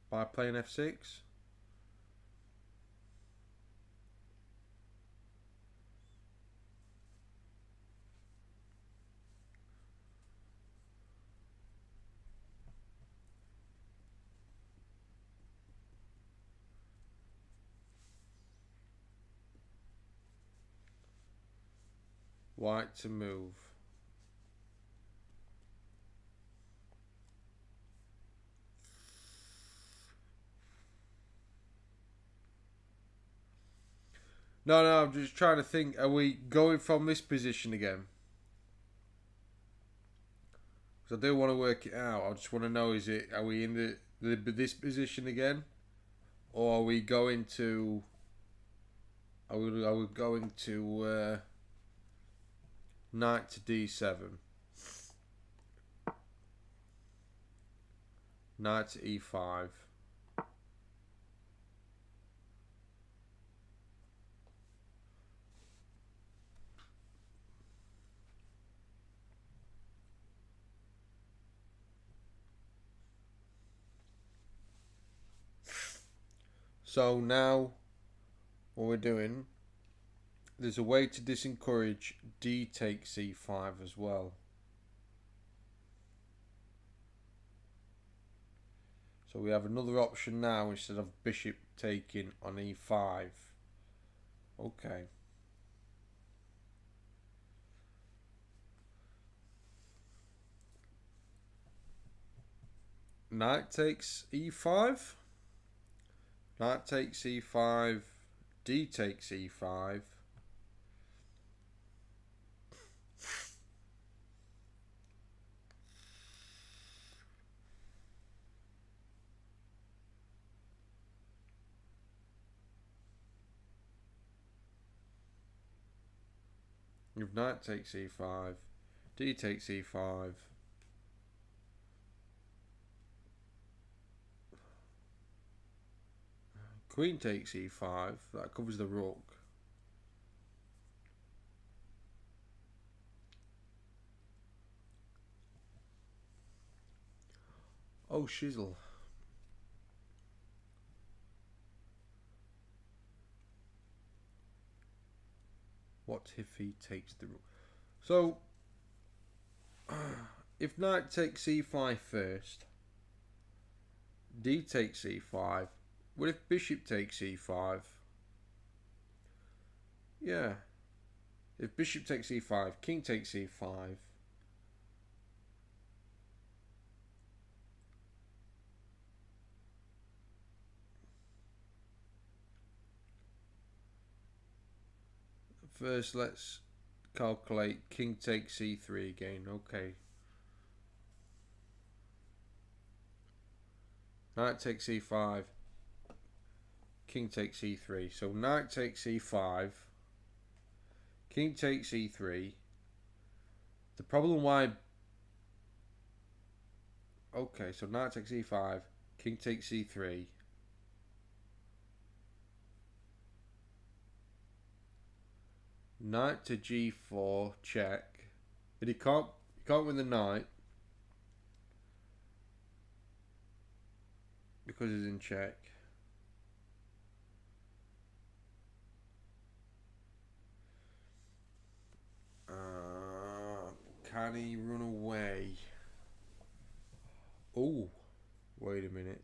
By playing F6. White to move. No, I'm just trying to think. Are we going from this position again? Because I do want to work it out. I just want to know: are we in this position again, or are we going to? Are we going to knight to D7, knight to E5? So now, what we're doing there's a way to disencourage d takes c5 as well. So we have another option now instead of bishop taking on e5. Okay. Knight takes e5. Knight takes e5. D takes e5. If knight takes e5, d takes e5. Queen takes e5, that covers the rook. Oh, shizzle. What if he takes the rook? So, if knight takes e5 first, d takes e5, what if bishop takes e5? Yeah. If bishop takes e5, king takes e5. First, let's calculate king takes e3 again. Okay. Knight takes e5. King takes e3. So knight takes e5. King takes e3. The problem why... Okay, so knight takes e5. King takes e3. Knight to g4, check. But he can't win the knight because he's in check. Can he run away? Oh, wait a minute.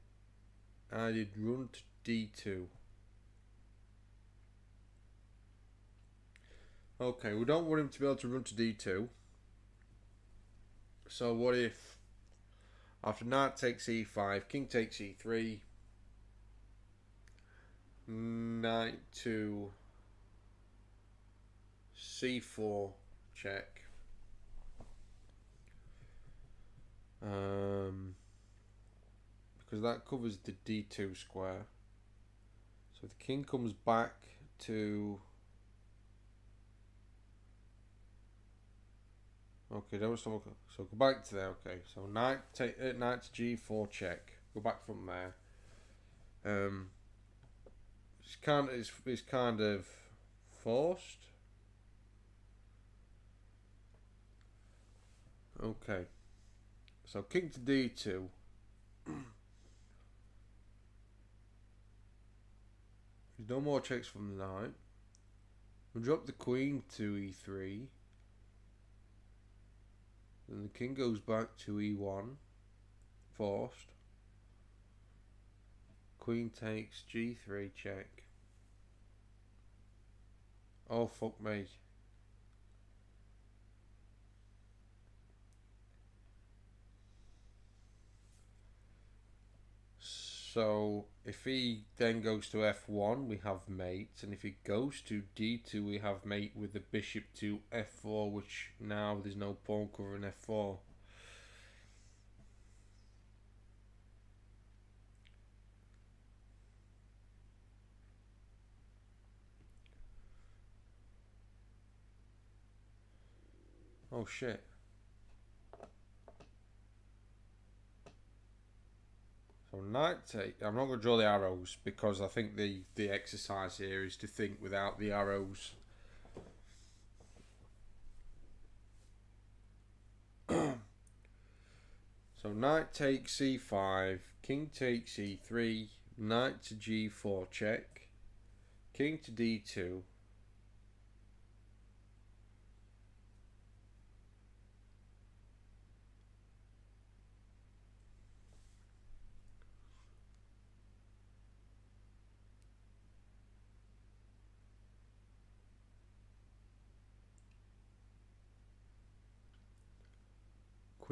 I did run to d2. Okay, we don't want him to be able to run to d2. So what if after knight takes e5, king takes e3, knight to c4, check. Because that covers the d2 square. So the king comes back to... Okay, don't stop. So go back to there. Okay, so knight to g4 check. Go back from there. It's kind of forced. Okay, so king to d2. There's no more checks from the knight. We'll drop the queen to e3. Then the king goes back to e1, forced. Queen takes g3, check. Oh, fuck me. So, if he then goes to f1, we have mate. And if he goes to d2, we have mate with the bishop to f4, which now there's no pawn covering f4. Oh, shit. So knight take. I'm not going to draw the arrows because I think the exercise here is to think without the arrows. So knight takes c5, king takes e3, knight to g4 check, king to d2,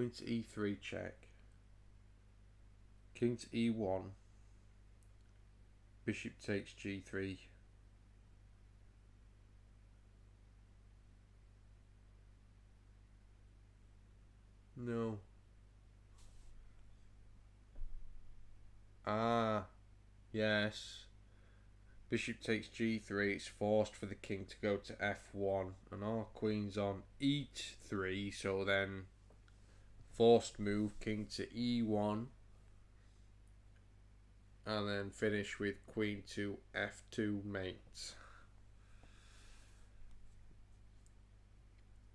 Queen to e3 check. King to e1. Bishop takes g3. No. Ah, yes. Bishop takes g3. It's forced for the king to go to f1. And our queen's on e3. So then, forced move, king to e1. And then finish with queen to f2 mate.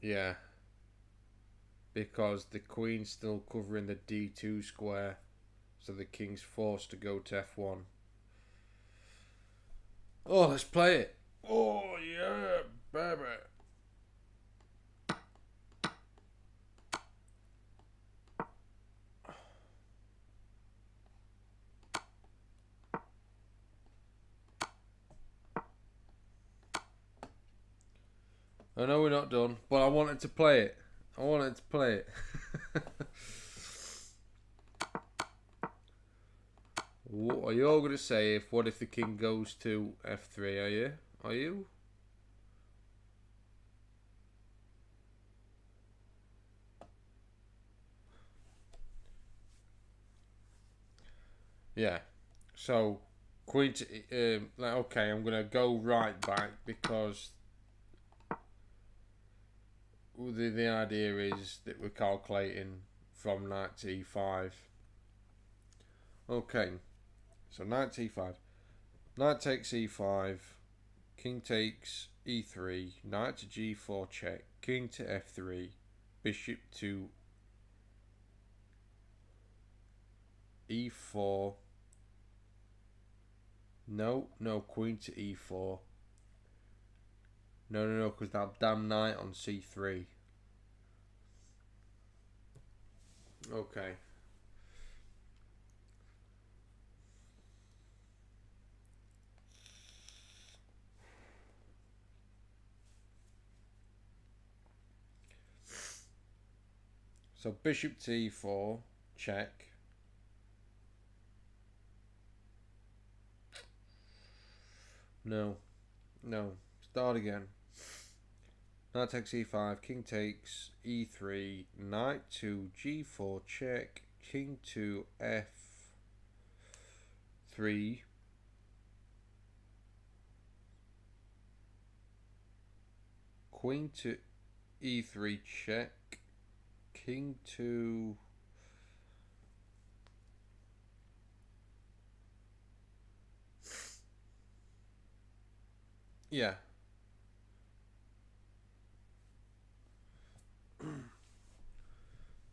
Yeah. Because the queen's still covering the d2 square. So the king's forced to go to f1. Oh, let's play it. Oh, yeah, baby. I know we're not done, but I wanted to play it. I wanted to play it. What are you all going to say what if the king goes to f3, are you? Are you? Yeah. So, queen to... okay, I'm going to go right back because the idea is that we're calculating from knight to e5. Okay. So knight to e5. Knight takes e5. King takes e3. Knight to g4 check. King to f3. Bishop to e4. No, queen to e4. No, because that damn knight on c3. Okay. So bishop to e4, check. No. Start again. Knight takes e5, king takes e3, knight to g4, check, king to f3, queen to e3, check, king to... Yeah.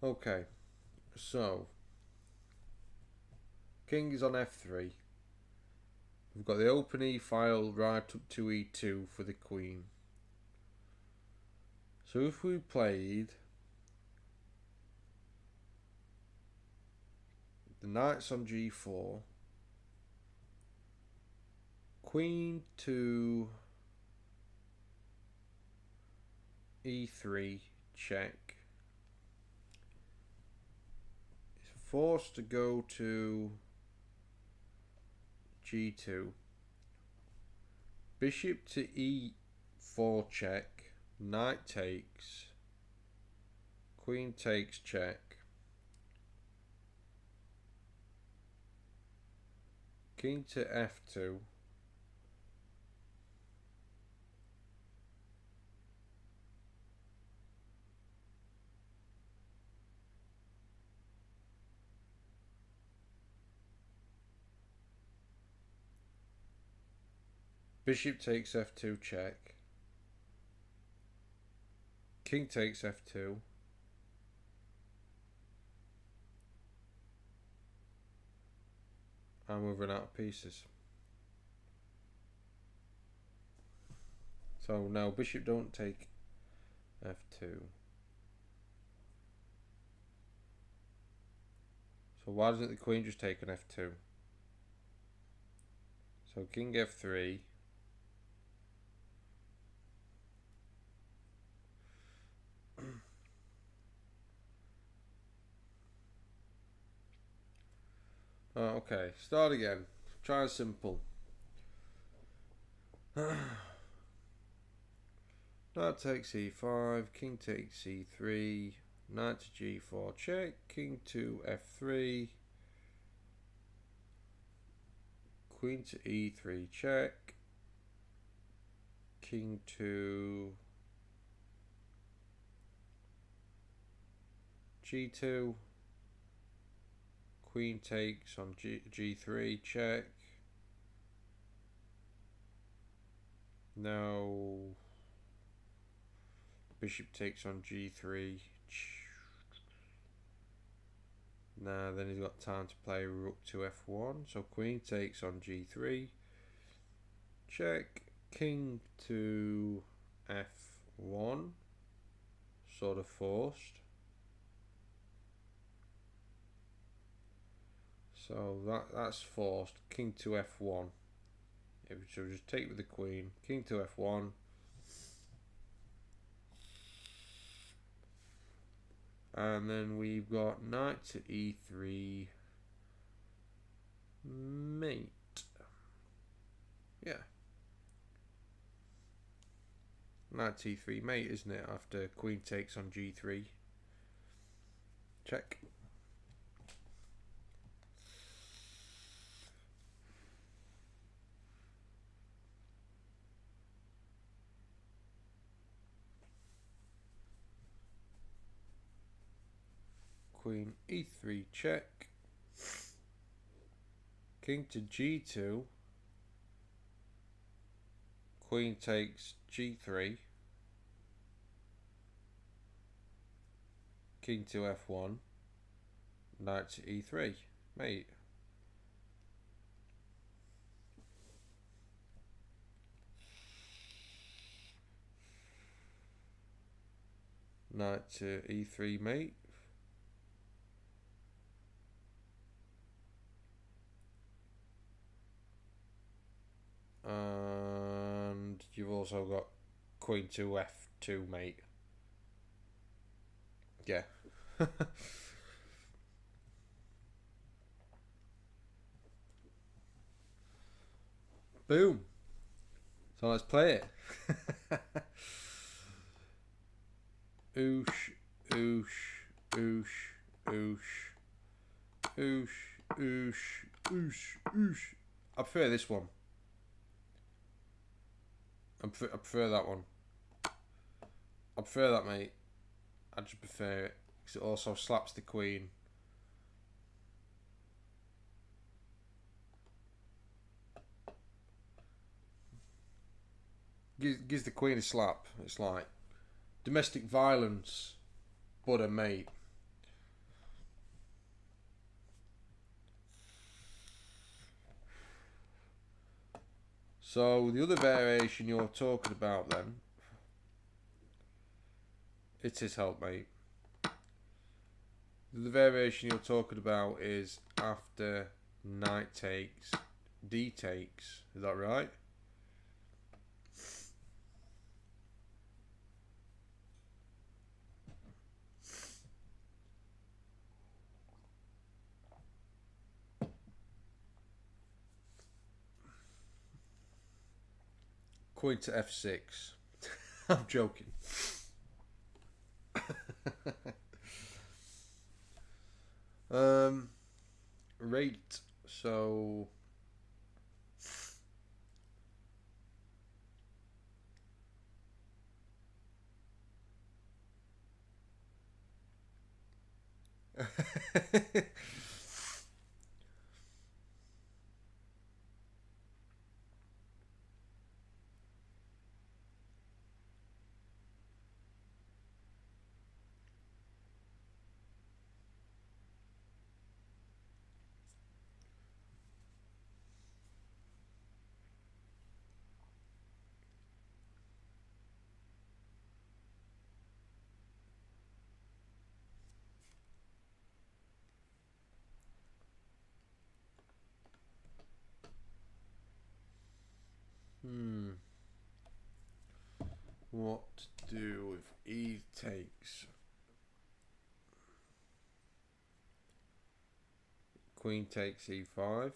Okay, so king is on f3. We've got the open e file right up to e2 for the queen. So if we played the knight's on g4, queen to e3, check. Forced to go to g2. Bishop to e4 check. Knight takes. Queen takes check. King to f2. Bishop takes f2 check. King takes f2. And we've run out of pieces. So now bishop don't take f2. So why doesn't the queen just take an f2? So king f3. Oh, okay, start again. Try simple. Knight takes e5, king takes e3, knight to g4 check, king to f3, queen to e3 check, king to g2, queen takes on g3 check. Now bishop takes on g3. Now then he's got time to play rook to f1. So queen takes on g3. Check. King to f1. Sort of forced. So that's forced. King to f1. So just take with the queen. King to f1. And then we've got knight to e3 mate. Yeah. Knight to e3 mate, isn't it? After queen takes on g3. Check. Queen e3 check. King to g2. Queen takes g3. King to f1. Knight to e3. Mate. Knight to e3 mate. And you've also got queen to f2 mate. Yeah. Boom. So let's play it. Oosh, oosh, oosh, oosh, oosh, oosh, oosh, oosh. I prefer this one. I prefer that one. I prefer that, mate. I just prefer it because it also slaps the queen. Gives the queen a slap. It's like domestic violence, but a mate. So the other variation you're talking about then, it is helpmate. The variation you're talking about is after knight takes, d takes. Is that right? Queen to f6. I'm joking. Rate. So what to do if e takes? queen takes e5.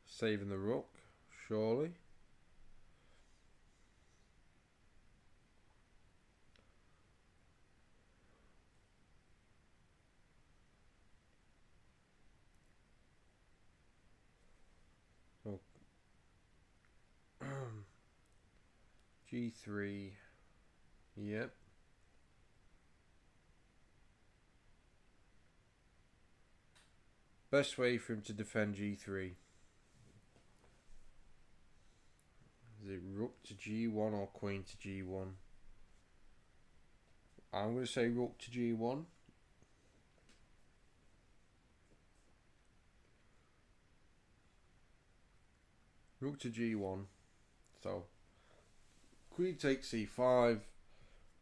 Saving the rook, surely. So g3, yep. Best way for him to defend g3. Is it rook to g1 or queen to g1? I'm going to say rook to g1. Rook to g1. So, queen takes c5.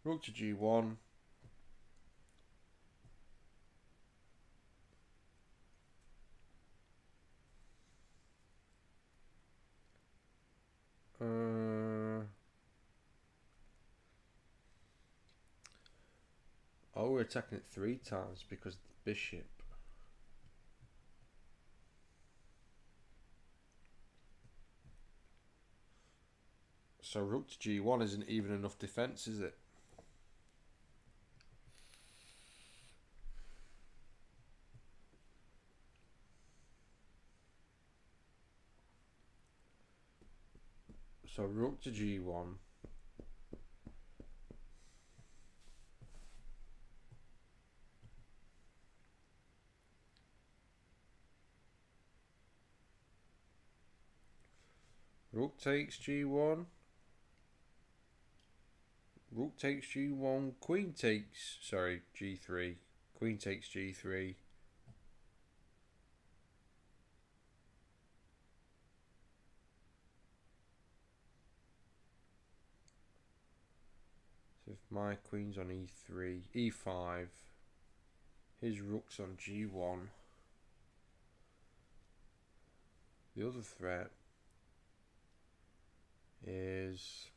Rook to g1. Oh, we're attacking it 3 times because of the bishop. So rook to g1 isn't even enough defense, is it? So rook to g1. Rook takes g1. Rook takes g1. Queen takes, sorry, g3. Queen takes g3. So if my queen's on e3, e5, his rook's on g1. The other threat is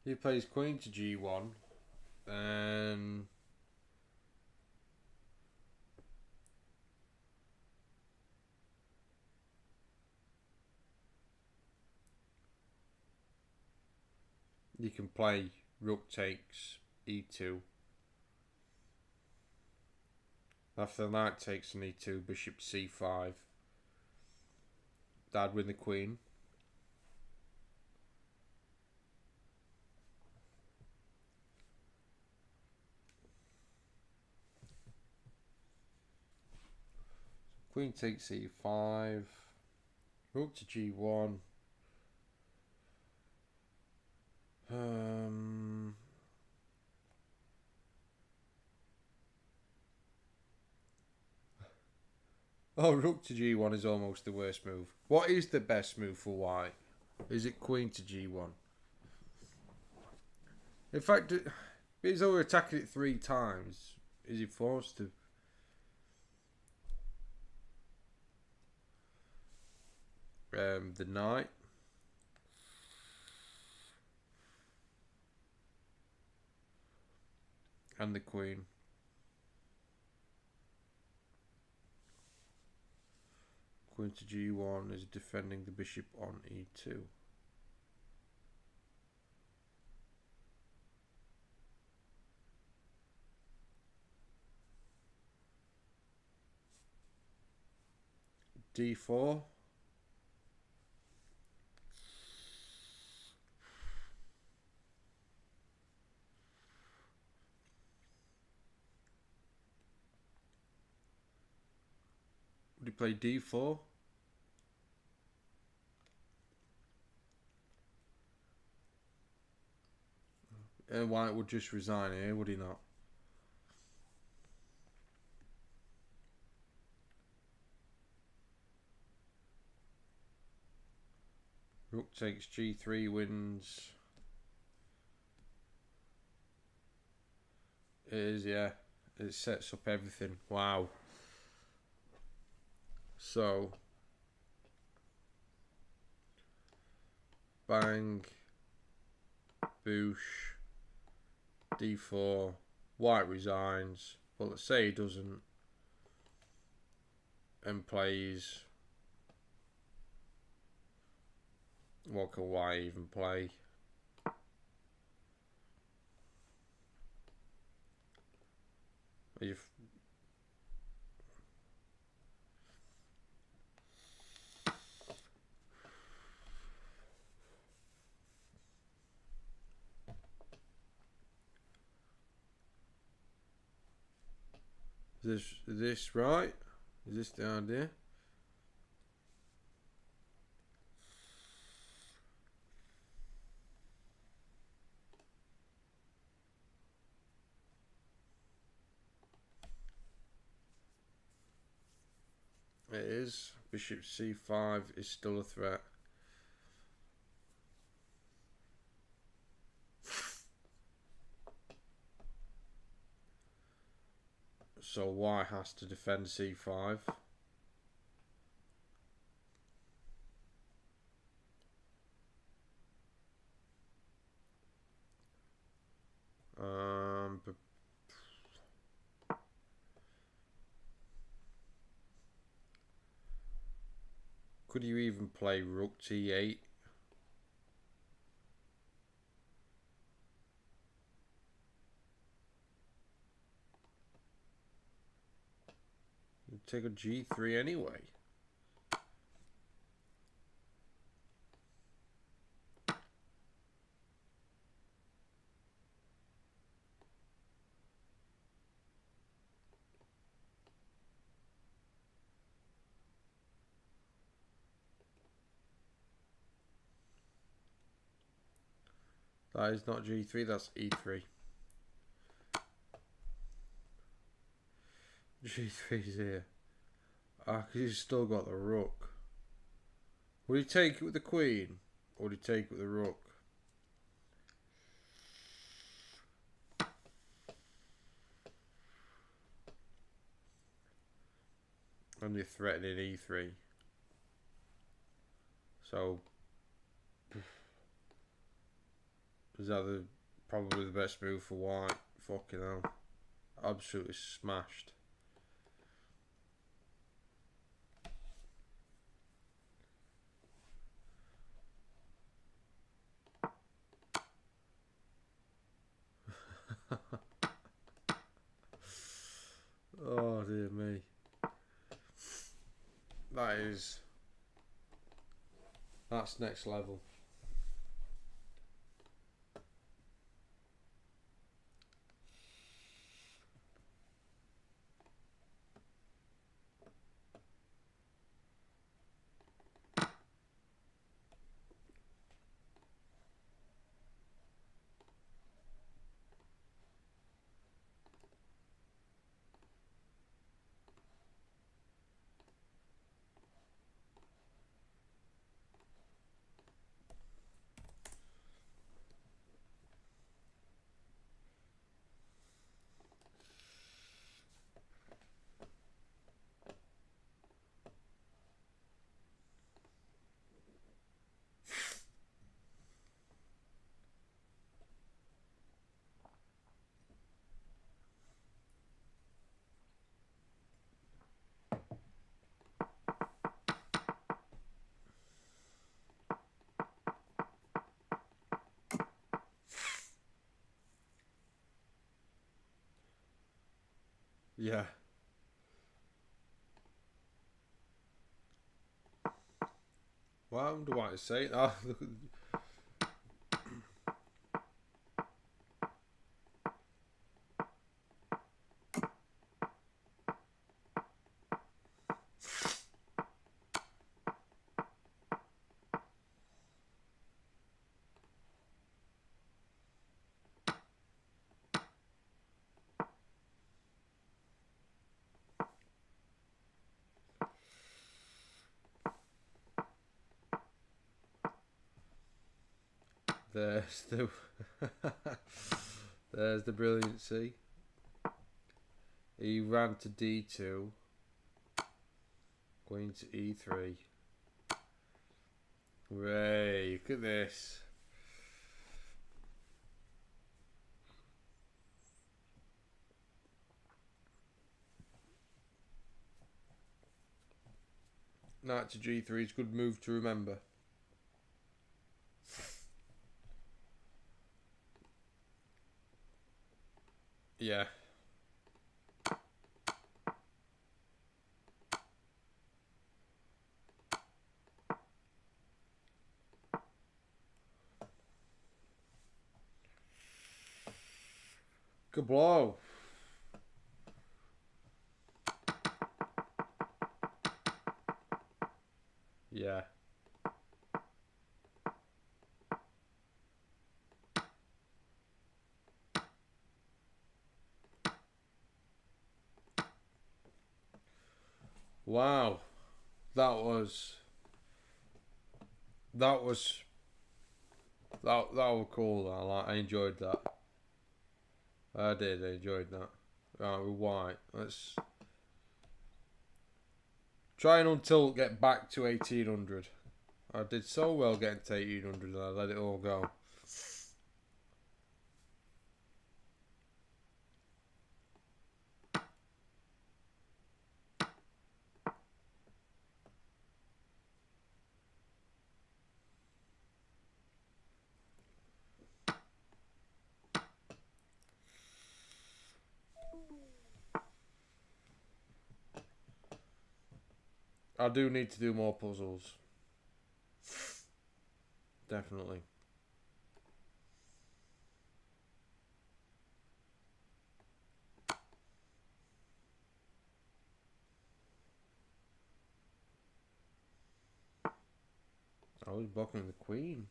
he plays queen to g1, and you can play rook takes e2. After the knight takes an e2, bishop c5. Dad win the queen. Queen takes e5. Rook to g1. Oh, rook to g1 is almost the worst move. What is the best move for white? Is it queen to g1? In fact, he's over attacking it 3 times. Is he forced to? The knight. And the queen. Queen to g1 is defending the bishop on e2. d4. Would he play d4? And White would just resign here, would he not? Rook takes g3, wins. It is, yeah. It sets up everything. Wow. So, bang, boosh, d4, White resigns, but let's say he doesn't, and plays. What can White even play? If is this right? Is this the idea? It is. Bishop c5 is still a threat. So White has to defend c5. But could you even play rook t8? You'd take a g3 anyway. That is not g3, that's e3. g3 is here. Ah, because he's still got the rook. Would he take it with the queen? Or would he take it with the rook? And you're threatening e3. So, is that probably the best move for White? Fucking hell. Absolutely smashed. Oh dear me. That's next level. Yeah. Well, I wonder what to say. Oh, look at There's the there's the brilliancy. He ran to D2, going to E3. Hooray, look at this. Knight to G3 is a good move to remember. Yeah. Good blow. Yeah. Wow. That was cool. I enjoyed that. I enjoyed that. Right, we're white. Let's try and until get back to 1800. I did so well getting to 1800 and I let it all go. I do need to do more puzzles. Definitely. I was blocking the queen.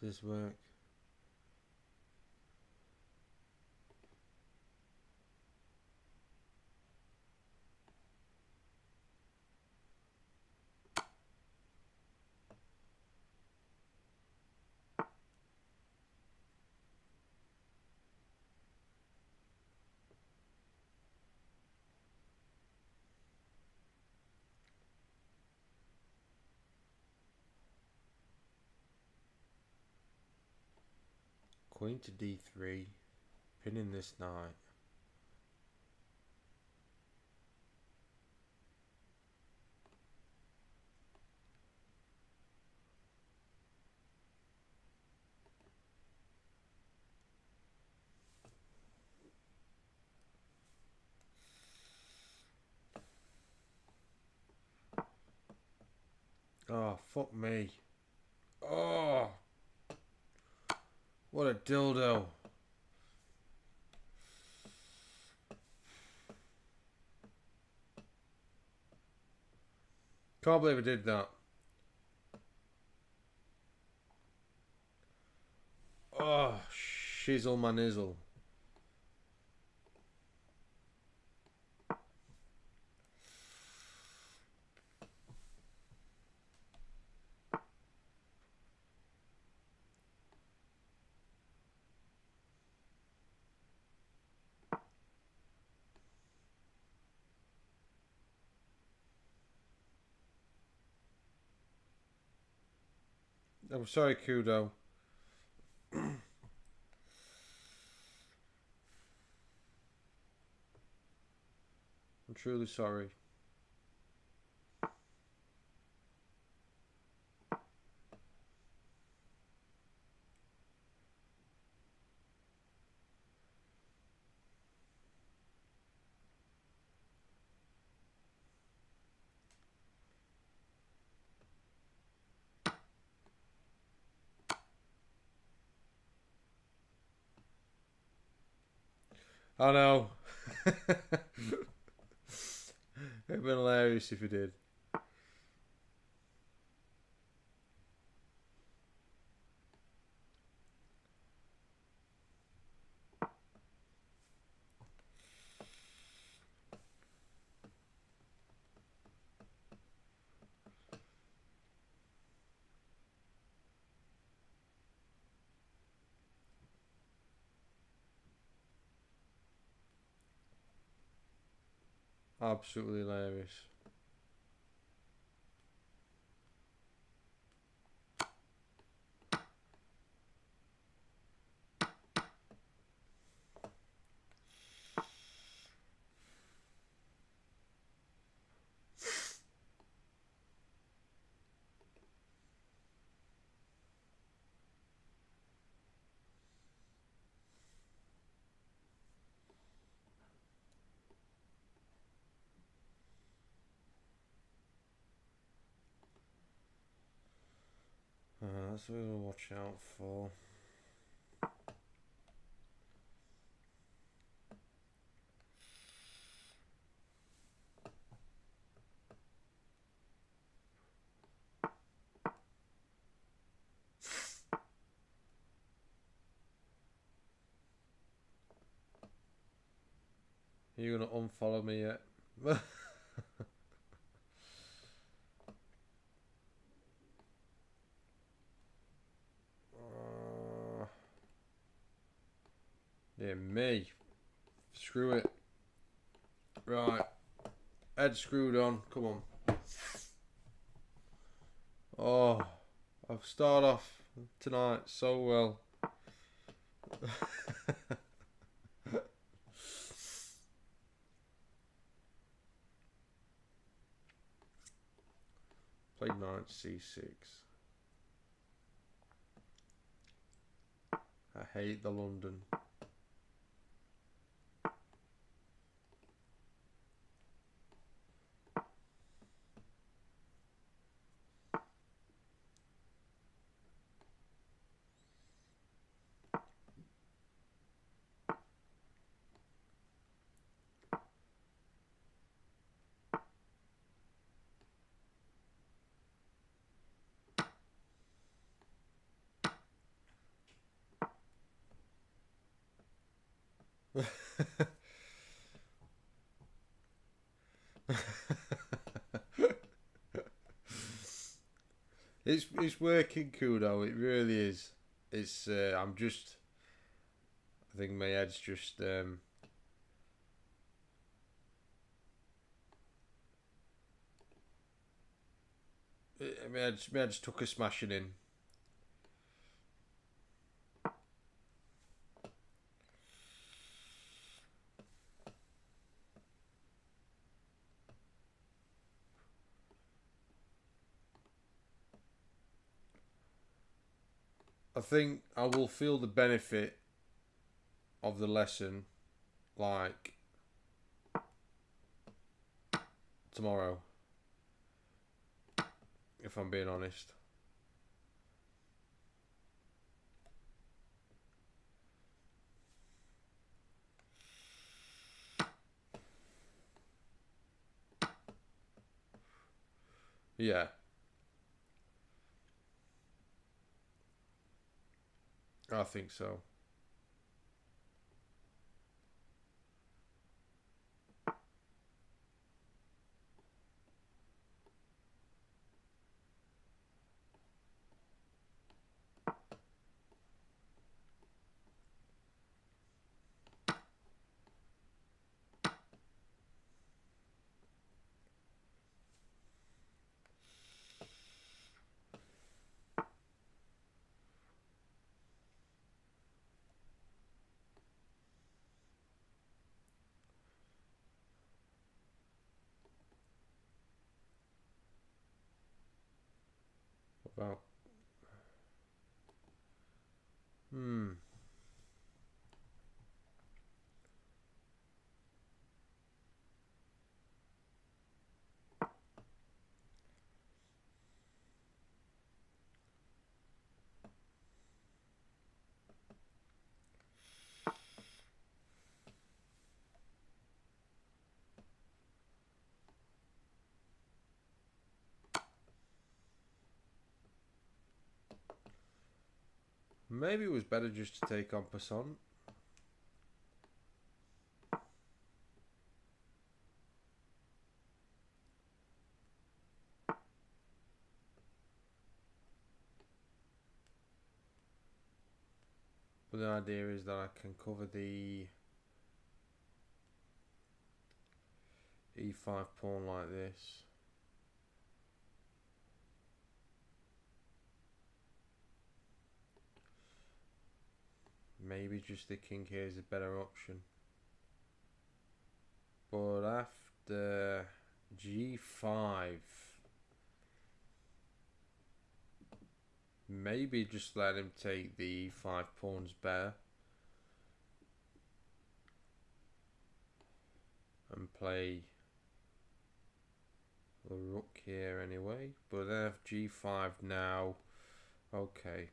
Does this work? Queen to D3. Pinning this knight. Oh, fuck me. Oh, what a dildo. Can't believe I did that. Oh, shizzle my nizzle. I'm sorry, Kudo. I'm truly sorry. I know. It'd been hilarious if he did. Absolutely hilarious. That's what we'll watch out for. Are you gonna unfollow me yet? Yeah, me. Screw it. Right. Head screwed on. Come on. Oh, I've started off tonight so well. Played knight c6. I hate the London. It's working, Kudo. It really is. It's I'm just. I think my head's just. My head's took a smashing in. I think I will feel the benefit of the lesson, like tomorrow, if I'm being honest. Yeah. I think so. About. Hmm. Maybe it was better just to take on passant. But the idea is that I can cover the e5 pawn like this. Maybe just the king here is a better option. But after g5, maybe just let him take the e5 pawns bare and play the rook here anyway. But then have g5 now. Okay.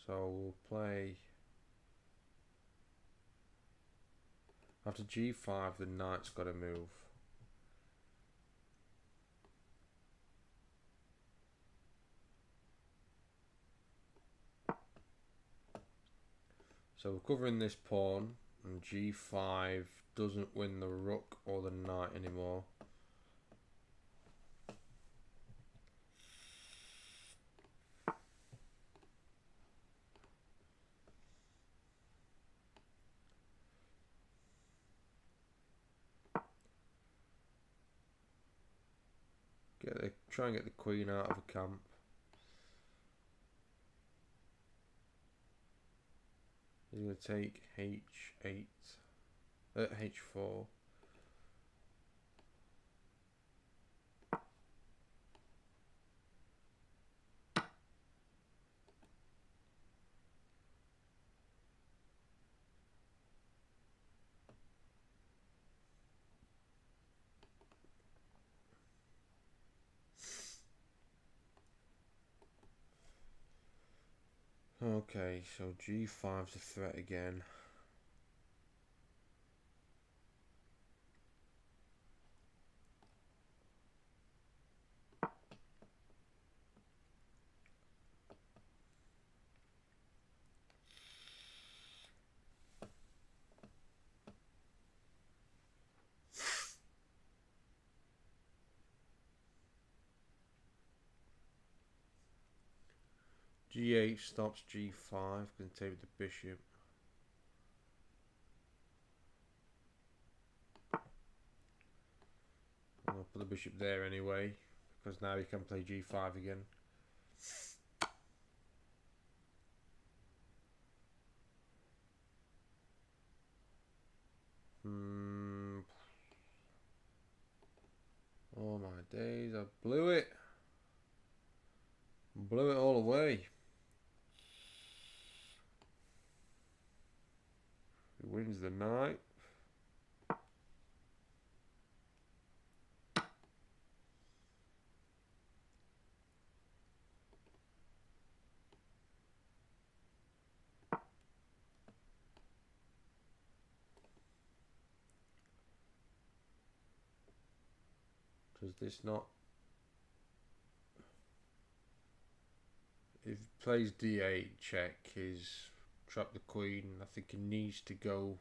So we'll play after g5, the knight's got to move. So we're covering this pawn, and g5 doesn't win the rook or the knight anymore. Try and get the queen out of the camp. He's going to take h8, h4. Okay, so g5's a threat again. g8 stops g5, can take the bishop. I'll put the bishop there anyway, because now he can play g5 again. Oh my days, I blew it. Blew it all away. He wins the knight. Does this not? If he plays d8 check, he's trapped the queen. I think he needs to go.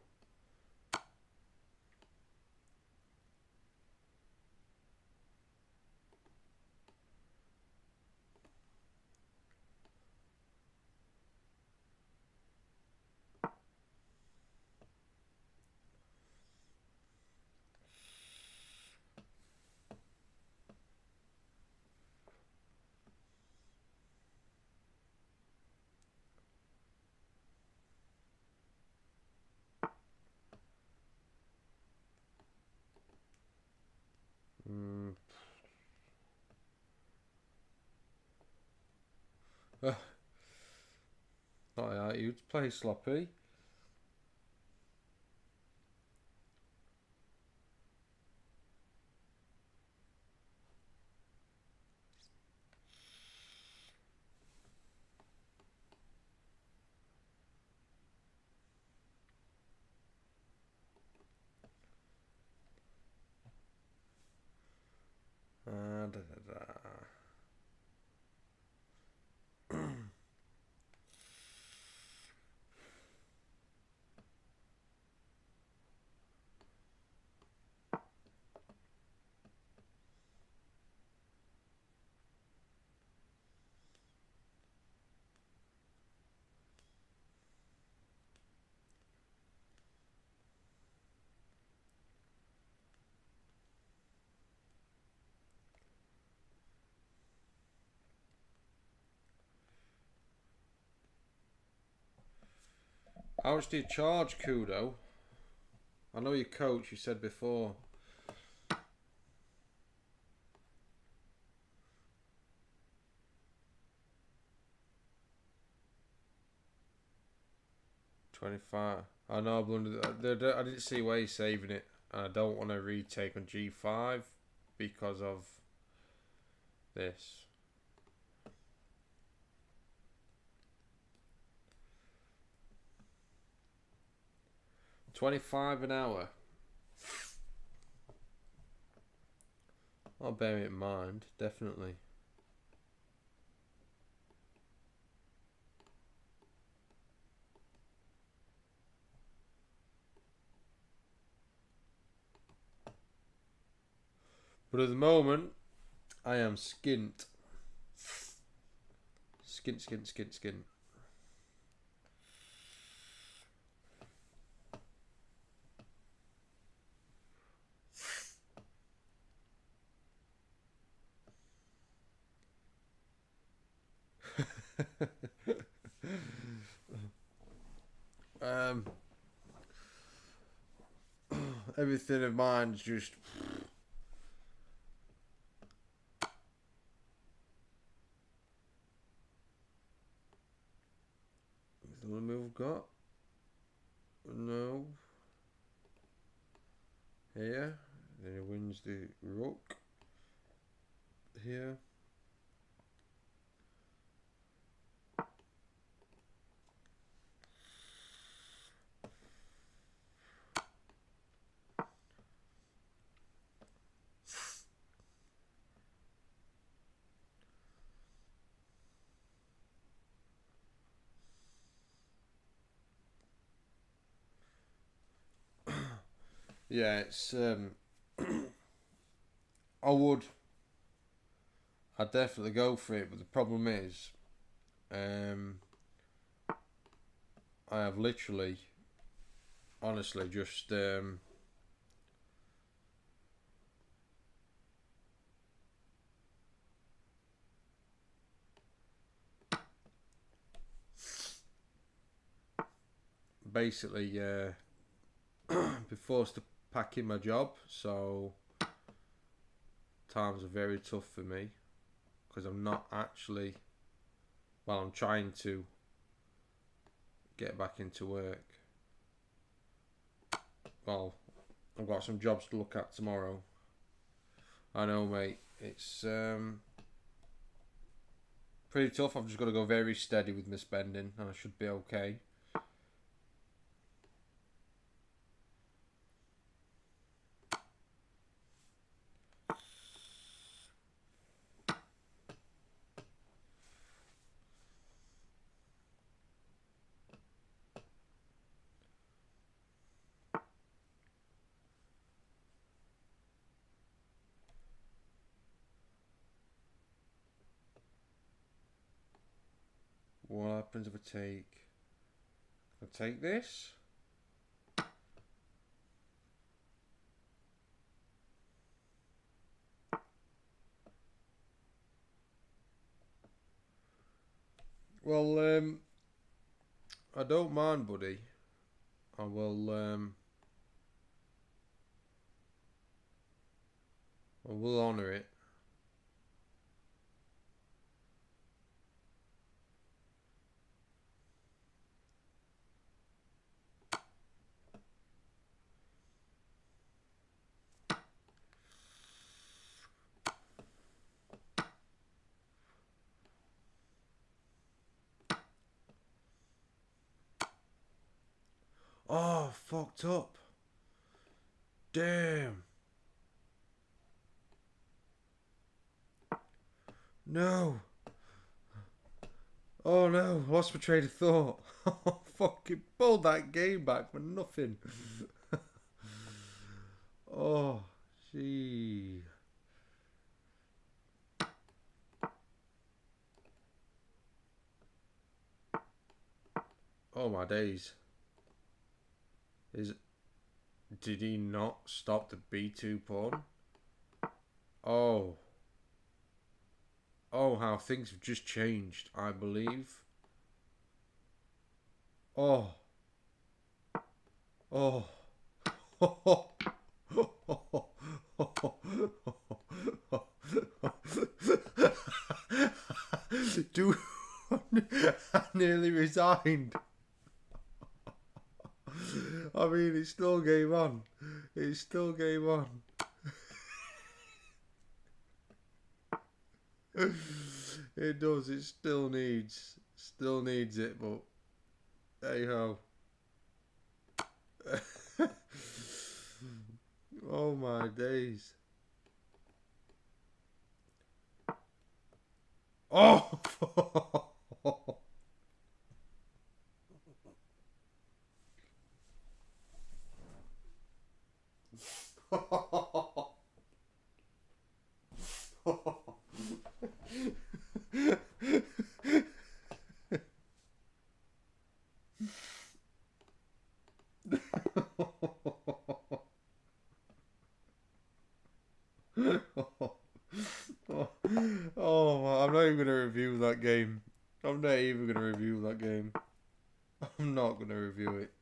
Not like you'd play sloppy. Da, da, da. How much do you charge, Kudo? I know your coach, you said before. $25. I know I blundered. I didn't see where he's saving it. And I don't want to retake on G5 because of this. $25 an hour. I'll bear it in mind, definitely. But at the moment, I am skint. Skint, skint, skint, skint. Everything of mine's just is the move I've got? No. Here. Then he wins the rook. Here. Yeah, it's I'd definitely go for it, but the problem is I have literally honestly just basically been forced to pack in my job, so times are very tough for me because I'm not actually, well, I'm trying to get back into work. Well, I've got some jobs to look at tomorrow. I know, mate, it's pretty tough. I've just got to go very steady with my spending and I should be okay. What happens if I take this? Well, I don't mind, buddy. I will honour it. Oh, fucked up. Damn. No. Oh no, lost my train of thought. Oh, fucking pulled that game back for nothing. Oh, gee. Oh my days. Did he not stop the B2 pawn? Oh. Oh, how things have just changed, I believe. Oh. Oh. Dude, I nearly resigned. I mean, it's still game on. It's still game on. It does. It still needs it, but hey ho. Oh my days. Oh. Oh, I'm not even gonna review that game. I'm not even gonna review that game. I'm not gonna review it.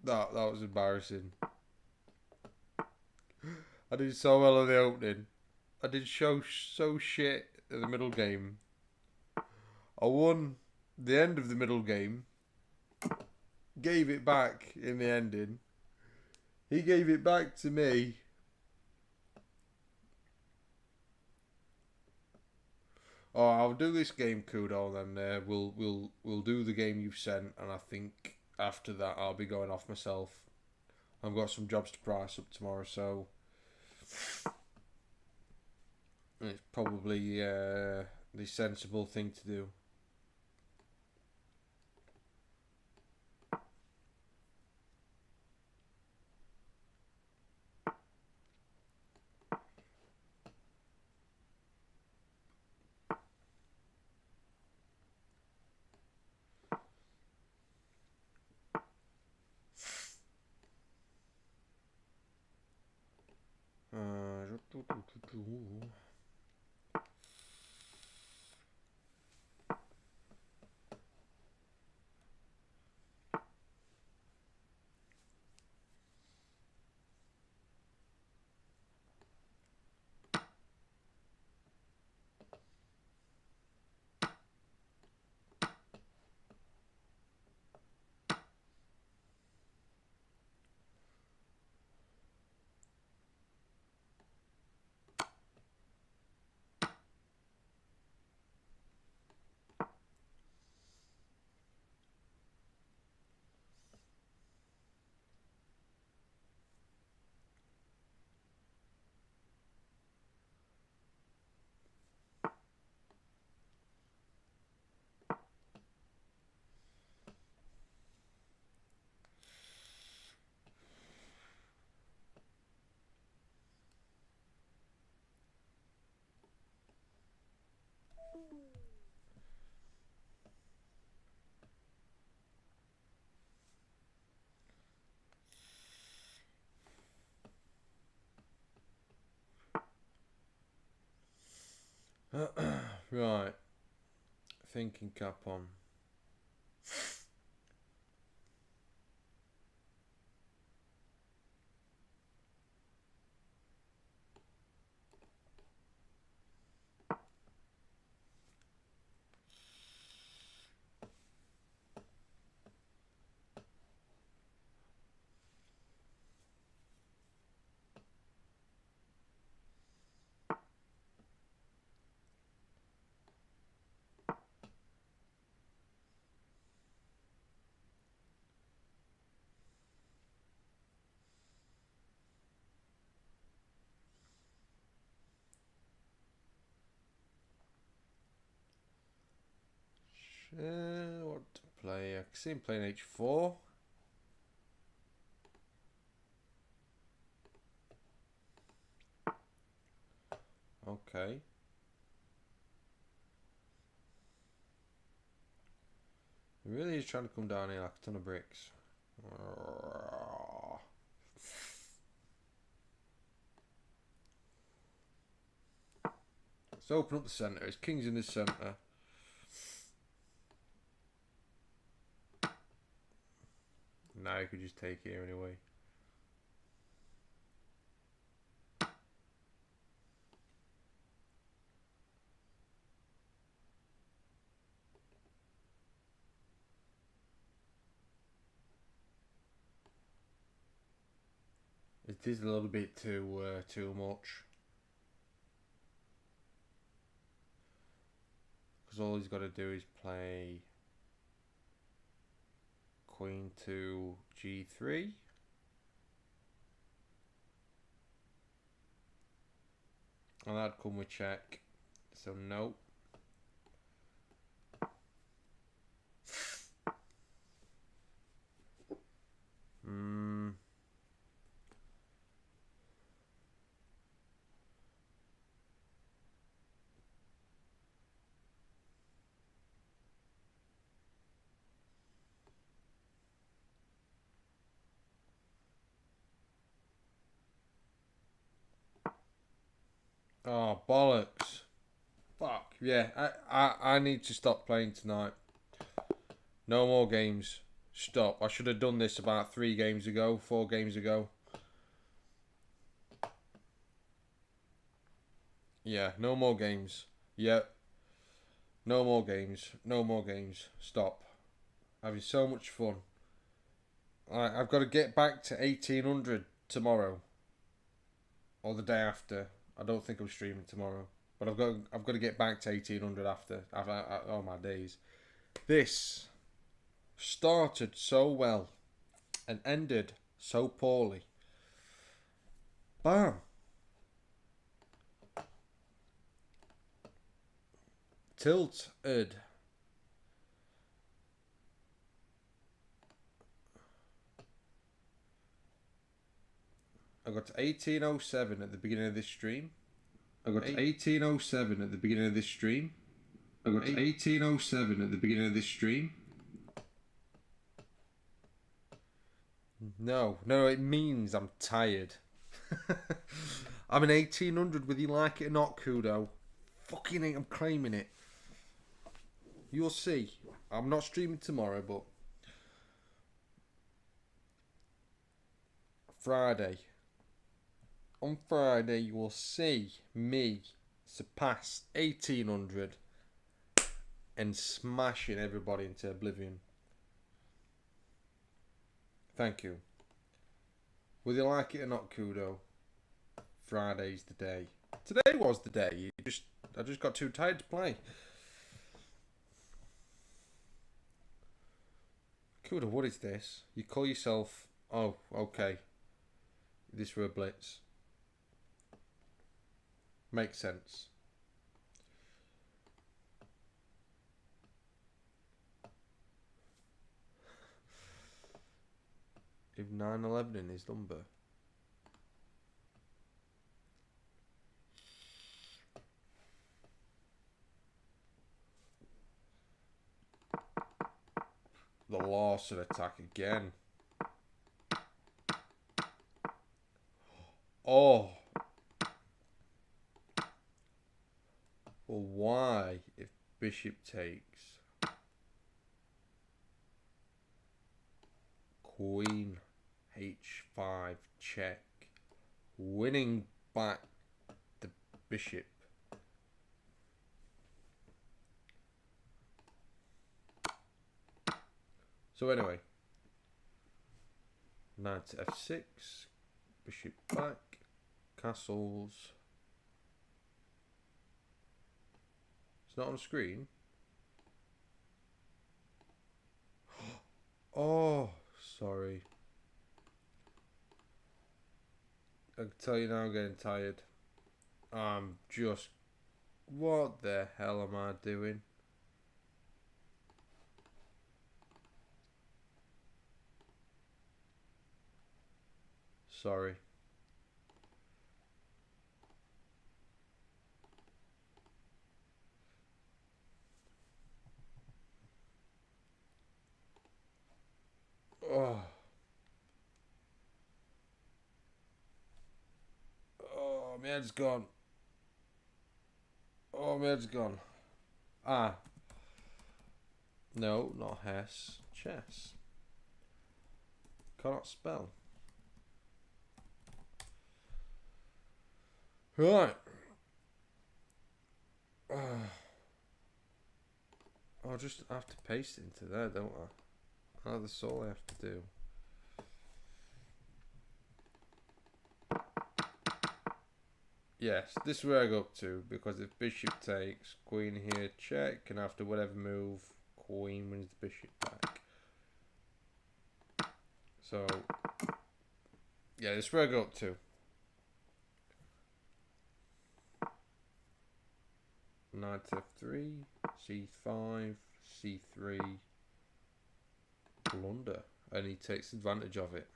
That was embarrassing. I did so well at the opening. I did so shit at the middle game. I won the end of the middle game. Gave it back in the ending. He gave it back to me. Oh, I'll do this game, Kudo, then we'll do the game you've sent, and I think after that I'll be going off myself. I've got some jobs to price up tomorrow, so it's probably the sensible thing to do. Right. Thinking cap on. What to play? I can see him playing H4. Okay. He really is trying to come down here like a ton of bricks. Let's open up the centre. His king's in the centre. Now you could just take here anyway. It is a little bit too much. Because all he's got to do is play Queen to G3. And that'd come with check. So no. Oh, bollocks. Fuck. Yeah, I need to stop playing tonight. No more games. Stop. I should have done this about 4 games ago. Yeah, no more games. Yep. No more games. No more games. Stop. Having so much fun. I've got to get back to 1800 tomorrow. Or the day after. I don't think I'm streaming tomorrow, but I've got to get back to 1800 after all my days. This started so well and ended so poorly. Bam. Tilted. I got to 1807 at the beginning of this stream. I got to 1807 at the beginning of this stream. No, it means I'm tired. I'm in 1800 whether you like it or not, Kudo. Fucking I'm claiming it. You'll see. I'm not streaming tomorrow, but Friday. On Friday, you will see me surpass 1800 and smashing everybody into oblivion. Thank you. Whether you like it or not, Kudo, Friday's the day. Today was the day. I just got too tired to play. Kudo, what is this? You call yourself... Oh, okay. This were a blitz. Makes sense. If 911 in his number. The Lawson attack again. Oh. Well, why, if bishop takes, queen h5 check, winning back the bishop. So anyway, knight to f6, bishop back, castles. It's not on screen. Oh, sorry. I can tell you now I'm getting tired. I'm just... What the hell am I doing? Sorry. Oh. Oh, my head's gone. Oh, my head's gone. Ah. No, not Hess. Chess. Cannot spell. Right. I'll just have to paste it into there, don't I? Oh, that's all I have to do. Yes, this is where I go up to, because if bishop takes, queen here, check, and after whatever move, queen wins the bishop back. So, yeah, this is where I go up to. Knight f3, c5, c3, blunder, and he takes advantage of it.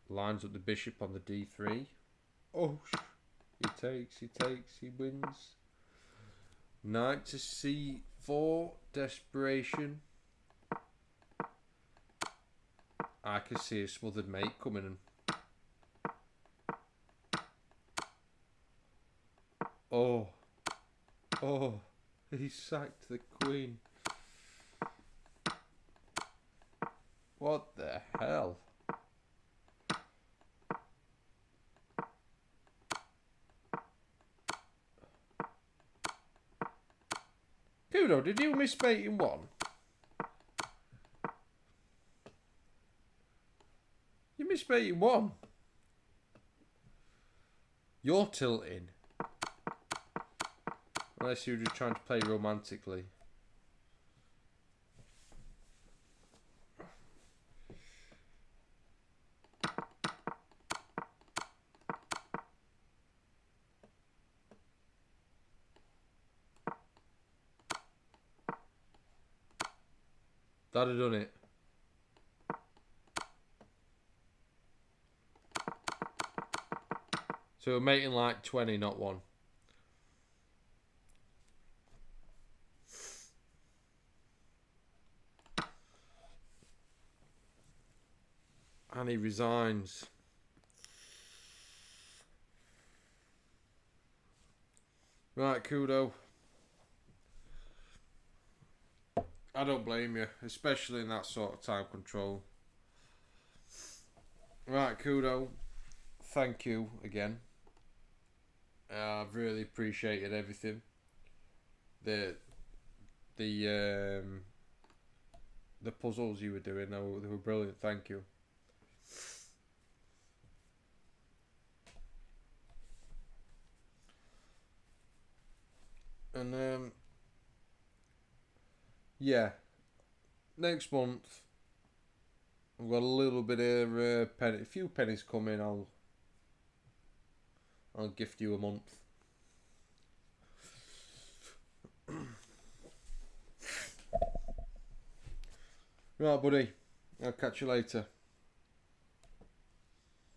Lines up the bishop on the d3. Oh, he takes, he wins. Knight to c4, desperation. I can see a smothered mate coming in. Oh, he sacked the queen. What the hell? Kudo, did you miss mate in one? You missed mate in one. You're tilting. Unless you're just trying to play romantically. That'd have done it. So we're making like 20, not 1. And he resigns. Right, Kudo. I don't blame you, especially in that sort of time control. Right, Kudo. Thank you again. I've really appreciated everything. The puzzles you were doing, they were brilliant. Thank you. And yeah, next month I've got a little bit of a few pennies coming. I'll gift you a month. Right, buddy. I'll catch you later.